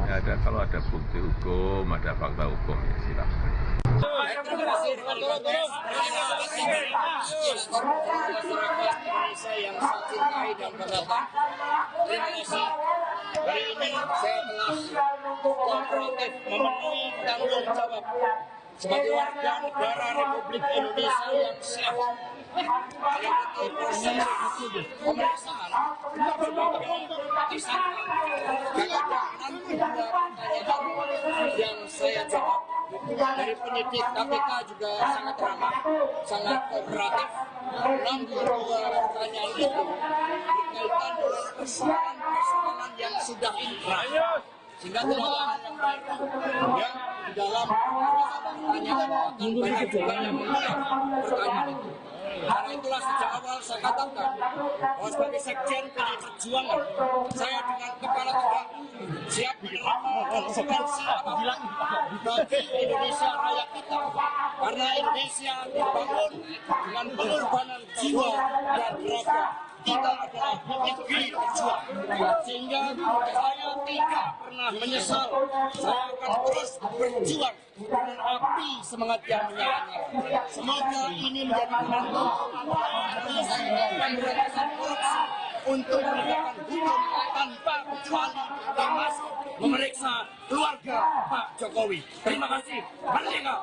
Ya, kalau ada bukti hukum, ada fakta hukum ya silakan. Terima kasih masyarakat Indonesia yang saya cintai dan banggakan. Terima kasih. Hari ini saya telah kooperatif memenuhi tanggung jawab sebagai warga negara Republik Indonesia yang siap mengikuti proses pemeriksaan sebagai tersangka. Jika ada nanti pertanyaan yang saya jawab dari penyidik KPK juga sangat ramah, sangat kooperatif. Namun pertanyaan itu berkaitan dengan persoalan yang sudah inkrah, sehingga tidak ada hal yang baik. Ya, di dalam pertanyaan banyak juga yang menolak pertanyaan itu. Karena itulah sejak awal saya katakan bahwa sebagai Sekjen PDI Perjuangan, saya dengan kepala tegak siap menerima konsekuensi apapun bagi Indonesia raya kita. Karena Indonesia dibangun dengan pengorbanan jiwa dan raga. Kita adalah negeri berjuang, sehingga saya tidak pernah menyesal. Saya akan terus berjuang dengan api semangat yang menyala-nyala. Semoga ini menjadi penentu pemberantasan korupsi untuk menegakkan hukum tanpa kecuali, termasuk memeriksa keluarga Pak Jokowi. Terima kasih. Merdeka.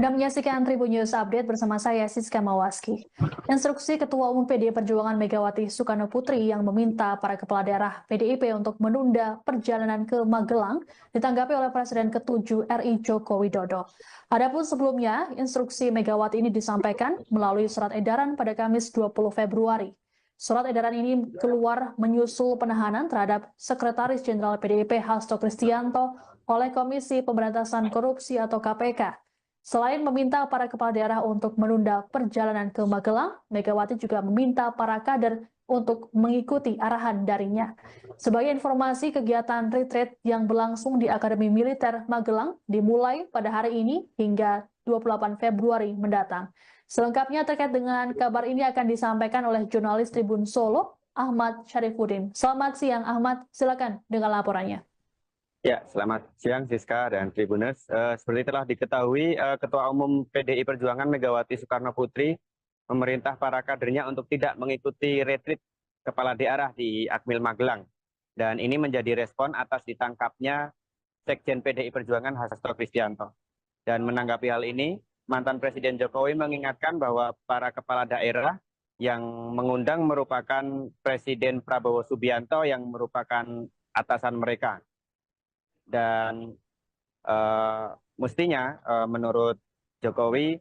Anda menyaksikan Tribun News Update bersama saya Siska Mawaski. Instruksi Ketua Umum PDI Perjuangan Megawati Soekarno Putri yang meminta para kepala daerah PDIP untuk menunda perjalanan ke Magelang ditanggapi oleh Presiden ke-7 RI Joko Widodo. Adapun sebelumnya, instruksi Megawati ini disampaikan melalui surat edaran pada Kamis 20 Februari. Surat edaran ini keluar menyusul penahanan terhadap Sekretaris Jenderal PDIP Hasto Kristianto oleh Komisi Pemberantasan Korupsi atau KPK. Selain meminta para kepala daerah untuk menunda perjalanan ke Magelang, Megawati juga meminta para kader untuk mengikuti arahan darinya. Sebagai informasi, kegiatan retreat yang berlangsung di Akademi Militer Magelang dimulai pada hari ini hingga 28 Februari mendatang. Selengkapnya terkait dengan kabar ini akan disampaikan oleh jurnalis Tribun Solo, Ahmad Syarifuddin. Selamat siang Ahmad, silakan dengan laporannya. Ya, selamat siang Siska dan Tribuners. Seperti telah diketahui, Ketua Umum PDI Perjuangan Megawati Soekarno Putri memerintah para kadernya untuk tidak mengikuti retreat kepala daerah di Akmil Magelang. Dan ini menjadi respon atas ditangkapnya Sekjen PDI Perjuangan Hasto Kristianto. Dan menanggapi hal ini, mantan Presiden Jokowi mengingatkan bahwa para kepala daerah yang mengundang merupakan Presiden Prabowo Subianto yang merupakan atasan mereka. Dan mestinya menurut Jokowi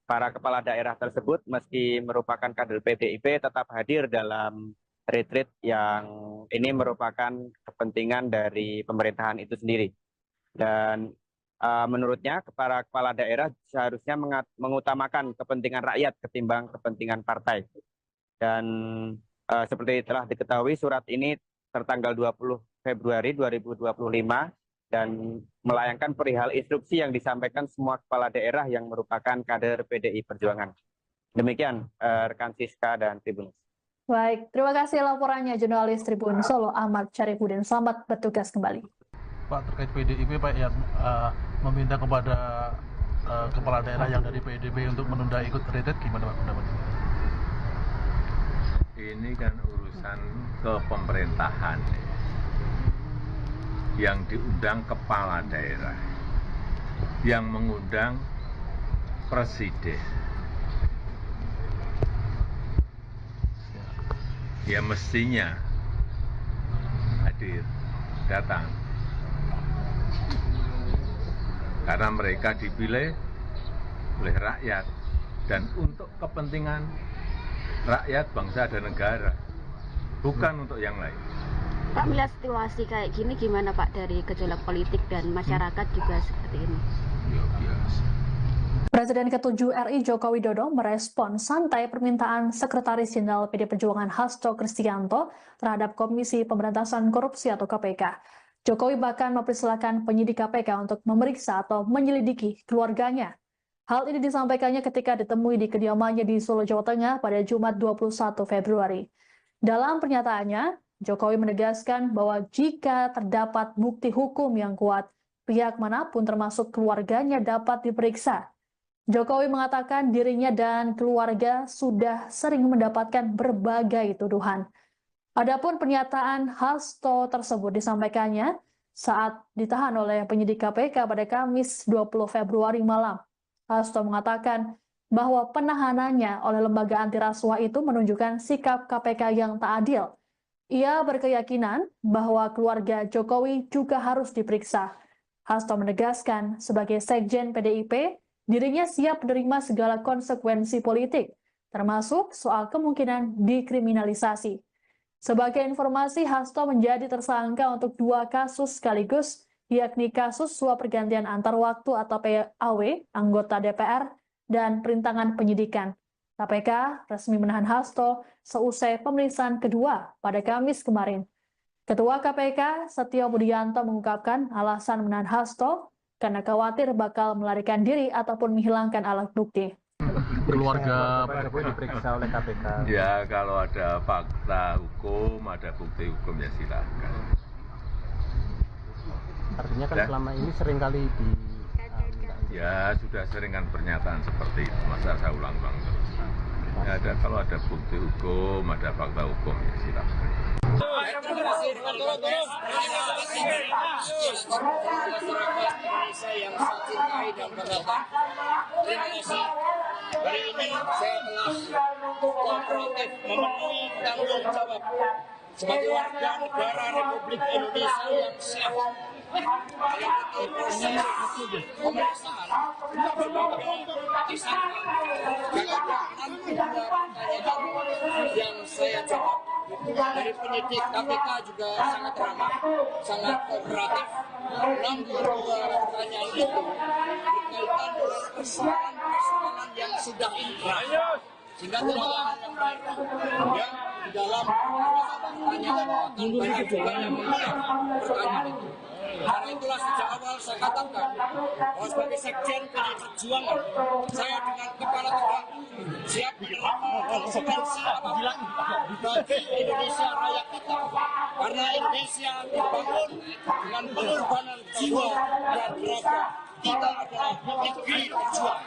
para kepala daerah tersebut meski merupakan kader PDIP tetap hadir dalam retreat yang ini merupakan kepentingan dari pemerintahan itu sendiri. Dan menurutnya para kepala daerah seharusnya mengutamakan kepentingan rakyat ketimbang kepentingan partai. Dan seperti telah diketahui surat ini tertanggal 20 Februari 2025 dan melayangkan perihal instruksi yang disampaikan semua kepala daerah yang merupakan kader PDI Perjuangan. Demikian rekan Siska dan Tribun. Baik, terima kasih laporannya jurnalis Tribun Solo Ahmad Syarifuddin. Selamat bertugas kembali. Pak, terkait PDIP Pak yang meminta kepada kepala daerah yang dari PDIP untuk menunda ikut retreat, gimana Pak pendapatnya? Ini kan urusan kepemerintahan yang diundang kepala daerah, yang mengundang presiden. Ya mestinya hadir, datang. Karena mereka dipilih oleh rakyat dan untuk kepentingan rakyat, bangsa, dan negara, bukan untuk yang lain. Pak, melihat situasi kayak gini gimana Pak dari gejolak politik dan masyarakat juga seperti ini? Ya, biasa. Presiden ke-7 RI Joko Widodo merespon santai permintaan Sekretaris Jenderal PD Perjuangan Hasto Kristianto terhadap Komisi Pemberantasan Korupsi atau KPK. Jokowi bahkan mempersilahkan penyidik KPK untuk memeriksa atau menyelidiki keluarganya. Hal ini disampaikannya ketika ditemui di kediamannya di Solo, Jawa Tengah pada Jumat 21 Februari. Dalam pernyataannya, Jokowi menegaskan bahwa jika terdapat bukti hukum yang kuat, pihak manapun termasuk keluarganya dapat diperiksa. Jokowi mengatakan dirinya dan keluarga sudah sering mendapatkan berbagai tuduhan. Adapun pernyataan Hasto tersebut disampaikannya saat ditahan oleh penyidik KPK pada Kamis 20 Februari malam. Hasto mengatakan bahwa penahanannya oleh lembaga anti rasuah itu menunjukkan sikap KPK yang tak adil. Ia berkeyakinan bahwa keluarga Jokowi juga harus diperiksa. Hasto menegaskan sebagai Sekjen PDIP, dirinya siap menerima segala konsekuensi politik, termasuk soal kemungkinan dikriminalisasi. Sebagai informasi, Hasto menjadi tersangka untuk 2 kasus sekaligus, yakni kasus suap pergantian antar waktu atau PAW, anggota DPR, dan perintangan penyidikan. KPK resmi menahan Hasto seusai pemeriksaan kedua pada Kamis kemarin. Ketua KPK Setio Budianto mengungkapkan alasan menahan Hasto karena khawatir bakal melarikan diri ataupun menghilangkan alat bukti. Keluarga Pak Jokowi diperiksa oleh KPK. Ya kalau ada fakta hukum, ada bukti hukum ya silakan. Artinya kan selama ini seringkali di Ya sudah sering kan pernyataan seperti itu, masa saya ulang-ulang terus. Ya, kalau ada bukti hukum, ada fakta hukum, ya silakan. Terima kasih dengan konteks masyarakat Indonesia yang saya cintai dan banggakan. Terima kasih. Hari ini saya telah kooperatif memenuhi tanggung jawab sebagai warga negara Republik Indonesia yang sehat. Mengikuti proses pemeriksaan disangka jika ada 62 pertanyaan yang saya jawab dari penyidik KPK juga sangat ramah, sangat kooperatif. 62 pertanyaan itu berkaitan dengan persoalan-persoalan yang sudah inkrah, sehingga tidak ada hal yang baru. Ya, di dalam pertanyaan akan banyak juga yang menolak pertanyaan itu. Karena itulah sejak awal saya katakan bahwa sebagai Sekjen PDI Perjuangan, saya dengan kepala tegak siap menerima konsekuensi apapun bagi Indonesia raya kita. Karena Indonesia dibangun dengan pengorbanan jiwa dan raga. Kita adalah negeri berjuang,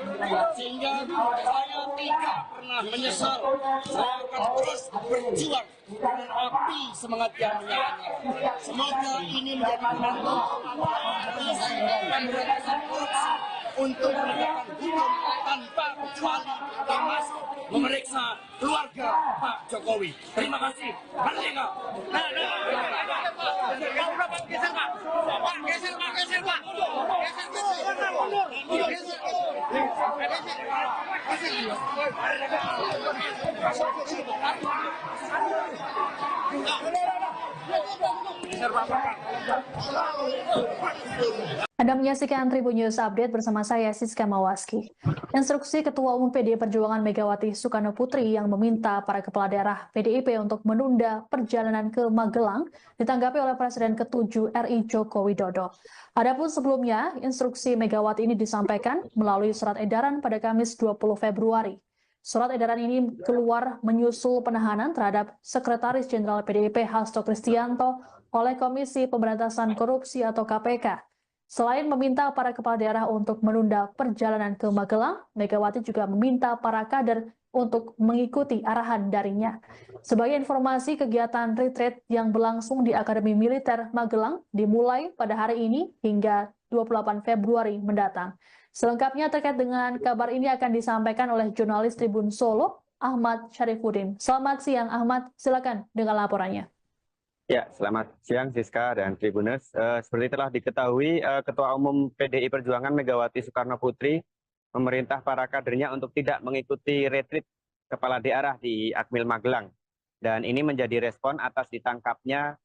sehingga saya tidak pernah menyesal. Saya akan terus berjuang dengan api semangat yang menyala-nyala. Semoga ini menjadi penentu pemberantasan korupsi untuk menegakkan hukum tanpa kecuali, termasuk memeriksa keluarga Pak Jokowi. Terima kasih. Merdeka. Geser Pak. Geser Pak. Anda menyaksikan Tribun News Update bersama saya Siska Mawaski. Instruksi Ketua Umum PDI Perjuangan Megawati Soekarno Putri yang meminta para kepala daerah PDIP untuk menunda perjalanan ke Magelang ditanggapi oleh Presiden ke-7 RI Joko Widodo. Adapun sebelumnya, instruksi Megawati ini disampaikan melalui surat edaran pada Kamis 20 Februari. Surat edaran ini keluar menyusul penahanan terhadap Sekretaris Jenderal PDIP Hasto Kristianto oleh Komisi Pemberantasan Korupsi atau KPK. Selain meminta para kepala daerah untuk menunda perjalanan ke Magelang, Megawati juga meminta para kader untuk mengikuti arahan darinya. Sebagai informasi, kegiatan retreat yang berlangsung di Akademi Militer Magelang dimulai pada hari ini hingga 28 Februari mendatang. Selengkapnya terkait dengan kabar ini akan disampaikan oleh jurnalis Tribun Solo, Ahmad Syarifuddin. Selamat siang Ahmad, silakan dengan laporannya. Ya, selamat siang Siska dan Tribuners. Seperti telah diketahui, Ketua Umum PDI Perjuangan Megawati Soekarno Putri memerintah para kadernya untuk tidak mengikuti retreat kepala daerah di Akmil Magelang. Dan ini menjadi respon atas ditangkapnya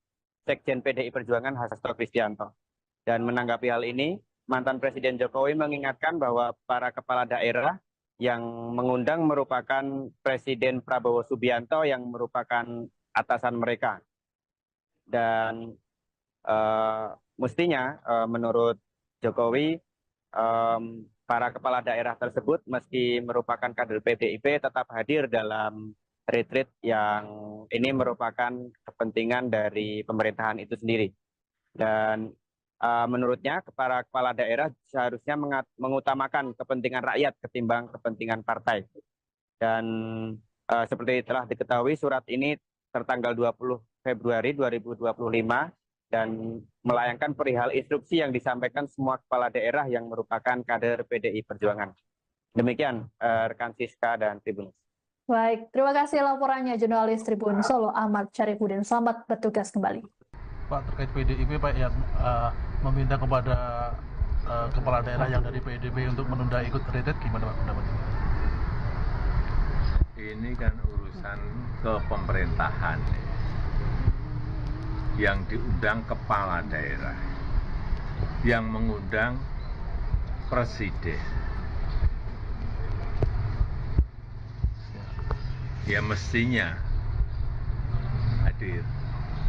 Sekjen PDI Perjuangan Hasto Kristianto. Dan menanggapi hal ini, mantan Presiden Jokowi mengingatkan bahwa para kepala daerah yang mengundang merupakan Presiden Prabowo Subianto yang merupakan atasan mereka. Dan mestinya menurut Jokowi, para kepala daerah tersebut meski merupakan kader PDIP tetap hadir dalam retreat yang ini merupakan kepentingan dari pemerintahan itu sendiri. Dan menurutnya para kepala daerah seharusnya mengutamakan kepentingan rakyat ketimbang kepentingan partai. Dan seperti telah diketahui, surat ini tertanggal 20 Februari 2025 dan melayangkan perihal instruksi yang disampaikan semua kepala daerah yang merupakan kader PDI Perjuangan. Demikian rekan Siska dan Tribun. Baik, terima kasih laporannya jurnalis Tribun Solo Ahmad Syarifuddin. Selamat bertugas kembali. Pak, terkait PDIP Pak yang meminta kepada kepala daerah yang dari PDIP untuk menunda ikut retreat, gimana Pak pendapatnya? Ini kan urusan kepemerintahan. Yang diundang kepala daerah, yang mengundang presiden. Ya mestinya hadir,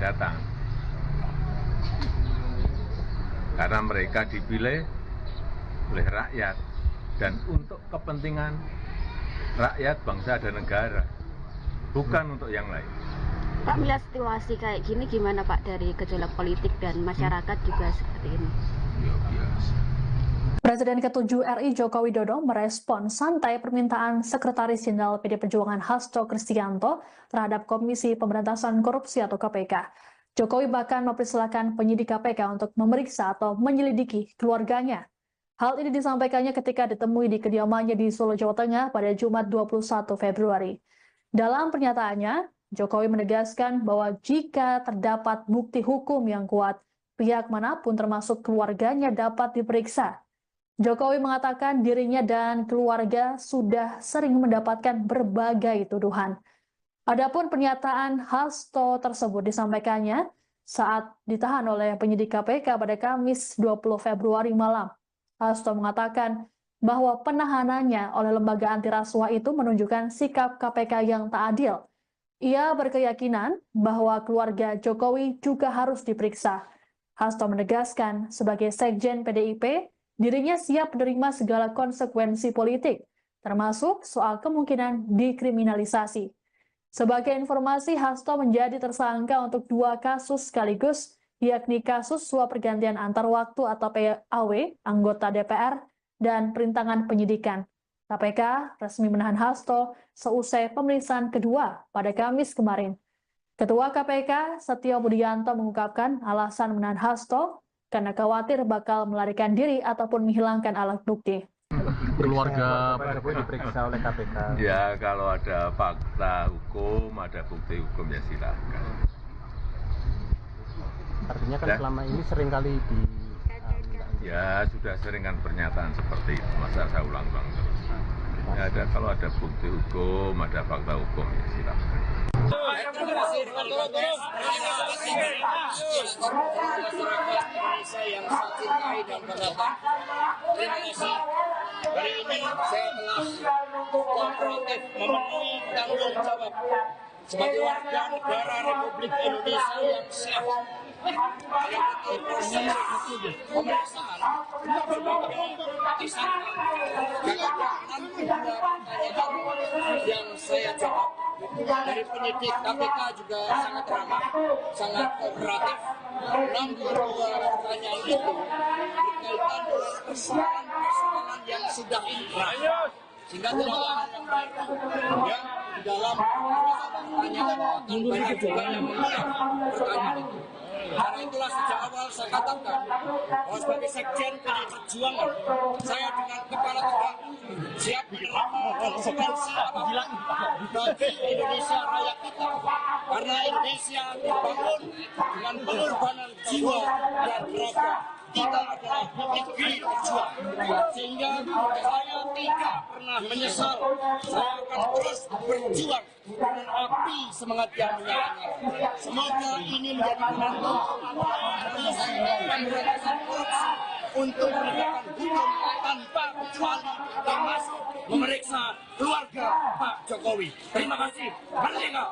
datang. Karena mereka dipilih oleh rakyat dan untuk kepentingan rakyat, bangsa dan negara, bukan untuk yang lain. Pak, melihat situasi kayak gini gimana Pak dari gejolak politik dan masyarakat juga seperti ini? Ya biasa. Presiden ke-7 RI Joko Widodo merespon santai permintaan Sekretaris Jenderal PD Perjuangan Hasto Kristianto terhadap Komisi Pemberantasan Korupsi atau KPK. Jokowi bahkan mempersilahkan penyidik KPK untuk memeriksa atau menyelidiki keluarganya. Hal ini disampaikannya ketika ditemui di kediamannya di Solo, Jawa Tengah pada Jumat 21 Februari. Dalam pernyataannya, Jokowi menegaskan bahwa jika terdapat bukti hukum yang kuat, pihak manapun termasuk keluarganya dapat diperiksa. Jokowi mengatakan dirinya dan keluarga sudah sering mendapatkan berbagai tuduhan. Adapun pernyataan Hasto tersebut disampaikannya saat ditahan oleh penyidik KPK pada Kamis 20 Februari malam. Hasto mengatakan bahwa penahanannya oleh lembaga anti rasuah itu menunjukkan sikap KPK yang tak adil. Ia berkeyakinan bahwa keluarga Jokowi juga harus diperiksa. Hasto menegaskan sebagai Sekjen PDIP, dirinya siap menerima segala konsekuensi politik, termasuk soal kemungkinan dikriminalisasi. Sebagai informasi, Hasto menjadi tersangka untuk 2 kasus sekaligus, yakni kasus suap pergantian antar waktu atau PAW, anggota DPR, dan perintangan penyidikan. KPK resmi menahan Hasto seusai pemeriksaan kedua pada Kamis kemarin. Ketua KPK, Setio Budianto mengungkapkan alasan menahan Hasto karena khawatir bakal melarikan diri ataupun menghilangkan alat bukti. Keluarga Pak Jokowi diperiksa oleh KPK. Ya, kalau ada fakta hukum, ada bukti hukum, ya silakan. Artinya kan Ya. selama ini seringkali di Ya, sudah sering kan pernyataan seperti itu, masa saya ulang-ulang terus. Ya, kalau ada bukti hukum, ada fakta hukum, ya silakan. Terima kasih masyarakat Indonesia yang saya cintai dan banggakan. Terima kasih. Hari ini saya telah kooperatif memenuhi tanggung jawab sebagai warga negara Republik Indonesia yang sah. Mengikuti proses pemeriksaan sebagai tersangka. Nanti ada pertanyaan yang saya jawab. Dari penyidik KPK juga sangat ramah, sangat kooperatif. 62 pertanyaan itu berkaitan dengan persoalan yang sudah inkrah, sehingga tidak ada hal yang baru. Ya, di dalam pertanyaan akan banyak juga yang menolak pertanyaan itu. Karena itulah sejak awal saya katakan bahwa sebagai Sekjen PDI Perjuangan, saya dengan kepala tegak siap menerima konsekuensi apapun bagi Indonesia raya kita. Karena Indonesia dibangun dengan pengorbanan jiwa dan raga. Kita adalah negeri berjuang, sehingga saya tidak pernah menyesal. Saya akan terus berjuang dengan api semangat yang menyala-nyala. Semoga ini menjadi momentum Komisi Pemberantasan Korupsi untuk menegakkan hukum tanpa kecuali, termasuk memeriksa keluarga Pak Jokowi. Terima kasih. Merdeka.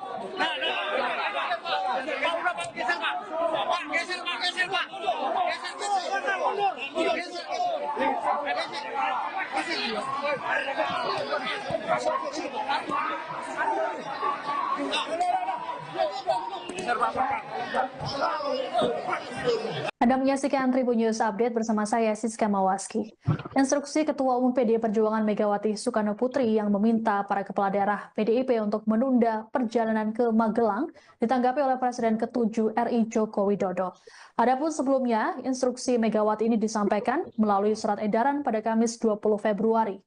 Anda menyaksikan Tribun News Update bersama saya Siska Mawaski. Instruksi Ketua Umum PDI Perjuangan Megawati Soekarno Putri yang meminta para kepala daerah PDIP untuk menunda perjalanan ke Magelang ditanggapi oleh Presiden ke-7 RI Joko Widodo. Adapun sebelumnya, instruksi Megawati ini disampaikan melalui surat edaran pada Kamis 20 Februari.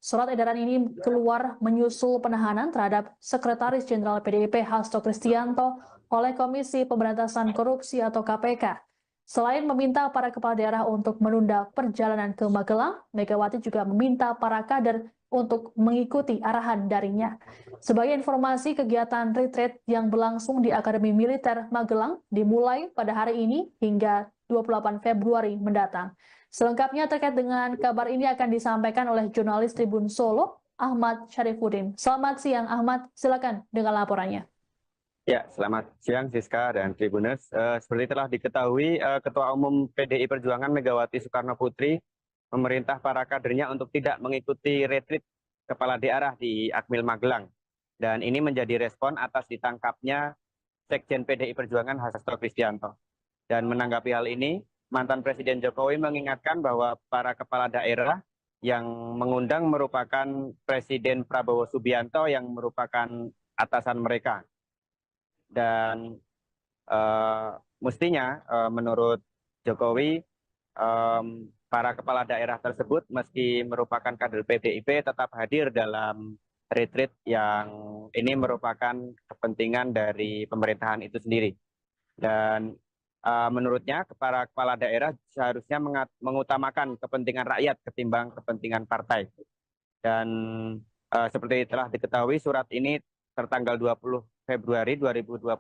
Surat edaran ini keluar menyusul penahanan terhadap Sekretaris Jenderal PDIP Hasto Kristianto oleh Komisi Pemberantasan Korupsi atau KPK. Selain meminta para kepala daerah untuk menunda perjalanan ke Magelang, Megawati juga meminta para kader untuk mengikuti arahan darinya. Sebagai informasi, kegiatan retreat yang berlangsung di Akademi Militer Magelang dimulai pada hari ini hingga 28 Februari mendatang. Selengkapnya terkait dengan kabar ini akan disampaikan oleh jurnalis Tribun Solo, Ahmad Syarifuddin. Selamat siang Ahmad, silakan dengan laporannya. Ya, selamat siang Siska dan Tribuners. Seperti telah diketahui, Ketua Umum PDI Perjuangan Megawati Soekarno Putri memerintah para kadernya untuk tidak mengikuti retreat kepala daerah di Akmil Magelang. Dan ini menjadi respon atas ditangkapnya Sekjen PDI Perjuangan Hasto Kristianto. Dan menanggapi hal ini, mantan Presiden Jokowi mengingatkan bahwa para kepala daerah yang mengundang merupakan Presiden Prabowo Subianto yang merupakan atasan mereka. Dan mestinya menurut Jokowi, para kepala daerah tersebut meski merupakan kader PDIP tetap hadir dalam retreat yang ini merupakan kepentingan dari pemerintahan itu sendiri. Dan menurutnya para kepala daerah seharusnya mengutamakan kepentingan rakyat ketimbang kepentingan partai. Dan seperti telah diketahui, surat ini tertanggal 20 Februari 2025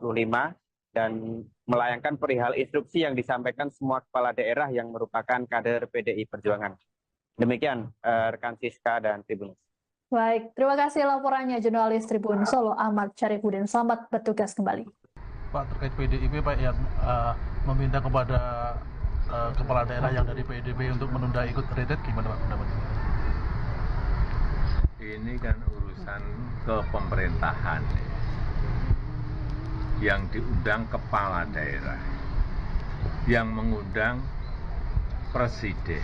dan melayangkan perihal instruksi yang disampaikan semua kepala daerah yang merupakan kader PDI Perjuangan. Demikian rekan Siska dan Tribun. Baik, terima kasih laporannya jurnalis Tribun Solo Ahmad Syarifudin. Selamat bertugas kembali. Pak, terkait PDIP Pak yang meminta kepada kepala daerah yang dari PDIP untuk menunda ikut retret, gimana Pak pendapatnya? Ini kan urusan kepemerintahan. Yang diundang kepala daerah, yang mengundang presiden.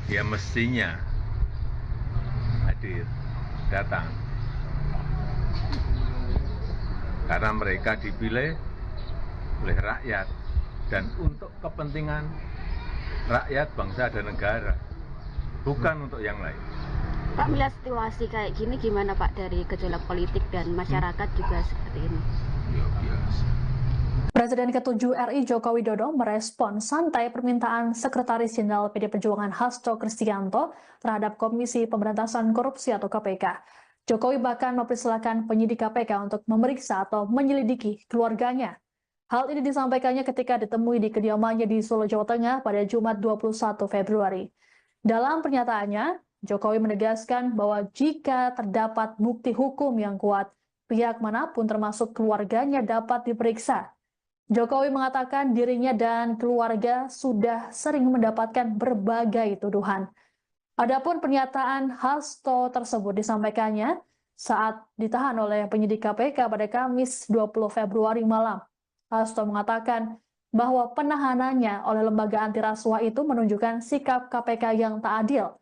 Ya mestinya hadir, datang. Karena mereka dipilih oleh rakyat dan untuk kepentingan rakyat, bangsa dan negara, bukan untuk yang lain. Pak, melihat situasi kayak gini gimana Pak, dari gejolak politik dan masyarakat juga seperti ini? Ya biasa. Presiden ke-7 RI Joko Widodo merespon santai permintaan Sekretaris Jenderal PD Perjuangan Hasto Kristianto terhadap Komisi Pemberantasan Korupsi atau KPK. Jokowi bahkan mempersilahkan penyidik KPK untuk memeriksa atau menyelidiki keluarganya. Hal ini disampaikannya ketika ditemui di kediamannya di Solo, Jawa Tengah pada Jumat 21 Februari. Dalam pernyataannya, Jokowi menegaskan bahwa jika terdapat bukti hukum yang kuat, pihak manapun termasuk keluarganya dapat diperiksa. Jokowi mengatakan dirinya dan keluarga sudah sering mendapatkan berbagai tuduhan. Adapun pernyataan Hasto tersebut disampaikannya saat ditahan oleh penyidik KPK pada Kamis 20 Februari malam. Hasto mengatakan bahwa penahanannya oleh lembaga anti rasuah itu menunjukkan sikap KPK yang tak adil.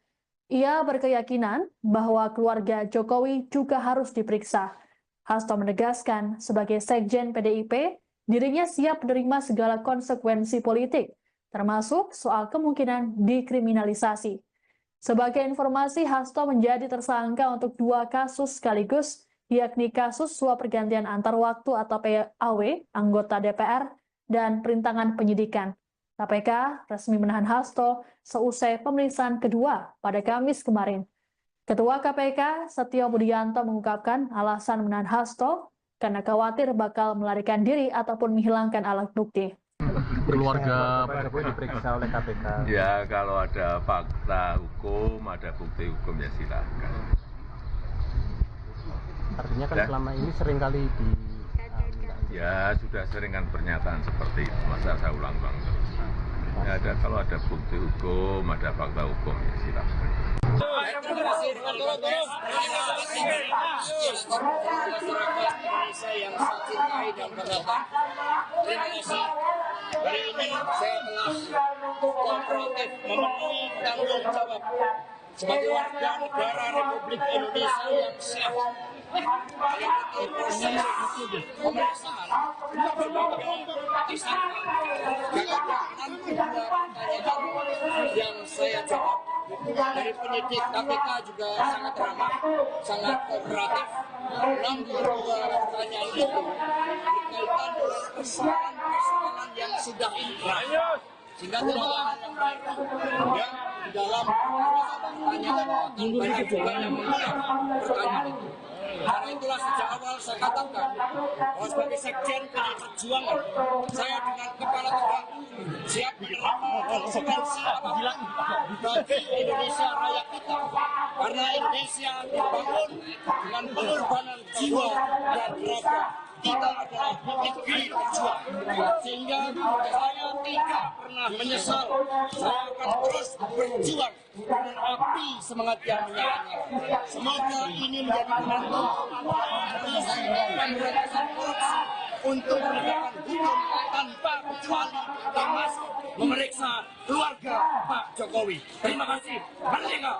Ia berkeyakinan bahwa keluarga Jokowi juga harus diperiksa. Hasto menegaskan sebagai Sekjen PDIP, dirinya siap menerima segala konsekuensi politik, termasuk soal kemungkinan dikriminalisasi. Sebagai informasi, Hasto menjadi tersangka untuk 2 kasus sekaligus, yakni kasus suap pergantian antar waktu atau PAW, anggota DPR, dan perintangan penyidikan. KPK resmi menahan Hasto seusai pemeriksaan kedua pada Kamis kemarin. Ketua KPK Setio Budianto mengungkapkan alasan menahan Hasto karena khawatir bakal melarikan diri ataupun menghilangkan alat bukti. Keluarga Pak Jokowi diperiksa oleh KPK. Ya kalau ada fakta hukum, ada bukti hukum ya silakan. Artinya kan selama ini seringkali di Ya sudah sering kan pernyataan seperti itu, masa saya ulang-ulang terus. Ya kalau ada bukti hukum, ada fakta hukum ya silakan. Terima kasih dengan konteks masyarakat Indonesia yang saya cintai dan banggakan. Terima kasih. Hari ini saya telah kooperatif memenuhi tanggung jawab sebagai warga negara Republik Indonesia yang sehat. Mengikuti proses pemeriksaan sebagai tersangka. Jangan nanti ada pertanyaan yang saya jawab dari penyidik KPK juga sangat ramah, sangat kooperatif. Namun dua pertanyaan itu berkaitan dengan persoalan yang sudah inkrah, sehingga tidak ada yang baik. Ya, di dalam pertanyaan banyak juga yang menolak pertanyaan itu. Karena itulah sejak awal saya katakan bahwa sebagai Sekjen PDI Perjuangan, saya dengan kepala tegak siap menerima konsekuensi apapun bagi Indonesia raya kita. Karena Indonesia dibangun dengan pengorbanan jiwa dan raga kita adalah negeri berjuang. Sehingga saya tidak pernah menyesal. Saya akan terus berjuang dengan api semangat yang menyala-nyala. Semoga ini menjadi penentu visi pemberantasan korupsi untuk menegakkan hukum tanpa kecuali termasuk memeriksa keluarga Pak Jokowi. Terima kasih. Merdeka.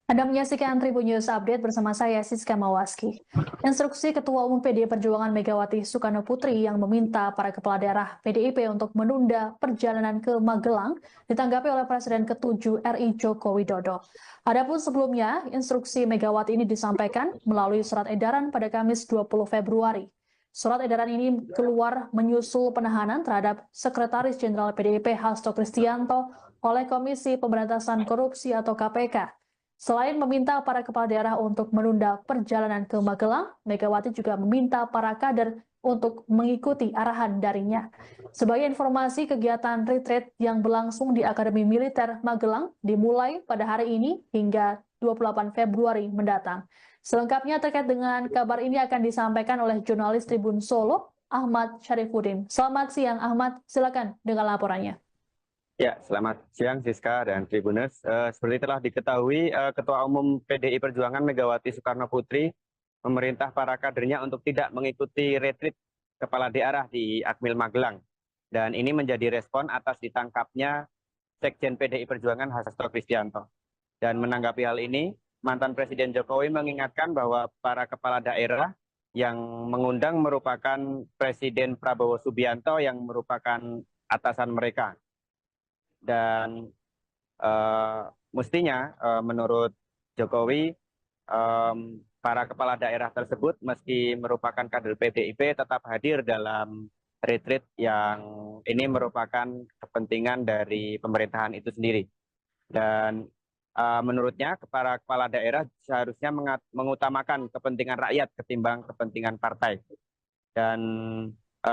Anda menyaksikan Tribun News Update bersama saya Siska Mawaski. Instruksi Ketua Umum PDI Perjuangan Megawati Soekarno Putri yang meminta para kepala daerah PDIP untuk menunda perjalanan ke Magelang ditanggapi oleh Presiden ke-7 RI Joko Widodo. Adapun sebelumnya, instruksi Megawati ini disampaikan melalui surat edaran pada Kamis 20 Februari. Surat edaran ini keluar menyusul penahanan terhadap Sekretaris Jenderal PDIP Hasto Kristianto oleh Komisi Pemberantasan Korupsi atau KPK. Selain meminta para kepala daerah untuk menunda perjalanan ke Magelang, Megawati juga meminta para kader untuk mengikuti arahan darinya. Sebagai informasi, kegiatan retreat yang berlangsung di Akademi Militer Magelang dimulai pada hari ini hingga 28 Februari mendatang. Selengkapnya terkait dengan kabar ini akan disampaikan oleh jurnalis Tribun Solo, Ahmad Syarifuddin. Selamat siang Ahmad, silakan dengan laporannya. Ya, selamat siang Siska dan Tribuners. Seperti telah diketahui, Ketua Umum PDI Perjuangan Megawati Soekarno Putri memerintah para kadernya untuk tidak mengikuti retreat kepala daerah di Akmil Magelang. Dan ini menjadi respon atas ditangkapnya Sekjen PDI Perjuangan Hasto Kristianto. Dan menanggapi hal ini, mantan Presiden Jokowi mengingatkan bahwa para kepala daerah yang mengundang merupakan Presiden Prabowo Subianto yang merupakan atasan mereka. Dan mestinya menurut Jokowi para kepala daerah tersebut meski merupakan kader PDIP tetap hadir dalam retreat yang ini merupakan kepentingan dari pemerintahan itu sendiri. Dan menurutnya para kepala daerah seharusnya mengutamakan kepentingan rakyat ketimbang kepentingan partai. Dan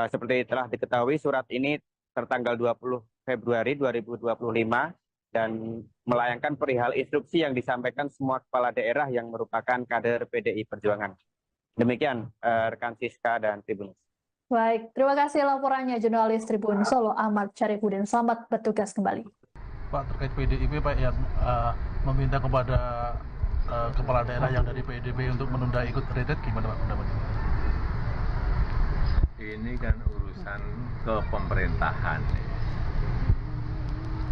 seperti telah diketahui surat ini tertanggal 20 Februari 2025 dan melayangkan perihal instruksi yang disampaikan semua kepala daerah yang merupakan kader PDI Perjuangan. Demikian rekan Siska dan Tribun. Baik, terima kasih laporannya jurnalis Tribun Solo Ahmad Syarifuddin. Selamat bertugas kembali. Pak, terkait PDIP Pak yang meminta kepada kepala daerah yang dari PDIP untuk menunda ikut retreat, gimana Pak pendapatnya? Ini kan urusan kepemerintahan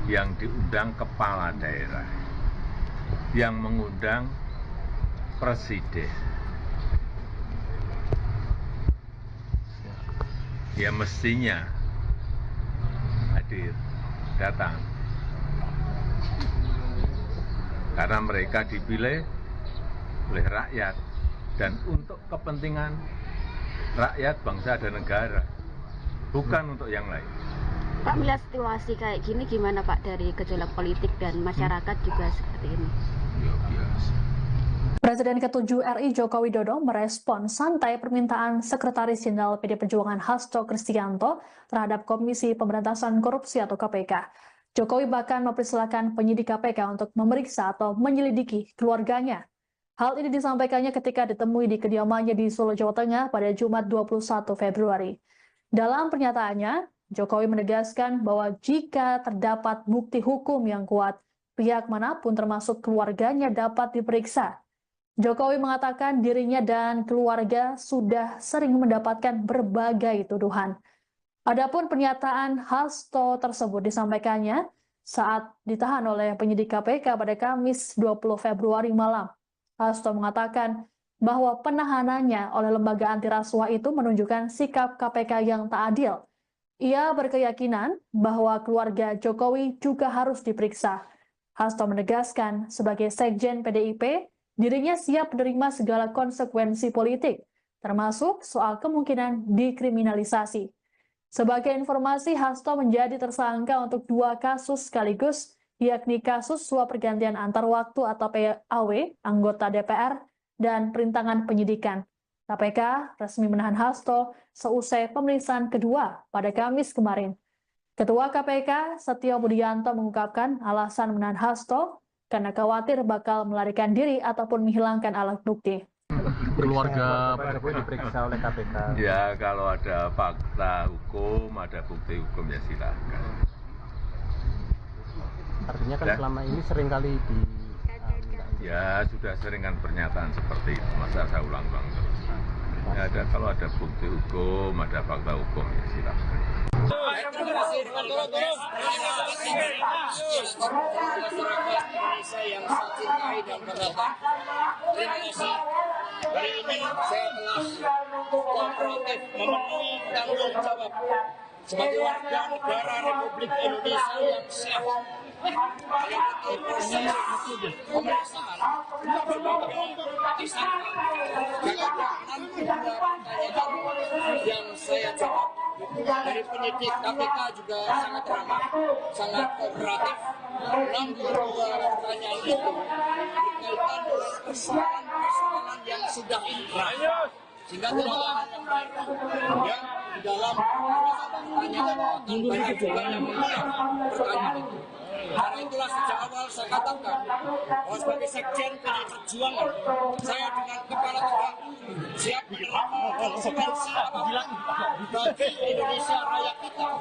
yang diundang kepala daerah, yang mengundang presiden. Ya mestinya hadir, datang. Karena mereka dipilih oleh rakyat dan untuk kepentingan rakyat, bangsa dan negara, bukan untuk yang lain. Pak, melihat situasi kayak gini gimana Pak dari gejolak politik dan masyarakat juga seperti ini? Ya biasa. Presiden ke-7 RI Joko Widodo merespon santai permintaan Sekretaris Jenderal PDI Perjuangan Hasto Kristianto terhadap Komisi Pemberantasan Korupsi atau KPK. Jokowi bahkan mempersilahkan penyidik KPK untuk memeriksa atau menyelidiki keluarganya. Hal ini disampaikannya ketika ditemui di kediamannya di Solo, Jawa Tengah pada Jumat 21 Februari. Dalam pernyataannya, Jokowi menegaskan bahwa jika terdapat bukti hukum yang kuat, pihak manapun termasuk keluarganya dapat diperiksa. Jokowi mengatakan dirinya dan keluarga sudah sering mendapatkan berbagai tuduhan. Adapun pernyataan Hasto tersebut disampaikannya saat ditahan oleh penyidik KPK pada Kamis 20 Februari malam. Hasto mengatakan bahwa penahanannya oleh lembaga anti rasuah itu menunjukkan sikap KPK yang tak adil. Ia berkeyakinan bahwa keluarga Jokowi juga harus diperiksa. Hasto menegaskan sebagai Sekjen PDIP, dirinya siap menerima segala konsekuensi politik, termasuk soal kemungkinan dikriminalisasi. Sebagai informasi, Hasto menjadi tersangka untuk 2 kasus sekaligus, yakni kasus suap pergantian antar waktu atau PAW, anggota DPR, dan perintangan penyidikan. KPK resmi menahan Hasto seusai pemeriksaan kedua pada Kamis kemarin. Ketua KPK Setio Budianto mengungkapkan alasan menahan Hasto karena khawatir bakal melarikan diri ataupun menghilangkan alat bukti. Keluarga Pak Jokowi diperiksa oleh KPK. Ya kalau ada fakta hukum, ada bukti hukum ya silakan. Artinya kan selama ini seringkali di Ya sudah sering kan pernyataan seperti itu, masa saya ulang-ulang terus. Ya, kalau ada bukti hukum, ada fakta hukum ya silakan. Terima kasih masyarakat Indonesia yang saya cintai dan banggakan. Terima kasih. Hari ini saya telah kooperatif memenuhi tanggung jawab sebagai warga negara Republik Indonesia yang sehat. Mengikuti proses pemeriksaan sebagai tersangka. Jakarta 62 pertanyaan yang saya jawab dari penyidik KPK juga sangat ramah, sangat kooperatif. 62 pertanyaan itu berkaitan dengan persoalan-persoalan yang sudah inkrah. Sehingga tidak hanya ya, di dalam pertanyaan akan banyak juga yang mengulang pertanyaan itu. Karena itulah sejak awal saya katakan bahwa sebagai Sekjen PDI Perjuangan, saya dengan kepala tegak siap menerima konsekuensi apapun bagi Indonesia raya kita.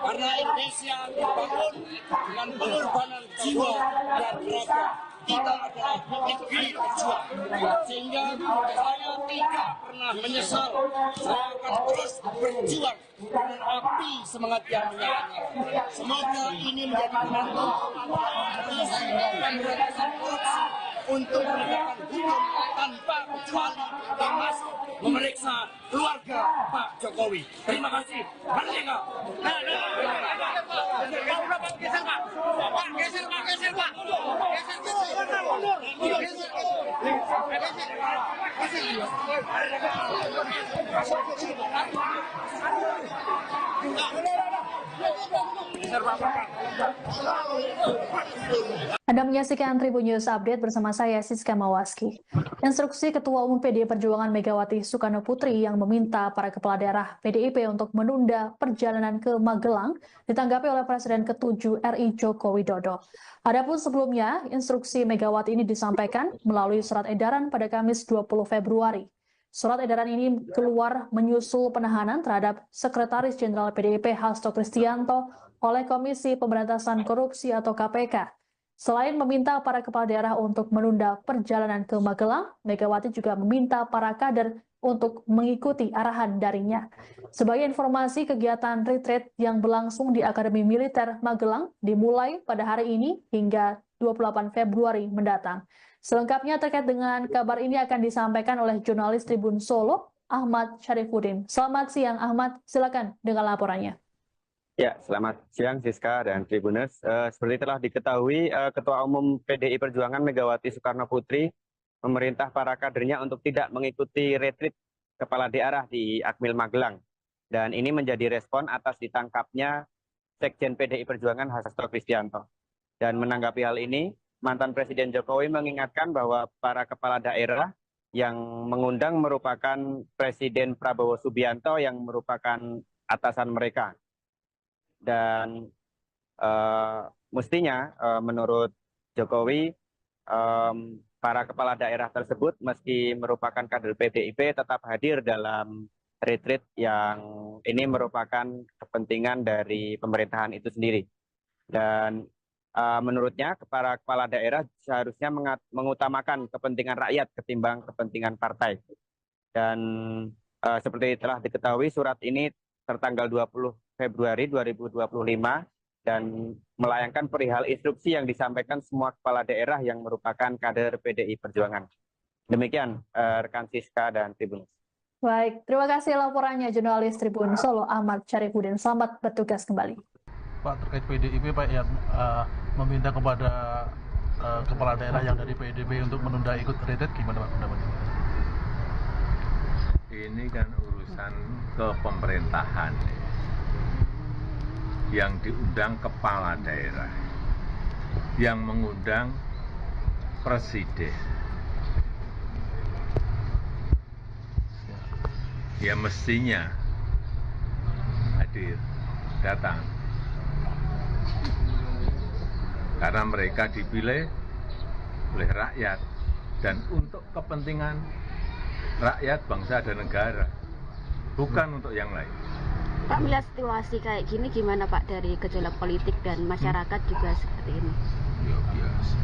Karena Indonesia dibangun dengan pengorbanan jiwa dan raga. Kita adalah negeri berjuang, sehingga saya tidak pernah menyesal. Saya akan terus berjuang dengan api semangat yang menyala-nyala. Semoga ini menjadi penentu pemberantasan korupsi untuk menegakkan hukum tanpa kecuali termasuk memeriksa keluarga Pak Jokowi. Terima kasih. Merdeka. Anda menyaksikan Tribun News Update bersama saya Siska Mawaski. Instruksi Ketua Umum PDI Perjuangan Megawati Soekarno Putri yang meminta para kepala daerah PDIP untuk menunda perjalanan ke Magelang ditanggapi oleh Presiden ke-7 RI Joko Widodo. Adapun sebelumnya, instruksi Megawati ini disampaikan melalui surat edaran pada Kamis 20 Februari. Surat edaran ini keluar menyusul penahanan terhadap Sekretaris Jenderal PDIP Hasto Kristianto oleh Komisi Pemberantasan Korupsi atau KPK. Selain meminta para kepala daerah untuk menunda perjalanan ke Magelang, Megawati juga meminta para kader untuk mengikuti arahan darinya. Sebagai informasi, kegiatan retreat yang berlangsung di Akademi Militer Magelang dimulai pada hari ini hingga 28 Februari mendatang. Selengkapnya terkait dengan kabar ini akan disampaikan oleh jurnalis Tribun Solo, Ahmad Syarifuddin. Selamat siang Ahmad, silakan dengan laporannya. Ya, selamat siang Siska dan Tribuners. Seperti telah diketahui, Ketua Umum PDI Perjuangan Megawati Soekarno Putri memerintah para kadernya untuk tidak mengikuti retreat kepala daerah di Akmil Magelang. Dan ini menjadi respon atas ditangkapnya Sekjen PDI Perjuangan Hasto Kristianto. Dan menanggapi hal ini, mantan Presiden Jokowi mengingatkan bahwa para kepala daerah yang mengundang merupakan Presiden Prabowo Subianto yang merupakan atasan mereka. Dan mestinya menurut Jokowi para kepala daerah tersebut meski merupakan kader PDIP tetap hadir dalam retreat yang ini merupakan kepentingan dari pemerintahan itu sendiri. Dan menurutnya para kepala daerah seharusnya mengutamakan kepentingan rakyat ketimbang kepentingan partai. Dan seperti telah diketahui surat ini tertanggal 20 Februari 2025 dan melayangkan perihal instruksi yang disampaikan semua kepala daerah yang merupakan kader PDI Perjuangan. Demikian rekan Siska dan Tribun. Baik, terima kasih laporannya jurnalis Tribun Solo Ahmad Syarifuddin. Selamat bertugas kembali. Pak, terkait PDIP Pak yang meminta kepada kepala daerah yang dari PDIP untuk menunda ikut retreat, gimana Pak pendapatnya? Ini kan urusan kepemerintahan yang diundang kepala daerah. yang mengundang presiden. Ya mestinya hadir, datang. Karena mereka dipilih oleh rakyat dan untuk kepentingan rakyat, bangsa, dan negara, bukan untuk yang lain. Pak, melihat situasi kayak gini gimana Pak dari gejolak politik dan masyarakat juga seperti ini? Ya biasa.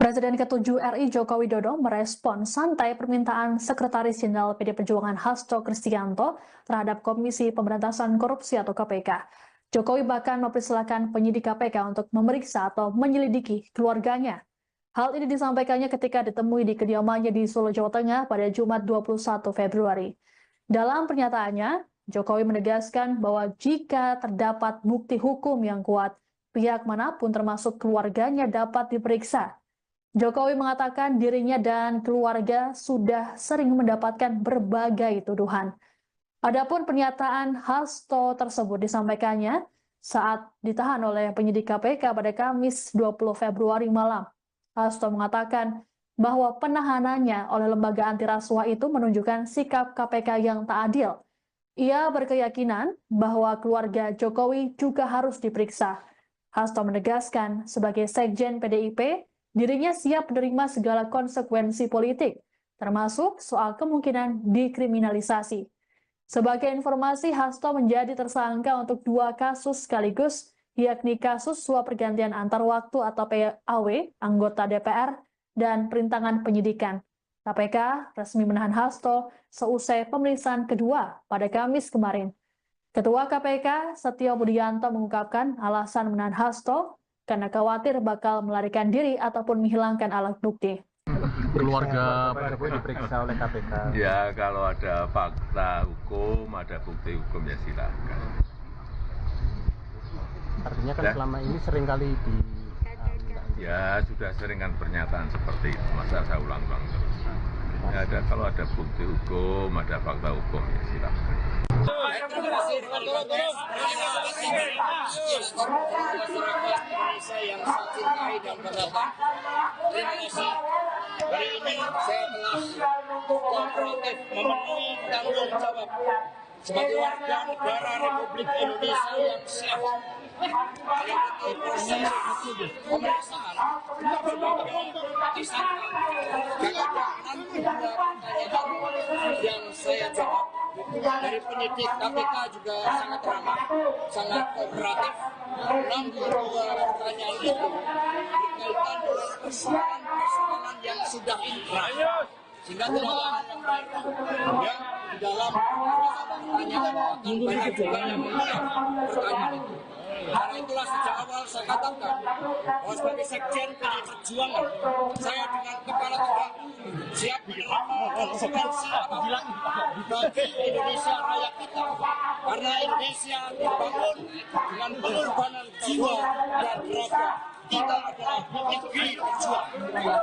Presiden ke-7 RI Joko Widodo merespon santai permintaan Sekretaris Jenderal PD Perjuangan Hasto Kristianto terhadap Komisi Pemberantasan Korupsi atau KPK. Jokowi bahkan mempersilahkan penyidik KPK untuk memeriksa atau menyelidiki keluarganya. Hal ini disampaikannya ketika ditemui di kediamannya di Solo, Jawa Tengah pada Jumat 21 Februari. Dalam pernyataannya, Jokowi menegaskan bahwa jika terdapat bukti hukum yang kuat, pihak manapun termasuk keluarganya dapat diperiksa. Jokowi mengatakan dirinya dan keluarga sudah sering mendapatkan berbagai tuduhan. Adapun pernyataan Hasto tersebut disampaikannya saat ditahan oleh penyidik KPK pada Kamis 20 Februari malam. Hasto mengatakan bahwa penahanannya oleh lembaga anti rasuah itu menunjukkan sikap KPK yang tak adil. Ia berkeyakinan bahwa keluarga Jokowi juga harus diperiksa. Hasto menegaskan sebagai Sekjen PDIP, dirinya siap menerima segala konsekuensi politik, termasuk soal kemungkinan dikriminalisasi. Sebagai informasi, Hasto menjadi tersangka untuk 2 kasus sekaligus, yakni kasus suap pergantian antar waktu atau PAW, anggota DPR, dan perintangan penyidikan. KPK resmi menahan Hasto seusai pemeriksaan kedua pada Kamis kemarin. Ketua KPK, Setio Budianto, mengungkapkan alasan menahan Hasto karena khawatir bakal melarikan diri ataupun menghilangkan alat bukti. Keluarga Pak Jokowi diperiksa oleh KPK. Ya kalau ada fakta hukum, ada bukti hukum, ya silakan. Artinya kan Ya. selama ini seringkali di Ya sudah sering kan pernyataan seperti itu, masa saya ulang-ulang terus. Ya, kalau ada bukti hukum, ada fakta hukum, ya silakan. Terima kasih masyarakat Indonesia yang saya cintai dan banggakan. Terima kasih. Hari ini saya telah kooperatif memenuhi tanggung jawab sebagai warga negara Republik Indonesia yang siap mengikuti proses pemeriksaan sebagai tersangka. Nanti pertanyaan yang saya jawab dari penyidik KPK juga sangat ramah, sangat kooperatif. Namun pertanyaan itu berkaitan dengan persoalan yang sudah inkrah, sehingga tidak ada yang baik. Ya, di dalam pertanyaan akan banyak juga yang menjawab pertanyaan itu. Karena itulah sejak awal saya katakan bahwa sebagai Sekjen PDI Perjuangan, saya dengan kepala tegak siap menerima konsekuensi apapun bagi Indonesia raya kita. Karena Indonesia dibangun dengan pengorbanan jiwa dan raga. Kita adalah negeri berjuang,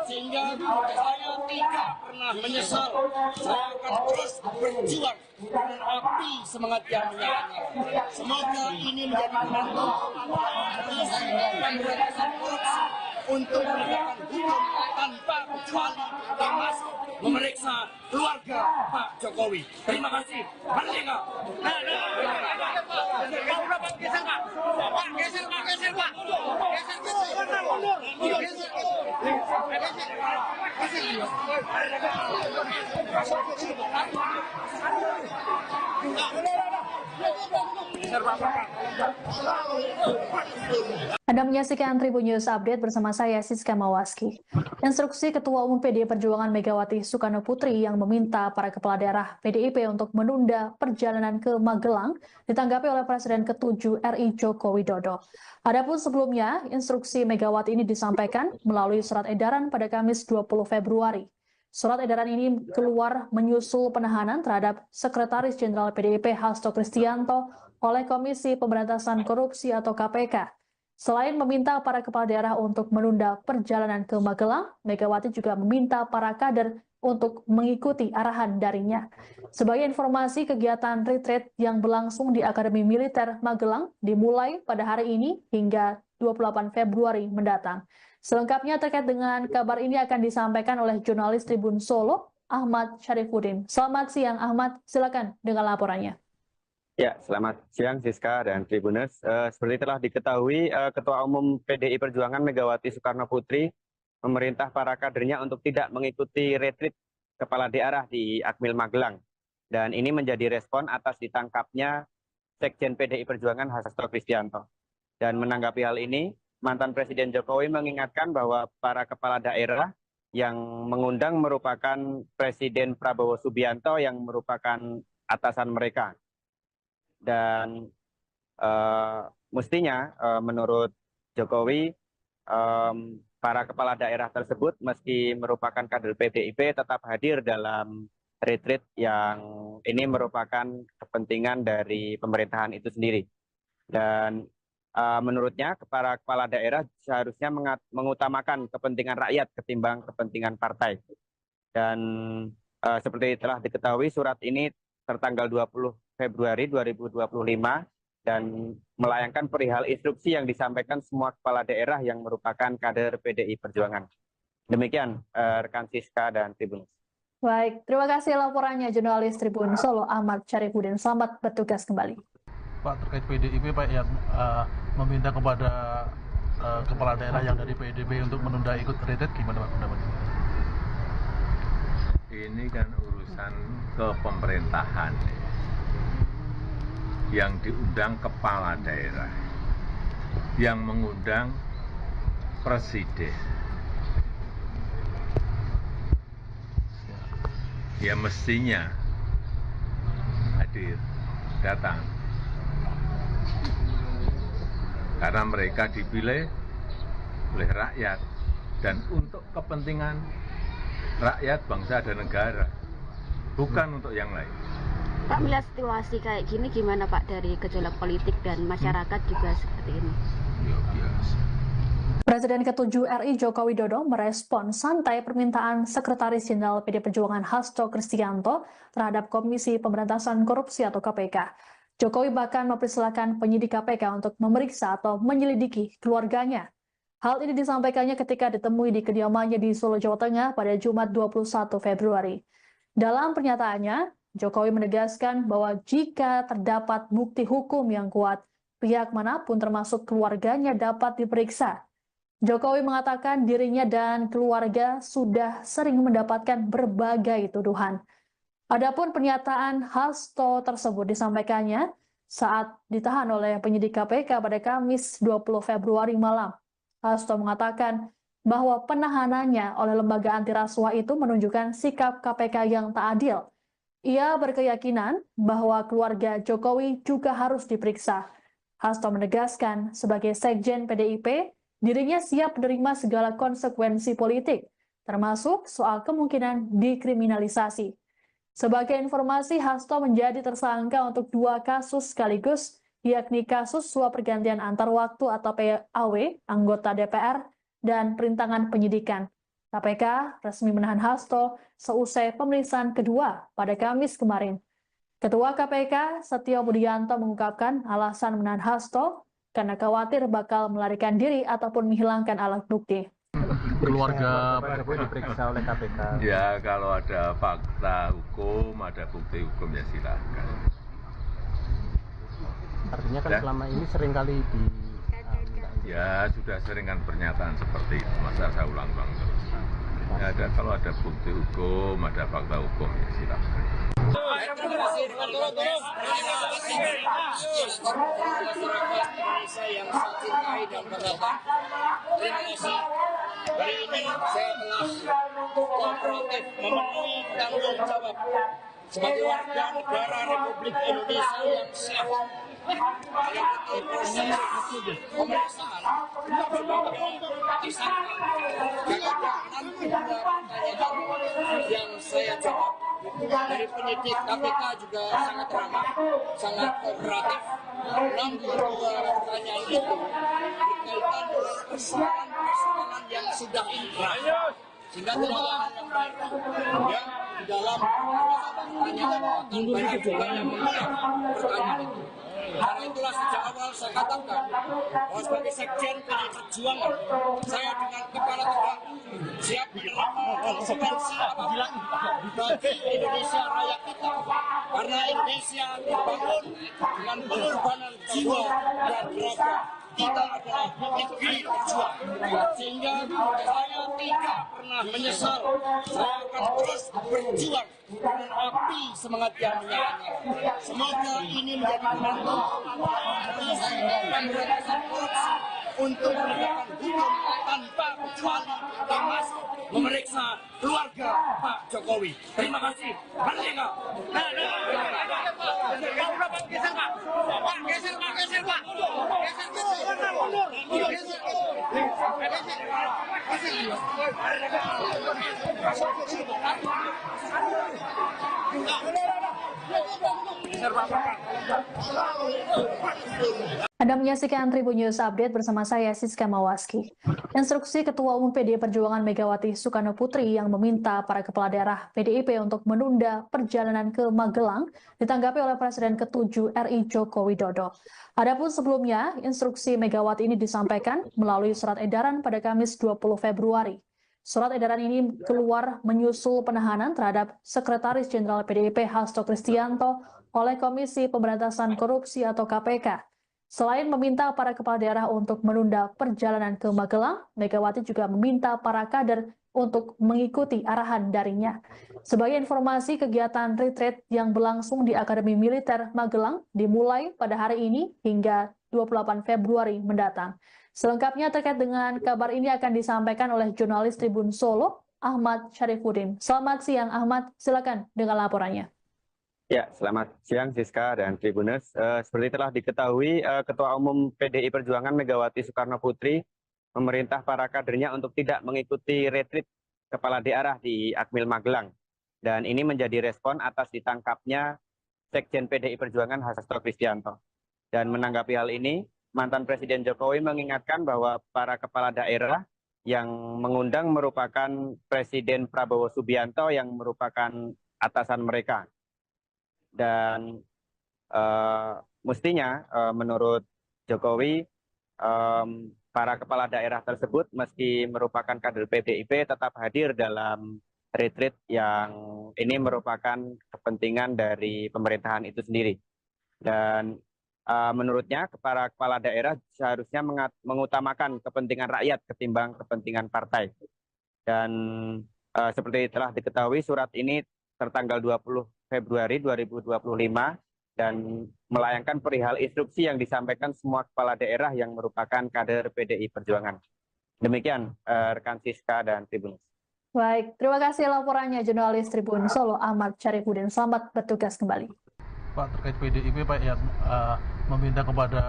sehingga saya tidak pernah menyesal. Saya akan terus berjuang dengan api semangat yang menyala-nyala. Semoga ini menjadi penentu pemberantasan korupsi untuk menegakkan hukum tanpa kecuali, termasuk memeriksa keluarga Pak Jokowi. Terima kasih. Merdeka. Anda menyaksikan Tribun News Update bersama saya Siska Mawaski. Instruksi Ketua Umum PDI Perjuangan Megawati Soekarno Putri yang meminta para kepala daerah PDIP untuk menunda perjalanan ke Magelang ditanggapi oleh Presiden ke-7 RI Joko Widodo. Adapun sebelumnya, instruksi Megawati ini disampaikan melalui surat edaran pada Kamis 20 Februari. Surat edaran ini keluar menyusul penahanan terhadap Sekretaris Jenderal PDIP Hasto Kristianto oleh Komisi Pemberantasan Korupsi atau KPK. Selain meminta para kepala daerah untuk menunda perjalanan ke Magelang, Megawati juga meminta para kader untuk mengikuti arahan darinya. Sebagai informasi, kegiatan retreat yang berlangsung di Akademi Militer Magelang dimulai pada hari ini hingga 28 Februari mendatang. Selengkapnya terkait dengan kabar ini akan disampaikan oleh jurnalis Tribun Solo, Ahmad Syarifuddin. Selamat siang Ahmad, silakan dengan laporannya. Ya, selamat siang Siska dan Tribuners. Seperti telah diketahui, Ketua Umum PDI Perjuangan Megawati Soekarno Putri memerintah para kadernya untuk tidak mengikuti retreat kepala daerah di Akmil Magelang. Dan ini menjadi respon atas ditangkapnya Sekjen PDI Perjuangan Hasto Kristianto. Dan menanggapi hal ini, mantan Presiden Jokowi mengingatkan bahwa para kepala daerah yang mengundang merupakan Presiden Prabowo Subianto yang merupakan atasan mereka. Dan mestinya menurut Jokowi para kepala daerah tersebut meski merupakan kader PDIP tetap hadir dalam retreat yang ini merupakan kepentingan dari pemerintahan itu sendiri. Dan menurutnya para kepala daerah seharusnya mengutamakan kepentingan rakyat ketimbang kepentingan partai. Dan seperti telah diketahui surat ini tertanggal 20 Februari 2025 dan melayangkan perihal instruksi yang disampaikan semua kepala daerah yang merupakan kader PDI Perjuangan. Demikian rekan Siska dan Tribun. Baik, terima kasih laporannya jurnalis Tribun Solo Ahmad Syarifuddin. Selamat bertugas kembali. Pak, terkait PDIP Pak yang meminta kepada kepala daerah yang dari PDIP untuk menunda ikut retret, gimana Pak pendapatnya? Ini kan urusan kepemerintahan. Yang diundang kepala daerah, yang mengundang presiden. Ya mestinya hadir, datang. Karena mereka dipilih oleh rakyat dan untuk kepentingan rakyat, bangsa dan negara, bukan untuk yang lain. Pak, melihat situasi kayak gini gimana Pak dari gejolak politik dan masyarakat juga seperti ini? Presiden ke-7 RI Joko Widodo merespon santai permintaan Sekretaris Jenderal PD Perjuangan Hasto Kristianto terhadap Komisi Pemberantasan Korupsi atau KPK. Jokowi bahkan mempersilahkan penyidik KPK untuk memeriksa atau menyelidiki keluarganya. Hal ini disampaikannya ketika ditemui di kediamannya di Solo, Jawa Tengah pada Jumat 21 Februari. Dalam pernyataannya, Jokowi menegaskan bahwa jika terdapat bukti hukum yang kuat, pihak manapun termasuk keluarganya dapat diperiksa. Jokowi mengatakan dirinya dan keluarga sudah sering mendapatkan berbagai tuduhan. Adapun pernyataan Hasto tersebut disampaikannya saat ditahan oleh penyidik KPK pada Kamis 20 Februari malam. Hasto mengatakan bahwa penahanannya oleh lembaga anti rasuah itu menunjukkan sikap KPK yang tak adil. Ia berkeyakinan bahwa keluarga Jokowi juga harus diperiksa. Hasto menegaskan sebagai Sekjen PDIP, dirinya siap menerima segala konsekuensi politik, termasuk soal kemungkinan dikriminalisasi. Sebagai informasi, Hasto menjadi tersangka untuk 2 kasus sekaligus, yakni kasus suap pergantian antar waktu atau PAW, anggota DPR, dan perintangan penyidikan. KPK resmi menahan Hasto seusai pemeriksaan kedua pada Kamis kemarin. Ketua KPK Setio Budianto mengungkapkan alasan menahan Hasto karena khawatir bakal melarikan diri ataupun menghilangkan alat bukti. Keluarga Pak Jokowi diperiksa oleh KPK. Ya kalau ada fakta hukum, ada bukti hukum ya silakan. Artinya kan selama ini sering kali Ya sudah sering kan pernyataan seperti itu, masa saya ulang-ulang terus. Ya, kalau ada bukti hukum, ada fakta hukum ya silakan. Terima kasih masyarakat Indonesia yang saya cintai dan banggakan. Terima kasih. Hari ini saya telah kooperatif memenuhi tanggung jawab sebagai warga negara Republik Indonesia yang sah. Mengikuti proses pemeriksaan sebagai tersangka. Nanti ada pertanyaan yang saya jawab dari penyidik KPK juga sangat ramah, sangat kooperatif. Namun pertanyaan itu berkaitan dengan persoalan yang sudah inkrah, sehingga tidak ada mereka yang di dalam pertanyaan akan banyak juga yang menjawab pertanyaan itu. Karena itulah sejak awal saya katakan bahwa sebagai sekjen PDI Perjuangan, saya dengan kepala tegak siap menerima konsekuensi apapun bagi Indonesia raya kita. Karena Indonesia dibangun dengan pengorbanan jiwa dan raga. Kita adalah negeri berjuang, sehingga saya tidak pernah menyesal. Saya akan terus berjuang dengan api semangat yang menyala-nyala. Semoga ini menjadi momentum Komisi Pemberantasan Korupsi untuk menegakkan hukum tanpa kecuali, termasuk memeriksa keluarga Pak Jokowi. Terima kasih. Merdeka. Anda menyaksikan Tribun News Update bersama saya Siska Mawaski. Instruksi Ketua Umum PDI Perjuangan Megawati Soekarno Putri yang meminta para kepala daerah PDIP untuk menunda perjalanan ke Magelang ditanggapi oleh Presiden ke-7 RI Joko Widodo. Adapun sebelumnya, instruksi Megawati ini disampaikan melalui surat edaran pada Kamis 20 Februari. Surat edaran ini keluar menyusul penahanan terhadap Sekretaris Jenderal PDIP Hasto Kristianto oleh Komisi Pemberantasan Korupsi atau KPK. Selain meminta para kepala daerah untuk menunda perjalanan ke Magelang, Megawati juga meminta para kader untuk mengikuti arahan darinya. Sebagai informasi, kegiatan retreat yang berlangsung di Akademi Militer Magelang dimulai pada hari ini hingga 28 Februari mendatang. Selengkapnya terkait dengan kabar ini akan disampaikan oleh jurnalis Tribun Solo, Ahmad Syarifuddin. Selamat siang Ahmad, silakan dengan laporannya. Ya, selamat siang Siska dan Tribuners. Seperti telah diketahui, Ketua Umum PDI Perjuangan Megawati Soekarno Putri memerintah para kadernya untuk tidak mengikuti retreat kepala daerah di Akmil Magelang. Dan ini menjadi respon atas ditangkapnya Sekjen PDI Perjuangan Hasto Kristianto. Dan menanggapi hal ini, mantan Presiden Jokowi mengingatkan bahwa para kepala daerah yang mengundang merupakan Presiden Prabowo Subianto yang merupakan atasan mereka. Dan mestinya menurut Jokowi para kepala daerah tersebut meski merupakan kader PDIP tetap hadir dalam retreat yang ini merupakan kepentingan dari pemerintahan itu sendiri. Dan menurutnya para kepala daerah seharusnya mengutamakan kepentingan rakyat ketimbang kepentingan partai. Dan seperti telah diketahui surat ini tertanggal 20 Februari 2025 dan melayangkan perihal instruksi yang disampaikan semua kepala daerah yang merupakan kader PDI Perjuangan. Demikian rekan Siska dan Tribun. Baik, terima kasih laporannya jurnalis Tribun Solo Ahmad Syarifuddin. Selamat bertugas kembali. Pak, terkait PDIP Pak yang meminta kepada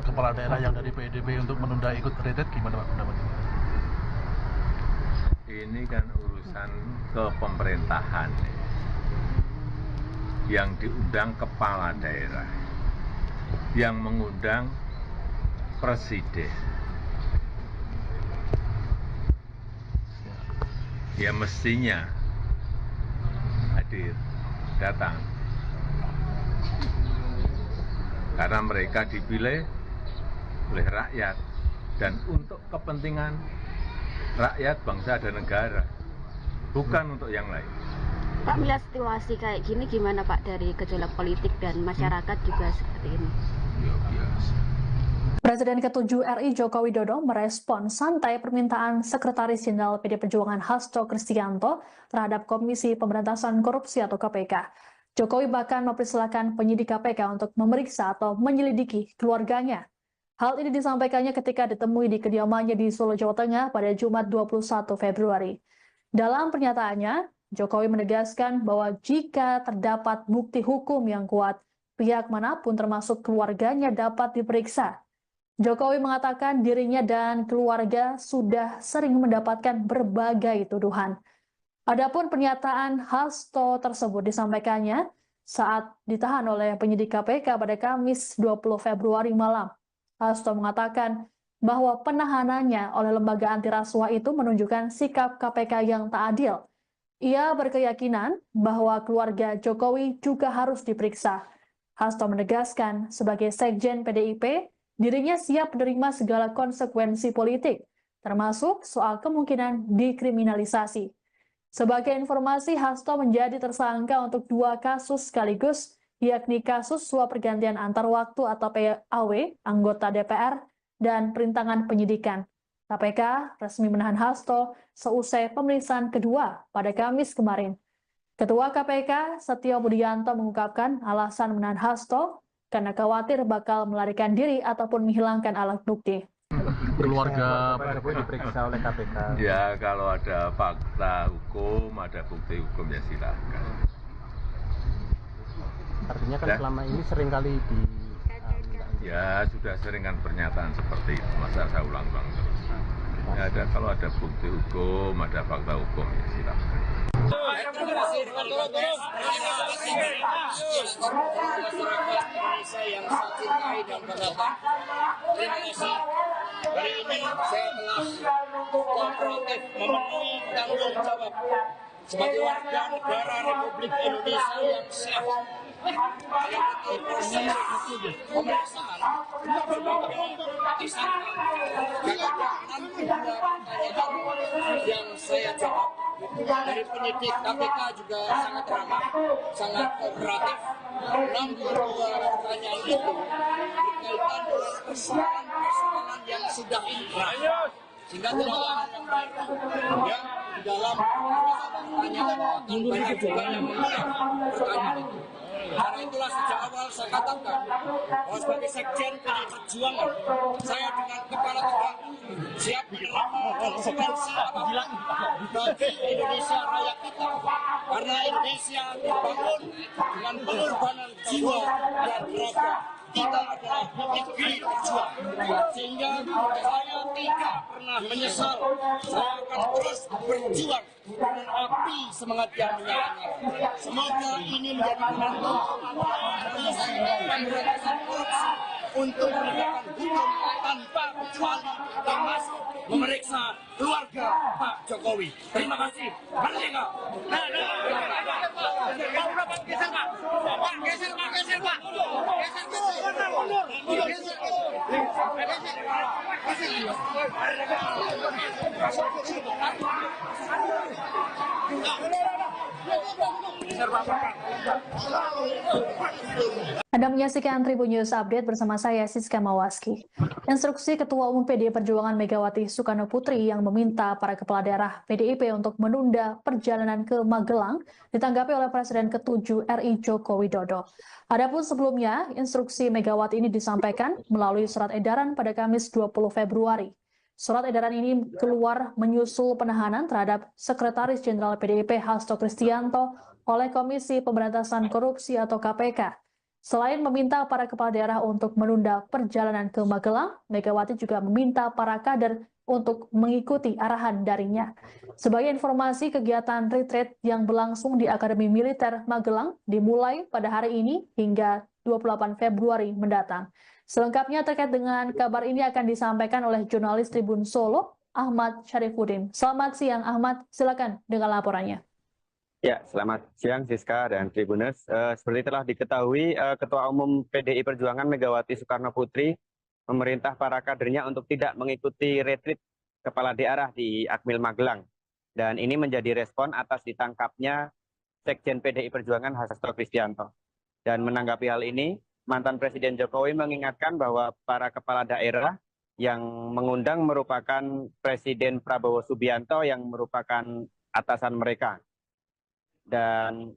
kepala daerah yang dari PDIP untuk menunda ikut retreat, gimana Pak pendapatnya? Ini kan urusan kepemerintahan yang diundang kepala daerah, yang mengundang presiden. Ya mestinya hadir, datang. Karena mereka dipilih oleh rakyat dan untuk kepentingan rakyat, bangsa dan negara, bukan untuk yang lain. Pak, melihat situasi kayak gini gimana Pak dari gejolak politik dan masyarakat juga seperti ini? Presiden ke-7 RI Joko Widodo merespon santai permintaan Sekretaris Jenderal PDI Perjuangan Hasto Kristianto terhadap Komisi Pemberantasan Korupsi atau KPK. Jokowi bahkan mempersilahkan penyidik KPK untuk memeriksa atau menyelidiki keluarganya. Hal ini disampaikannya ketika ditemui di kediamannya di Solo, Jawa Tengah pada Jumat 21 Februari. Dalam pernyataannya, Jokowi menegaskan bahwa jika terdapat bukti hukum yang kuat, pihak manapun termasuk keluarganya dapat diperiksa. Jokowi mengatakan dirinya dan keluarga sudah sering mendapatkan berbagai tuduhan. Adapun pernyataan Hasto tersebut disampaikannya saat ditahan oleh penyidik KPK pada Kamis 20 Februari malam. Hasto mengatakan bahwa penahanannya oleh lembaga anti rasuah itu menunjukkan sikap KPK yang tak adil. Ia berkeyakinan bahwa keluarga Jokowi juga harus diperiksa. Hasto menegaskan, sebagai Sekjen PDIP, dirinya siap menerima segala konsekuensi politik, termasuk soal kemungkinan dikriminalisasi. Sebagai informasi, Hasto menjadi tersangka untuk 2 kasus sekaligus, yakni kasus suap pergantian antar waktu atau PAW, anggota DPR, dan perintangan penyidikan. KPK resmi menahan Hasto seusai pemeriksaan kedua pada Kamis kemarin. Ketua KPK, Setio Budianto, mengungkapkan alasan menahan Hasto karena khawatir bakal melarikan diri ataupun menghilangkan alat bukti. Keluarga Pak Jokowi diperiksa oleh KPK. Ya, kalau ada fakta hukum, ada bukti hukum, ya silakan. Artinya kan Ya. selama ini seringkali di Ya, sudah sering kan pernyataan seperti itu, masa saya ulang-ulang terus. Ya, kalau ada bukti hukum, ada fakta hukum, ya silakan. Terima kasih dengan konteks masyarakat Indonesia yang saya cintai dan banggakan. Terima kasih. Hari ini saya telah kooperatif memenuhi tanggung jawab sebagai warga negara Republik Indonesia yang sehat. Mengikuti proses pemeriksaan sebagai tersangka. Jika ada 62 pertanyaan yang saya jawab dari penyidik KPK juga sangat ramah, sangat kooperatif. 62 pertanyaan itu berkaitan dengan persoalan-persoalan yang sudah inkrah, sehingga tidak ada yang baik. Ya, di dalam pertanyaan banyak juga yang menolak pertanyaan itu. Karena itulah sejak awal saya katakan bahwa sebagai Sekjen PDI Perjuangan, saya dengan kepala tegak siap menerima konsekuensi apapun bagi Indonesia raya kita. Karena Indonesia dibangun dengan pengorbanan jiwa dan raga. Kita adalah negeri berjuang, sehingga saya tidak pernah menyesal. Saya akan terus berjuang dengan api semangat yang menyala-nyala. Semoga ini menjadi momentum pemberantasan korupsi untuk menegakkan hukum tanpa kecuali, termasuk memeriksa keluarga Pak Jokowi. Terima kasih. Merdeka. Geser Pak. Geser Pak. Geser Pak. Anda menyaksikan Tribun News Update bersama saya Siska Mawaski. Instruksi Ketua Umum PDI Perjuangan Megawati Soekarno Putri yang meminta para kepala daerah PDIP untuk menunda perjalanan ke Magelang ditanggapi oleh Presiden ke-7 RI Joko Widodo. Adapun sebelumnya, instruksi Megawati ini disampaikan melalui surat edaran pada Kamis 20 Februari. Surat edaran ini keluar menyusul penahanan terhadap Sekretaris Jenderal PDIP Hasto Kristianto oleh Komisi Pemberantasan Korupsi atau KPK. Selain meminta para kepala daerah untuk menunda perjalanan ke Magelang, Megawati juga meminta para kader untuk mengikuti arahan darinya. Sebagai informasi, kegiatan retreat yang berlangsung di Akademi Militer Magelang dimulai pada hari ini hingga 28 Februari mendatang. Selengkapnya terkait dengan kabar ini akan disampaikan oleh jurnalis Tribun Solo, Ahmad Syarifuddin. Selamat siang Ahmad, silakan dengan laporannya. Ya, selamat siang Siska dan Tribuners. Seperti telah diketahui, Ketua Umum PDI Perjuangan Megawati Soekarno Putri memerintah para kadernya untuk tidak mengikuti retreat kepala daerah di Akmil Magelang. Dan ini menjadi respon atas ditangkapnya Sekjen PDI Perjuangan Hasto Kristianto. Dan menanggapi hal ini, mantan Presiden Jokowi mengingatkan bahwa para kepala daerah yang mengundang merupakan Presiden Prabowo Subianto yang merupakan atasan mereka. Dan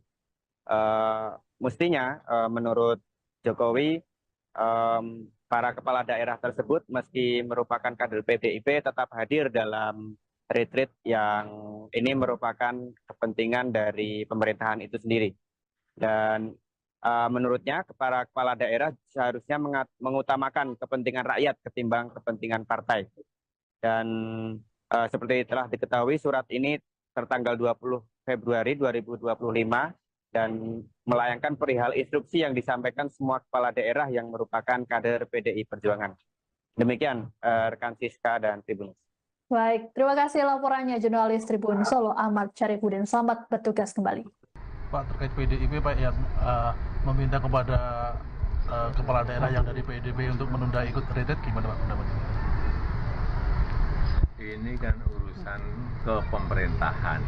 mestinya menurut Jokowi para kepala daerah tersebut meski merupakan kader PDIP tetap hadir dalam retreat yang ini merupakan kepentingan dari pemerintahan itu sendiri. Dan menurutnya para kepala daerah seharusnya mengutamakan kepentingan rakyat ketimbang kepentingan partai. Dan seperti telah diketahui surat ini tertanggal 20 Februari 2025 dan melayangkan perihal instruksi yang disampaikan semua kepala daerah yang merupakan kader PDI Perjuangan. Demikian rekan Siska dan Tribun. Baik, terima kasih laporannya jurnalis Tribun Solo Ahmad Syarifuddin. Selamat bertugas kembali. Pak terkait PDIP Pak yang meminta kepada kepala daerah yang dari PDIP untuk menunda ikut retret, gimana Pak pendapatnya? Ini kan urusan kepemerintahan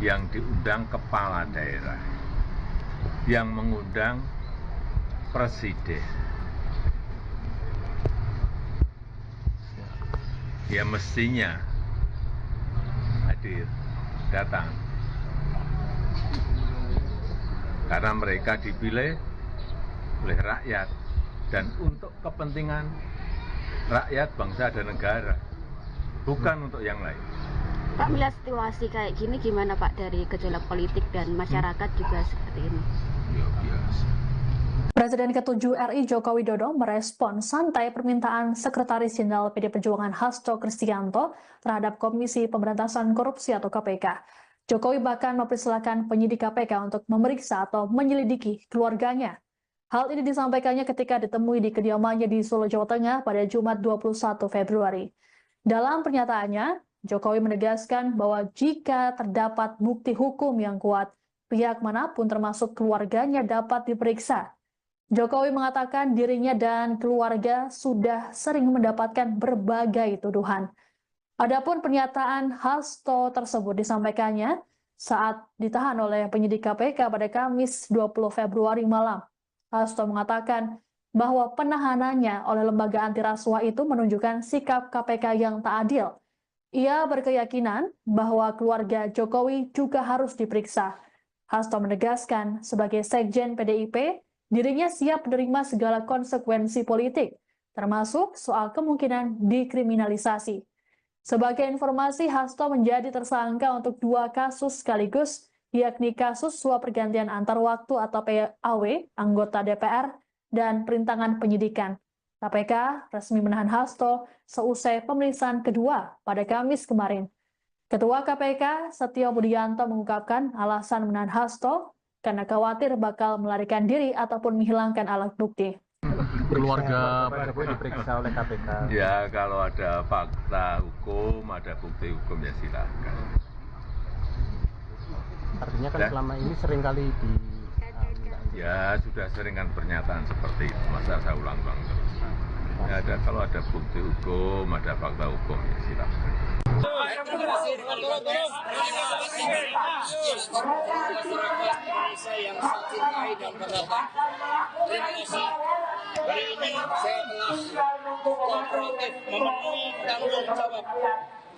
yang diundang kepala daerah, yang mengundang presiden. Ya mestinya hadir, datang. Karena mereka dipilih oleh rakyat dan untuk kepentingan rakyat, bangsa, dan negara, bukan untuk yang lain. Pak, melihat situasi kayak gini gimana Pak dari gejolak politik dan masyarakat juga seperti ini? Ya biasa. Presiden ke-7 RI Joko Widodo merespon santai permintaan Sekretaris Jenderal PD Perjuangan Hasto Kristianto terhadap Komisi Pemberantasan Korupsi atau KPK. Jokowi bahkan mempersilahkan penyidik KPK untuk memeriksa atau menyelidiki keluarganya. Hal ini disampaikannya ketika ditemui di kediamannya di Solo, Jawa Tengah pada Jumat 21 Februari. Dalam pernyataannya, Jokowi menegaskan bahwa jika terdapat bukti hukum yang kuat, pihak manapun termasuk keluarganya dapat diperiksa. Jokowi mengatakan dirinya dan keluarga sudah sering mendapatkan berbagai tuduhan. Adapun pernyataan Hasto tersebut disampaikannya saat ditahan oleh penyidik KPK pada Kamis 20 Februari malam. Hasto mengatakan bahwa penahanannya oleh lembaga anti rasuah itu menunjukkan sikap KPK yang tak adil. Ia berkeyakinan bahwa keluarga Jokowi juga harus diperiksa. Hasto menegaskan sebagai Sekjen PDIP, dirinya siap menerima segala konsekuensi politik, termasuk soal kemungkinan dikriminalisasi. Sebagai informasi, Hasto menjadi tersangka untuk 2 kasus sekaligus, yakni kasus suap pergantian antar waktu atau PAW, anggota DPR, dan perintangan penyidikan. KPK resmi menahan Hasto seusai pemeriksaan kedua pada Kamis kemarin. Ketua KPK, Setio Budianto, mengungkapkan alasan menahan Hasto karena khawatir bakal melarikan diri ataupun menghilangkan alat bukti. Keluarga Pak Jokowi diperiksa oleh KPK. Ya kalau ada fakta hukum, ada bukti hukum, ya silakan. Artinya kan selama ini sering kali di Ya sudah sering kan pernyataan seperti itu, masa saya ulang-ulang terus. Ya, kalau ada bukti hukum, ada fakta hukum, ya silakan. Terima kasih masyarakat Indonesia yang saya cintai dan banggakan. Terima kasih. Hari ini saya telah kooperatif memenuhi tanggung jawab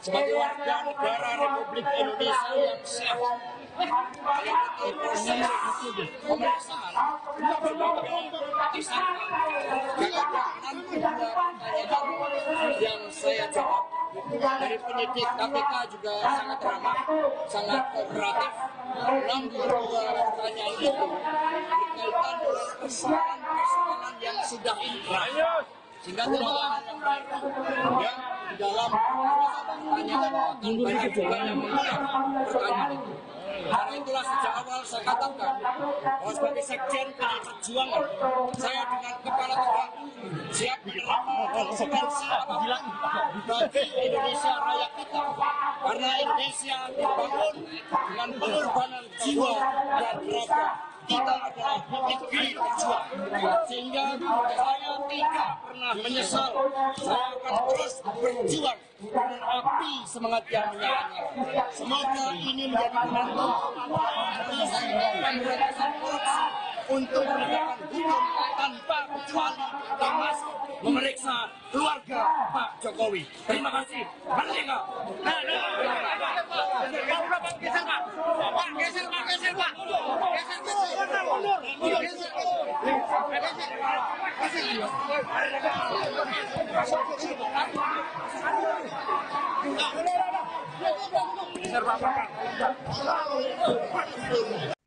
sebagai warga negara Republik Indonesia yang sah. Mengikuti proses pemeriksaan sebagai tersangka. Nanti pertanyaan yang saya jawab dari penyidik KPK juga sangat ramah, sangat kooperatif. Namun dua pertanyaan itu berkaitan dengan persoalan yang sudah inkrah, sehingga tidak ada yang baru. Ya, di dalam pertanyaan akan banyak juga yang menjawab pertanyaan itu. Karena itulah sejak awal saya katakan bahwa sebagai Sekjen PDI Perjuangan, saya dengan kepala tegak siap menerima konsekuensi apapun bagi Indonesia raya kita. Karena Indonesia dibangun dengan pengorbanan jiwa dan raga. Kita adalah negeri berjuang, sehingga saya tidak pernah menyesal. Saya akan terus berjuang dengan api semangat yang menyala-nyala. Semoga ini menjadi penentu pemberantasan korupsi untuk menegakkan hukum tanpa kecuali, termasuk memeriksa keluarga Pak Jokowi. Terima kasih. Merdeka.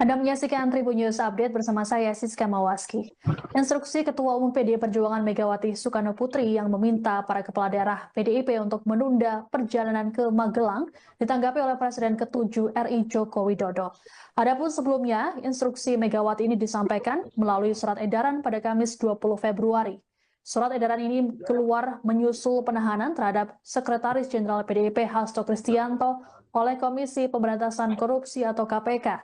Anda menyaksikan Tribun News Update bersama saya, Siska Mawaski. Instruksi Ketua Umum PDI Perjuangan Megawati Soekarno Putri yang meminta para kepala daerah PDIP untuk menunda perjalanan ke Magelang ditanggapi oleh Presiden ke-7 RI Joko Widodo. Adapun sebelumnya, instruksi Megawati ini disampaikan melalui surat edaran pada Kamis 20 Februari. Surat edaran ini keluar menyusul penahanan terhadap Sekretaris Jenderal PDIP Hasto Kristianto oleh Komisi Pemberantasan Korupsi atau KPK.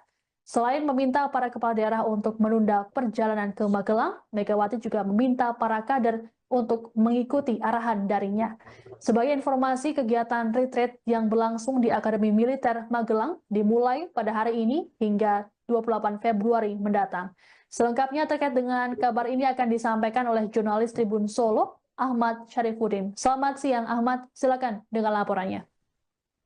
Selain meminta para kepala daerah untuk menunda perjalanan ke Magelang, Megawati juga meminta para kader untuk mengikuti arahan darinya. Sebagai informasi, kegiatan retreat yang berlangsung di Akademi Militer Magelang dimulai pada hari ini hingga 28 Februari mendatang. Selengkapnya terkait dengan kabar ini akan disampaikan oleh jurnalis Tribun Solo, Ahmad Syarifuddin. Selamat siang Ahmad, silakan dengan laporannya.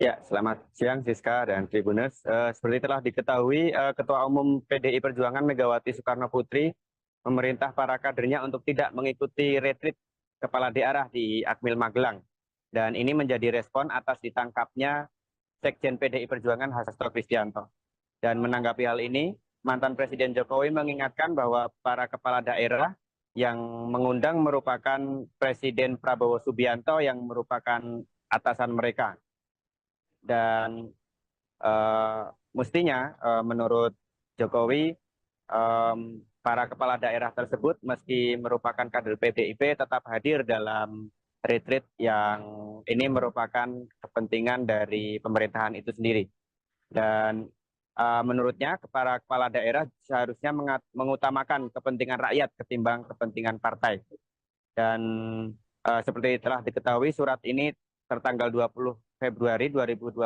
Ya, selamat siang Siska dan Tribuners. Seperti telah diketahui, Ketua Umum PDI Perjuangan Megawati Soekarno Putri memerintah para kadernya untuk tidak mengikuti retreat kepala daerah di Akmil Magelang. Dan ini menjadi respon atas ditangkapnya Sekjen PDI Perjuangan Hasto Kristianto. Dan menanggapi hal ini, mantan Presiden Jokowi mengingatkan bahwa para kepala daerah yang mengundang merupakan Presiden Prabowo Subianto yang merupakan atasan mereka. Dan mestinya menurut Jokowi, para kepala daerah tersebut meski merupakan kader PDIP tetap hadir dalam retreat yang ini merupakan kepentingan dari pemerintahan itu sendiri. Dan menurutnya para kepala daerah seharusnya mengutamakan kepentingan rakyat ketimbang kepentingan partai. Dan seperti telah diketahui, surat ini tertanggal 20 Februari 2025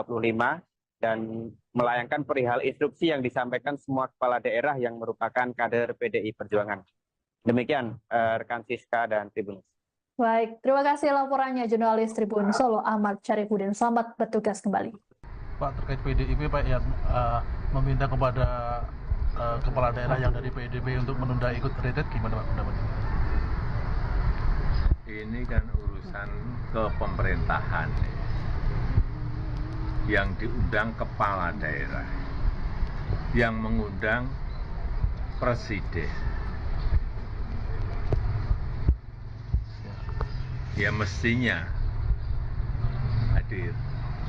dan melayangkan perihal instruksi yang disampaikan semua kepala daerah yang merupakan kader PDI Perjuangan. Demikian rekan Siska dan Tribun. Baik, terima kasih laporannya jurnalis Tribun Solo Ahmad Syarifuddin. Selamat bertugas kembali. Pak, terkait PDIP Pak yang meminta kepada kepala daerah yang dari PDIP untuk menunda ikut retreat, gimana Pak pendapatnya? Ini kan urusan kepemerintahan. Yang diundang kepala daerah, yang mengundang presiden. Ya mestinya hadir,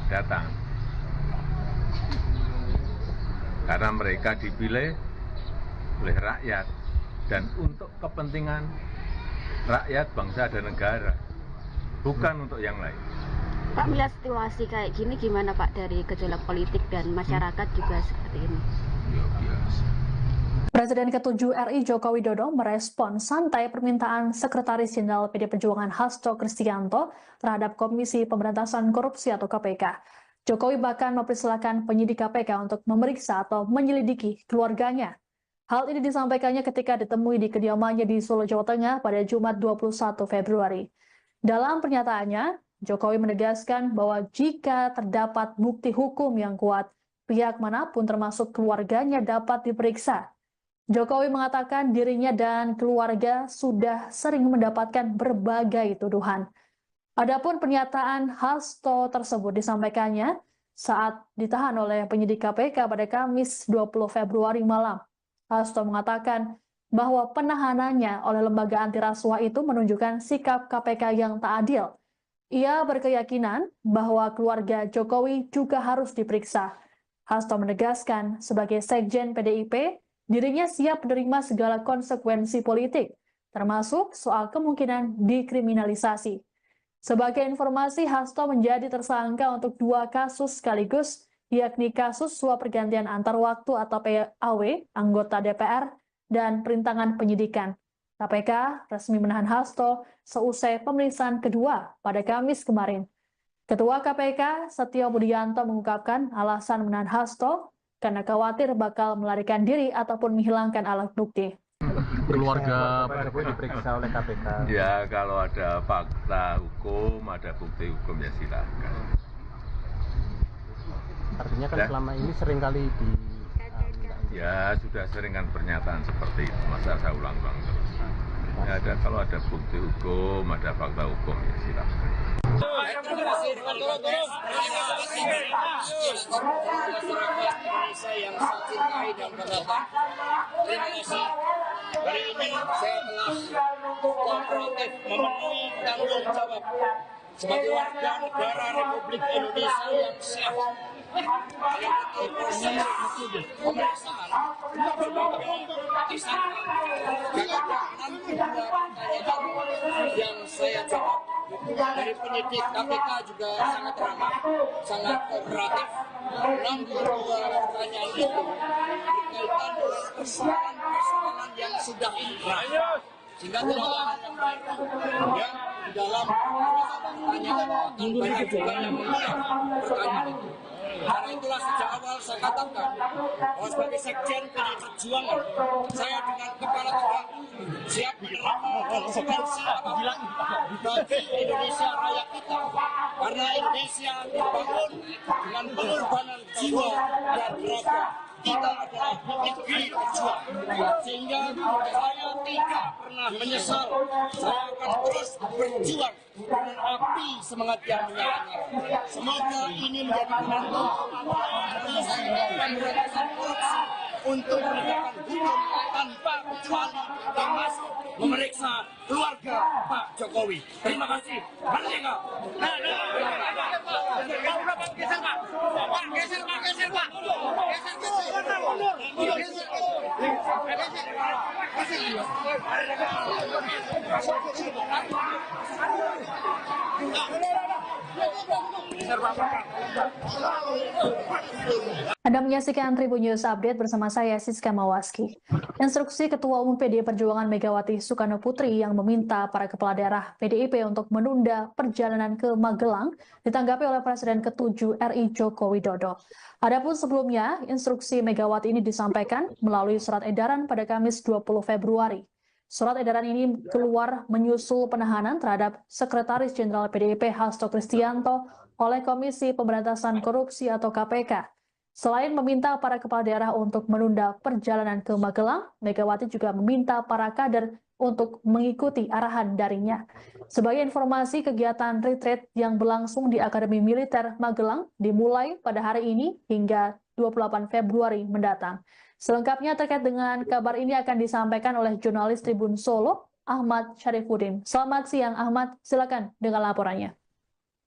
datang. Karena mereka dipilih oleh rakyat dan untuk kepentingan rakyat, bangsa dan negara, bukan untuk yang lain. Pak, melihat situasi kayak gini gimana Pak dari gejolak politik dan masyarakat juga seperti ini? Ya biasa. Presiden ke-7 RI Joko Widodo merespon santai permintaan Sekretaris Jenderal PD Perjuangan Hasto Kristianto terhadap Komisi Pemberantasan Korupsi atau KPK. Jokowi bahkan mempersilahkan penyidik KPK untuk memeriksa atau menyelidiki keluarganya. Hal ini disampaikannya ketika ditemui di kediamannya di Solo, Jawa Tengah pada Jumat 21 Februari. Dalam pernyataannya, Jokowi menegaskan bahwa jika terdapat bukti hukum yang kuat, pihak manapun termasuk keluarganya dapat diperiksa. Jokowi mengatakan dirinya dan keluarga sudah sering mendapatkan berbagai tuduhan. Adapun pernyataan Hasto tersebut disampaikannya saat ditahan oleh penyidik KPK pada Kamis 20 Februari malam. Hasto mengatakan bahwa penahanannya oleh lembaga anti rasuah itu menunjukkan sikap KPK yang tak adil. Ia berkeyakinan bahwa keluarga Jokowi juga harus diperiksa. Hasto menegaskan sebagai Sekjen PDIP, dirinya siap menerima segala konsekuensi politik, termasuk soal kemungkinan dikriminalisasi. Sebagai informasi, Hasto menjadi tersangka untuk 2 kasus sekaligus, yakni kasus suap pergantian antar waktu atau PAW, anggota DPR, dan perintangan penyidikan. KPK resmi menahan Hasto seusai pemeriksaan kedua pada Kamis kemarin. Ketua KPK Setio Budianto mengungkapkan alasan menahan Hasto karena khawatir bakal melarikan diri ataupun menghilangkan alat bukti. Keluarga Pak Jokowi diperiksa oleh KPK. Ya kalau ada fakta hukum, ada bukti hukum ya silakan. Artinya kan Ya. selama ini seringkali di Ya sudah sering kan pernyataan seperti itu, masa saya ulang-ulang terus. Ya, kalau ada bukti hukum, ada fakta hukum ya silakan. Terima kasih. Masyarakat Indonesia yang saya cintai dan banggakan. Terima kasih. Hari ini saya telah kooperatif memenuhi tanggung jawab sebagai warga negara Republik Indonesia yang siap mengikuti proses pemeriksaan sebagai tersangka. Jika nanti ada pertanyaan yang saya jawab dari penyidik KPK juga sangat ramah, sangat kooperatif. Namun pertanyaan itu berkaitan dengan persoalan yang sudah inkrah, sehingga tidak ada yang baru. Ya, di dalam pertanyaan akan banyak juga yang menolak pertanyaan itu. Karena itulah sejak awal saya katakan bahwa sebagai Sekjen PDI Perjuangan, saya dengan kepala tegak siap menerima konsekuensi apapun bagi Indonesia raya kita. Karena Indonesia dibangun dengan pengorbanan jiwa dan raga. Kita adalah negeri berjuang, sehingga saya tidak pernah menyesal. Saya akan terus berjuang dengan api semangat yang menyala-nyala. Semoga ini menjadi penentu Komisi Pemberantasan Korupsi untuk menegakkan hukum tanpa kecuali, termasuk memeriksa keluarga Pak Jokowi. Terima kasih. Merdeka. Geser Pak. Geser Pak. Anda menyaksikan Tribun News Update bersama saya Siska Mawaski. Instruksi Ketua Umum PDI Perjuangan Megawati Soekarno Putri yang meminta para kepala daerah PDIP untuk menunda perjalanan ke Magelang ditanggapi oleh Presiden ke-7 RI Joko Widodo. Adapun sebelumnya, instruksi Megawati ini disampaikan melalui surat edaran pada Kamis 20 Februari. Surat edaran ini keluar menyusul penahanan terhadap Sekretaris Jenderal PDIP Hasto Kristianto oleh Komisi Pemberantasan Korupsi atau KPK. Selain meminta para kepala daerah untuk menunda perjalanan ke Magelang, Megawati juga meminta para kader untuk mengikuti arahan darinya. Sebagai informasi, kegiatan retreat yang berlangsung di Akademi Militer Magelang dimulai pada hari ini hingga 28 Februari mendatang. Selengkapnya terkait dengan kabar ini akan disampaikan oleh jurnalis Tribun Solo, Ahmad Syarifuddin. Selamat siang Ahmad, silakan dengan laporannya.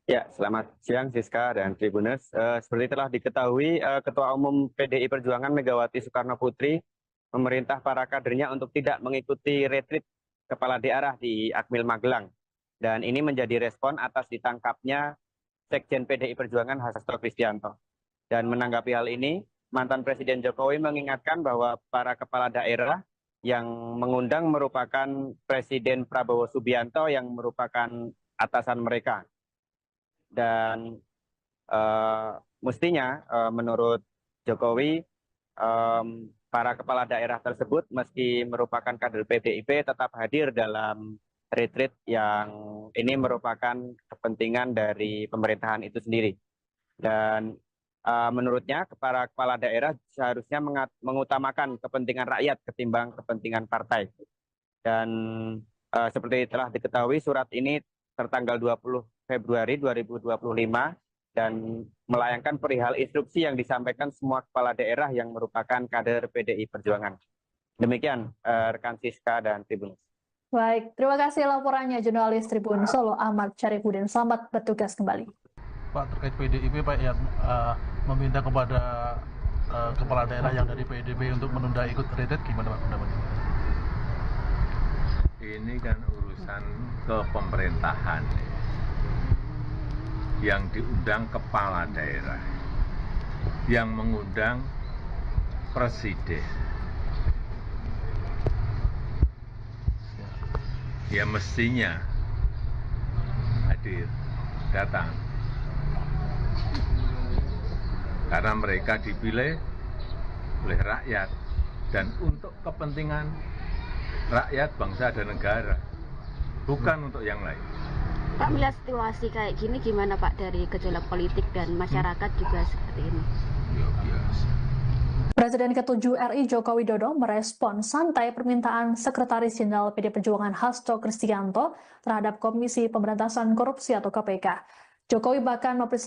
Ya, selamat siang Siska dan Tribuners. Seperti telah diketahui, Ketua Umum PDI Perjuangan Megawati Soekarno Putri memerintah para kadernya untuk tidak mengikuti retreat kepala daerah di Akmil Magelang. Dan ini menjadi respon atas ditangkapnya Sekjen PDI Perjuangan Hasto Kristianto. Dan menanggapi hal ini, mantan Presiden Jokowi mengingatkan bahwa para kepala daerah yang mengundang merupakan Presiden Prabowo Subianto yang merupakan atasan mereka. Dan mestinya menurut Jokowi para kepala daerah tersebut meski merupakan kader PDIP tetap hadir dalam retreat yang ini merupakan kepentingan dari pemerintahan itu sendiri. Dan menurutnya para kepala daerah seharusnya mengutamakan kepentingan rakyat ketimbang kepentingan partai. Dan seperti telah diketahui surat ini tertanggal 20 Februari 2025 dan melayangkan perihal instruksi yang disampaikan semua kepala daerah yang merupakan kader PDI Perjuangan. Demikian rekan Siska dan Tribun. Baik, terima kasih laporannya jurnalis Tribun Solo Ahmad Syarifuddin. Selamat bertugas kembali. Pak, terkait PDIP Pak yang meminta kepada kepala daerah yang dari PDIP untuk menunda ikut retreat, gimana Pak pendapatnya? Ini kan urusan kepemerintahan yang diundang kepala daerah, yang mengundang presiden. Ya mestinya hadir, datang. Karena mereka dipilih oleh rakyat dan untuk kepentingan rakyat, bangsa, dan negara, bukan untuk yang lain. Pak, melihat situasi kayak gini gimana Pak dari gejolak politik dan masyarakat juga seperti ini? Ya biasa. Presiden ke-7 RI Joko Widodo merespon santai permintaan Sekretaris Jenderal PDI Perjuangan Hasto Kristianto terhadap Komisi Pemberantasan Korupsi atau KPK. Jokowi bahkan mempersilahkan